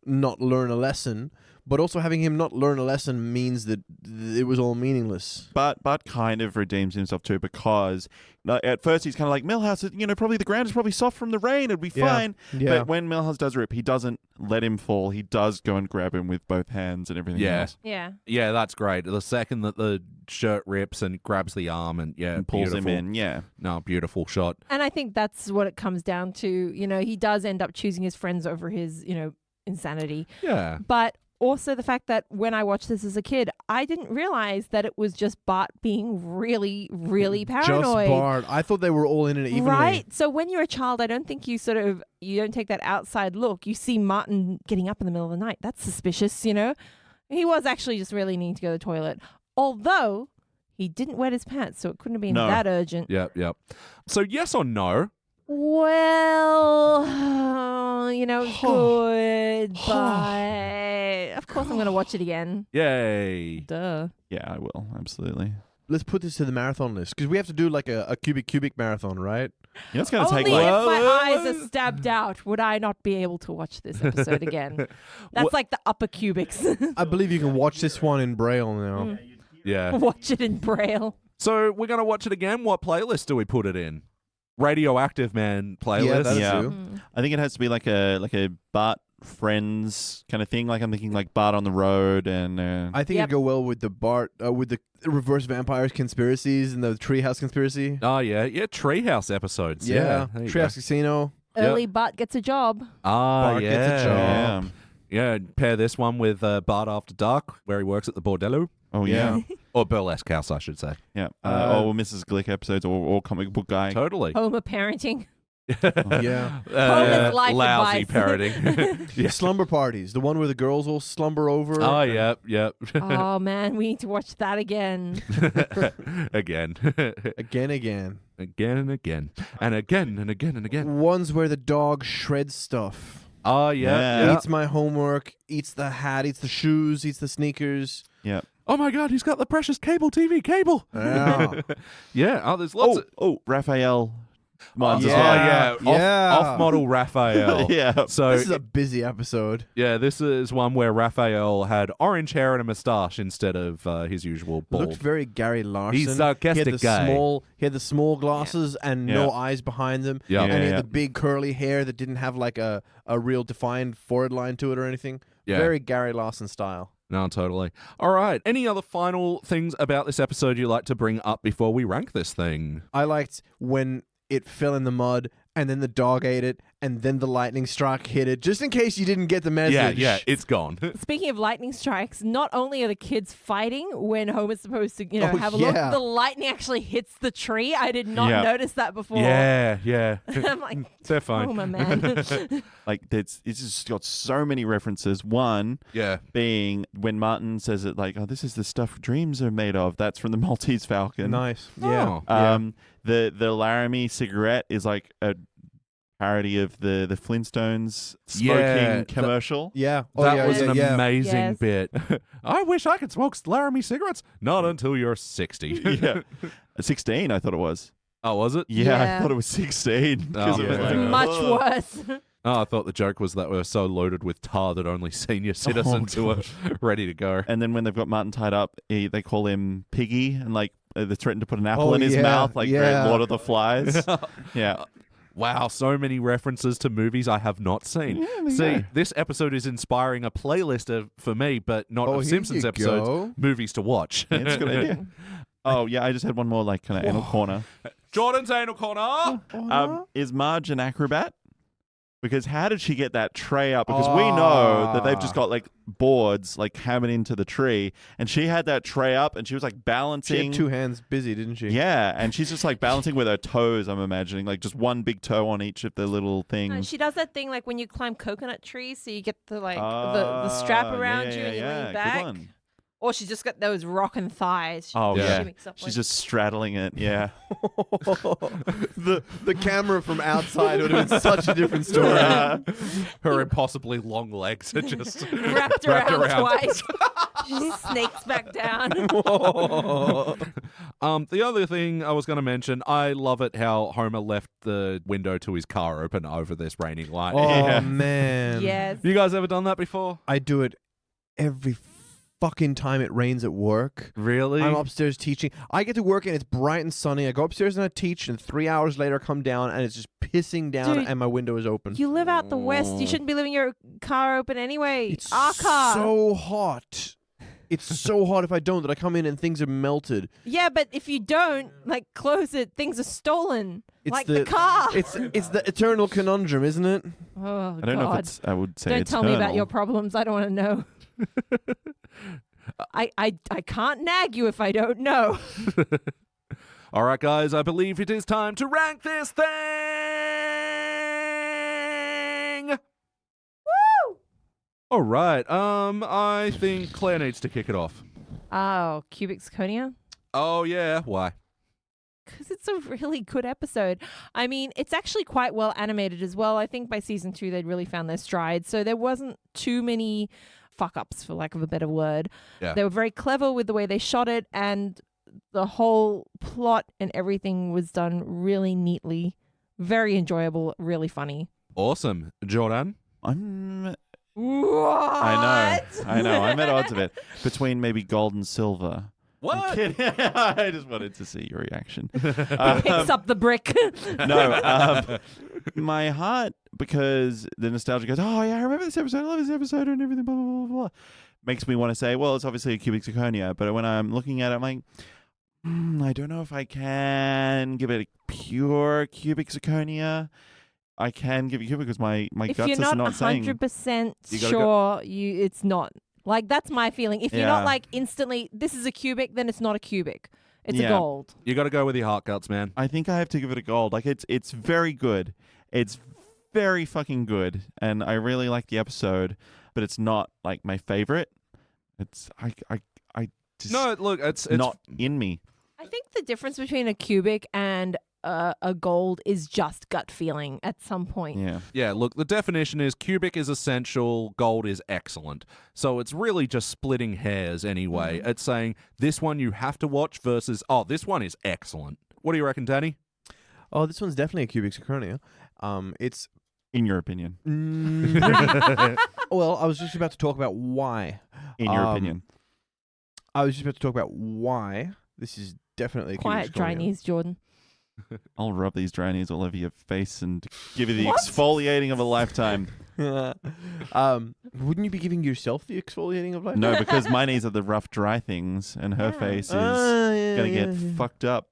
not learn a lesson, but also having him not learn a lesson means that it was all meaningless. But kind of redeems himself too, because at first he's kind of like, Milhouse, probably the ground is probably soft from the rain, it'd be fine. Yeah. But when Milhouse does rip, he doesn't let him fall. He does go and grab him with both hands and everything else. Yeah. Yeah, that's great. The second that the shirt rips and grabs the arm and And pulls beautiful. him in, yeah. No, beautiful shot. And I think that's what it comes down to. You know, he does end up choosing his friends over his, insanity. Yeah. But also the fact that when I watched this as a kid, I didn't realize that it was just Bart being really, really paranoid. Just Bart. I thought they were all in it evenly. Right. So when you're a child, I don't think you don't take that outside look. You see Martin getting up in the middle of the night. That's suspicious, He was actually just really needing to go to the toilet. Although he didn't wet his pants, so it couldn't have been No. that urgent. Yep. So yes or no? Well, good, but of course I'm going to watch it again. Yay. Duh. Yeah, I will. Absolutely. Let's put this to the marathon list because we have to do like a cubic marathon, right? Yeah, it's going to Only take if like. my eyes are stabbed out would I not be able to watch this episode again. That's like the upper cubics. I believe you can watch this one in Braille now. Yeah. Watch it in Braille. So we're going to watch it again. What playlist do we put it in? Radioactive Man playlist. Yeah, that'll Yeah. do. I think it has to be like a Bart Friends kind of thing. Like I'm thinking like Bart on the Road and. I think Yep. it'd go well with the Bart, with the reverse vampires conspiracies and the Treehouse conspiracy. Oh, yeah. Yeah, Treehouse episodes. Yeah. There you go. Treehouse Casino. Early Bart gets a job. Ah, Bart yeah. gets a job. yeah. Yeah, pair this one with Bart After Dark, where he works at the bordello. Oh yeah. Or Burlesque House, I should say. Yeah. Or Mrs. Glick episodes or comic book guy. Totally. Homer parenting. Yeah. Homer's life lousy advice. parroting. Yeah. Slumber parties. The one where the girls all slumber over. Oh, yep. Oh, man. We need to watch that again. Again. Again. Again and again. And again and again and again. Ones where the dog shreds stuff. Oh, yeah. Yeah. Yeah. Eats my homework, eats the hat, eats the shoes, eats the sneakers. Yeah. Oh, my God, he's got the precious cable TV cable. Yeah. Yeah. Oh, there's lots of... Raphael ones Oh, as well. yeah. Yeah. Off-model Raphael. Yeah. So, This is a busy episode. yeah, this is one where Raphael had orange hair and a moustache instead of his usual bald. Looked very Gary Larson. He's sarcastic he had the guy. He had the small glasses and no eyes behind them. Yeah. And he Yeah. had the big curly hair that didn't have like a real defined forehead line to it or anything. Yeah. Very Gary Larson style. No, totally. All right. Any other final things about this episode you'd like to bring up before we rank this thing? I liked when it fell in the mud and then the dog ate it and then the lightning strike hit it, just in case you didn't get the message. Yeah, it's gone. Speaking of lightning strikes, not only are the kids fighting when Homer's supposed to, Oh, have a look, yeah. the lightning actually hits the tree. I did not Yeah. notice that before. Yeah. I'm like, They're fine. Homer, man. Like it's just got so many references. One Yeah. being when Martin says it like, "Oh, this is the stuff dreams are made of." That's from the Maltese Falcon. Nice. Oh. Yeah. The Laramie cigarette is like a parody of the Flintstones smoking Yeah, commercial. Yeah. That was an yeah. amazing Yes. bit. I wish I could smoke Laramie cigarettes. Not until you're 60. Yeah. 16, I thought it was. Oh, was it? Yeah, I Yeah. thought it was 16. 'cause Oh, it was yeah. like, Much oh. worse. Oh, I thought the joke was that we're so loaded with tar that only senior citizens who are ready to go. And then when they've got Martin tied up, they call him Piggy, and like they threaten to put an apple Oh, in his yeah, mouth, like yeah. Great Lord of the Flies. Yeah. Wow, so many references to movies I have not seen. See, this episode is inspiring a playlist for me, but not Oh, of here Simpsons you episodes, go. movies to watch. Yeah, it's a good idea. Oh, yeah, I just had one more like kind of anal corner. Jordan's Anal Corner. Is Marge an acrobat? Because how did she get that tray up? Because we know that they've just got like boards like hammered into the tree, and she had that tray up, and she was like She balancing. had two hands busy, didn't she? Yeah, and she's just like balancing with her toes. I'm imagining like just one big toe on each of the little things. She does that thing like when you climb coconut trees, so you get the the strap around you and you lean Good back. one. Or she's just got those rockin' thighs. Oh, yeah. She makes up She's with. just straddling it. Yeah. the camera from outside would have been such a different story. Her impossibly long legs are just wrapped around twice. She snakes back down. The other thing I was going to mention, I love it how Homer left the window to his car open over this raining light. Oh Yeah. man. Yes. You guys ever done that before? I do it every fucking time it rains at work. Really? I'm upstairs teaching. I get to work and it's bright and sunny. I go upstairs and I teach, and 3 hours later I come down and it's just pissing down Dude, and my window is open. You live out the west. You shouldn't be leaving your car open anyway. It's Our car. so hot. It's so hot if I don't that I come in and things are melted. Yeah, but if you don't, like, close it, things are stolen. It's like the car. It's the eternal conundrum, isn't it? Oh, I don't know if God. it's. I would say Don't it's tell me about eternal. your problems. I don't want to know. I can't nag you if I don't know. All right, guys, I believe it is time to rank this thing. Woo! All right. I think Claire needs to kick it off. Oh, cubic zirconia? Oh yeah. Why? because it's a really good episode. I mean, it's actually quite well animated as well. I think by season 2, they'd really found their stride. So there wasn't too many fuck-ups, for lack of a better word. Yeah. They were very clever with the way they shot it, and the whole plot and everything was done really neatly. Very enjoyable, really funny. Awesome. Jordan? I What? know. I'm at odds of it between maybe gold and silver. What? I'm kidding. I just wanted to see your reaction. Picks up the brick. No, my heart, because the nostalgia goes, oh yeah, I remember this episode, I love this episode and everything, blah, blah, blah, blah, makes me want to say, well, it's obviously a cubic zirconia, but when I'm looking at it, I'm like, I don't know if I can give it a pure cubic zirconia. I can give it cubic because my If guts you're is not not saying. 100% You gotta sure, it's not. Like, that's my feeling. If you're Yeah. not like instantly, this is a cubic, then it's not a cubic. It's a Yeah. gold. You got to go with your heart guts, man. I think I have to give it a gold. Like it's very good. It's very fucking good, and I really like the episode, but it's not like my favorite. It's I just No, look, it's not in me. I think the difference between a cubic and a gold is just gut feeling at some point. Yeah. Yeah, look, the definition is cubic is essential, gold is excellent. So it's really just splitting hairs anyway. Mm-hmm. It's saying this one you have to watch versus, oh, this one is excellent. What do you reckon, Danny? Oh, this one's definitely a cubic zirconia. It's In your opinion. well, I was just about to talk about why. In your opinion. I was just about to talk about why this is definitely a Quiet, cubic dry zirconia. knees, Jordan. I'll rub these dry knees all over your face and give you the What? exfoliating of a lifetime. Wouldn't you be giving yourself the exfoliating of life? No, because my knees are the rough, dry things, and her Yeah. face is Yeah, gonna get yeah. fucked up.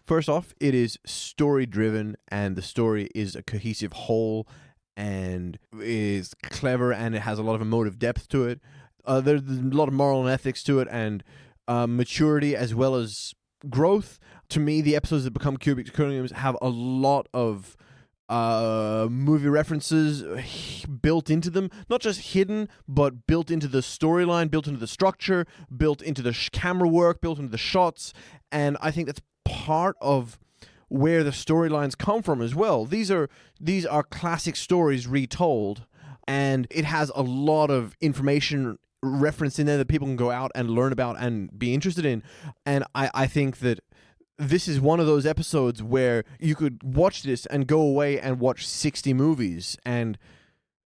First off, it is story driven, and the story is a cohesive whole, and is clever, and it has a lot of emotive depth to it. There's a lot of moral and ethics to it, and maturity as well as growth. To me, the episodes that become cubic zirconiums have a lot of movie references built into them, not just hidden, but built into the storyline, built into the structure, built into the camera work, built into the shots, and I think that's part of where the storylines come from as well. These are classic stories retold, and it has a lot of information referenced in there that people can go out and learn about and be interested in, and I think that this is one of those episodes where you could watch this and go away and watch 60 movies and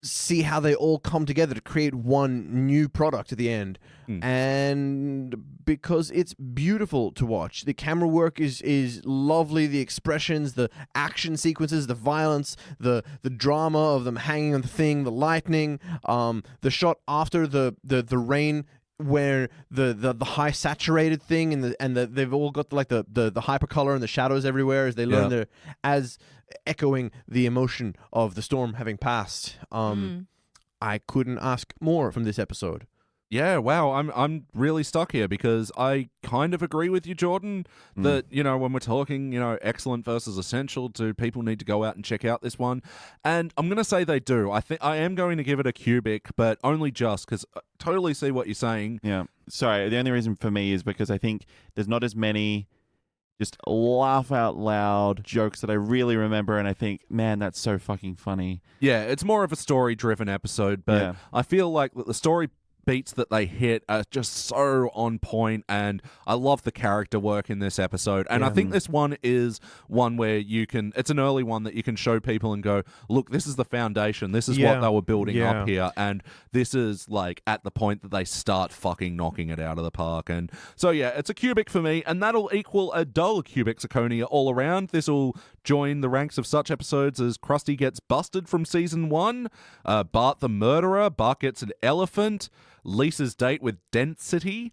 see how they all come together to create one new product at the end. And because it's beautiful to watch. The camera work is lovely, the expressions, the action sequences, the violence, the drama of them hanging on the thing, the lightning, the shot after the rain, where the high saturated thing and they've all got like the hypercolor and the shadows everywhere as they learn their, as echoing the emotion of the storm having passed. I couldn't ask more from this episode. Yeah, wow, I'm really stuck here because I kind of agree with you, Jordan, that, you know, when we're talking, you know, excellent versus essential, do people need to go out and check out this one? And I'm going to say they do. I think I am going to give it a cubic, but only just because I totally see what you're saying. Yeah. Sorry, the only reason for me is because I think there's not as many just laugh out loud jokes that I really remember, and I think, man, that's so fucking funny. Yeah, it's more of a story-driven episode, but Yeah. I feel like the story beats that they hit are just so on point, and I love the character work in this episode. And I think this one is one where you can, it's an early one that you can show people and go, look, this is the foundation, this is what they were building up here, and this is like at the point that they start fucking knocking it out of the park. And so yeah, it's a cubic for me, and that'll equal a dull cubic zirconia all around. This will join the ranks of such episodes as Krusty Gets Busted from season 1, Bart the Murderer, Bart Gets an Elephant, Lisa's Date with Density,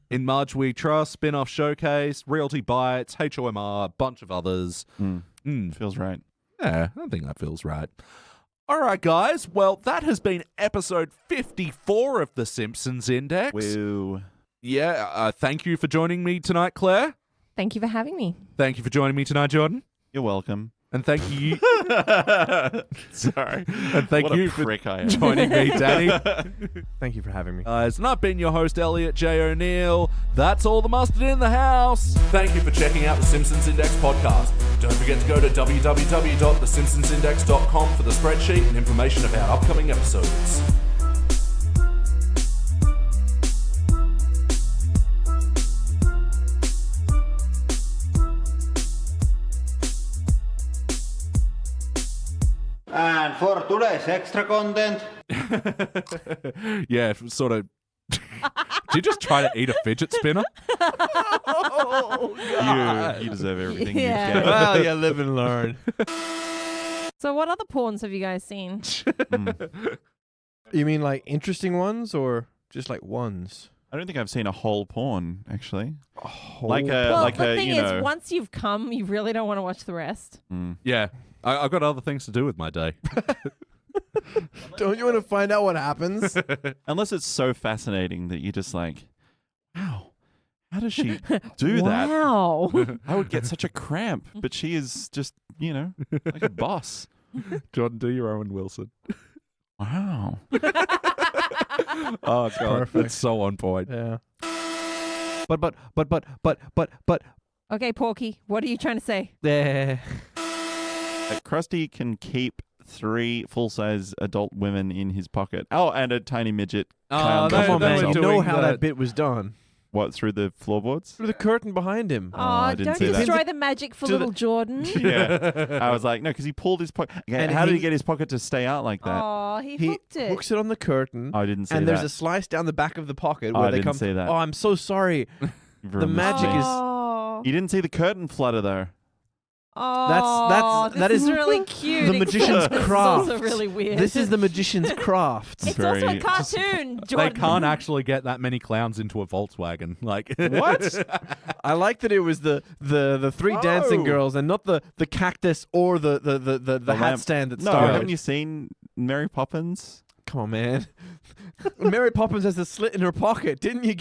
In Marge We Trust, Spin-Off Showcase, Realty Bites, HOMR, a bunch of others. Feels right. Yeah, I think that feels right. All right, guys. Well, that has been episode 54 of the Simpsons Index. Woo. Yeah, thank you for joining me tonight, Claire. Thank you for having me. Thank you for joining me tonight, Jordan. You're welcome. And thank you. Sorry. And thank What you a for prick I am. joining me, Danny. Thank you for having me. Guys, and I've been your host, Elliot J. O'Neill. That's all the mustard in the house. Thank you for checking out the Simpsons Index podcast. Don't forget to go to www.thesimpsonsindex.com for the spreadsheet and information about upcoming episodes. And for today's extra content, Yeah, sort of. Did you just try to eat a fidget spinner? You deserve everything Yeah. you get. Well, you live and learn. So what other porns have you guys seen? You mean like interesting ones or just like ones? I don't think I've seen a whole porn, actually. Oh. Like a, Well, like the a, thing you is, know. once you've come, you really don't want to watch the rest. Yeah. I've got other things to do with my day. Don't you want to find out what happens? Unless it's so fascinating that you're just like, wow, how does she do that? Wow. I would get such a cramp, but she is just, you know, like a boss. Jordan, do your Owen Wilson. Wow. Oh, God. Perfect. That's so on point. Yeah. But. Okay, Porky, what are you trying to say? Krusty can keep 3 full-size adult women in his pocket. Oh, and a tiny midget clown. they- Come on, they man. were You doing know how the- that bit was done. What, through the floorboards? Through the curtain behind him. Oh, I didn't don't see that. destroy the magic for To the- little Jordan. Yeah. I was like, no, because he pulled his pocket. And How did he- he get his pocket to stay out like that? Oh, he He hooked it. hooks it on the curtain. I didn't see And that. there's a slice down the back of the pocket Oh, where I they didn't come. see that. Oh, I'm so sorry. Very magic much. is- Oh, You didn't see the curtain flutter, though. oh, that this is is really cute. the magician's except craft. It's also really weird. This is the magician's craft. It's also a very- cartoon, They Jordan. can't actually get that many clowns into a Volkswagen. Like What? I like that it was the 3 dancing Oh. girls and not the cactus or the hat lamp. stand that No, started. haven't you seen Mary Poppins? Come on, man. Mary Poppins has a slit in her pocket. Didn't you?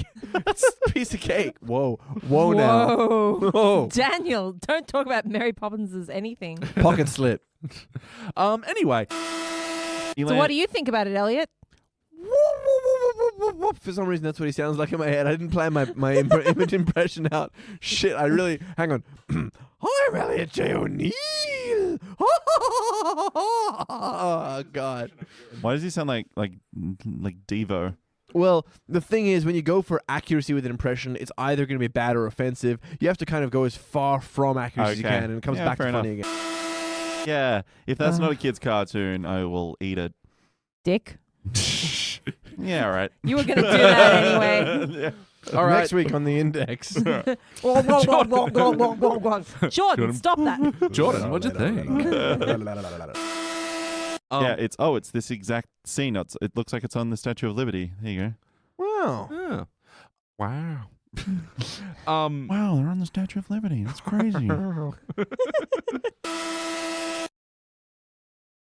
It's a piece of cake. Whoa now. Whoa. Whoa. Daniel, don't talk about Mary Poppins as anything. Pocket slit. Anyway, So what do you think about it, Elliot? For some reason, that's what he sounds like in my head. I didn't plan my image impression out. Shit, I really... Hang on. I'm Elliot J. O'Neill. Oh, God. Why does he sound like Devo? Well, the thing is, when you go for accuracy with an impression, it's either going to be bad or offensive. You have to kind of go as far from accuracy as you Okay. can, and it comes Yeah, back to fair funny again. Yeah, if that's not a kid's cartoon, I will eat it. Dick. Yeah, all right. You were going to do that anyway. Yeah. All right. Next week on the Index. Jordan, stop that. Jordan, what'd you think? Yeah, it's this exact scene. It looks like it's on the Statue of Liberty. There you Wow. Yeah. Wow. go. Wow, they're on the Statue of Liberty. That's crazy.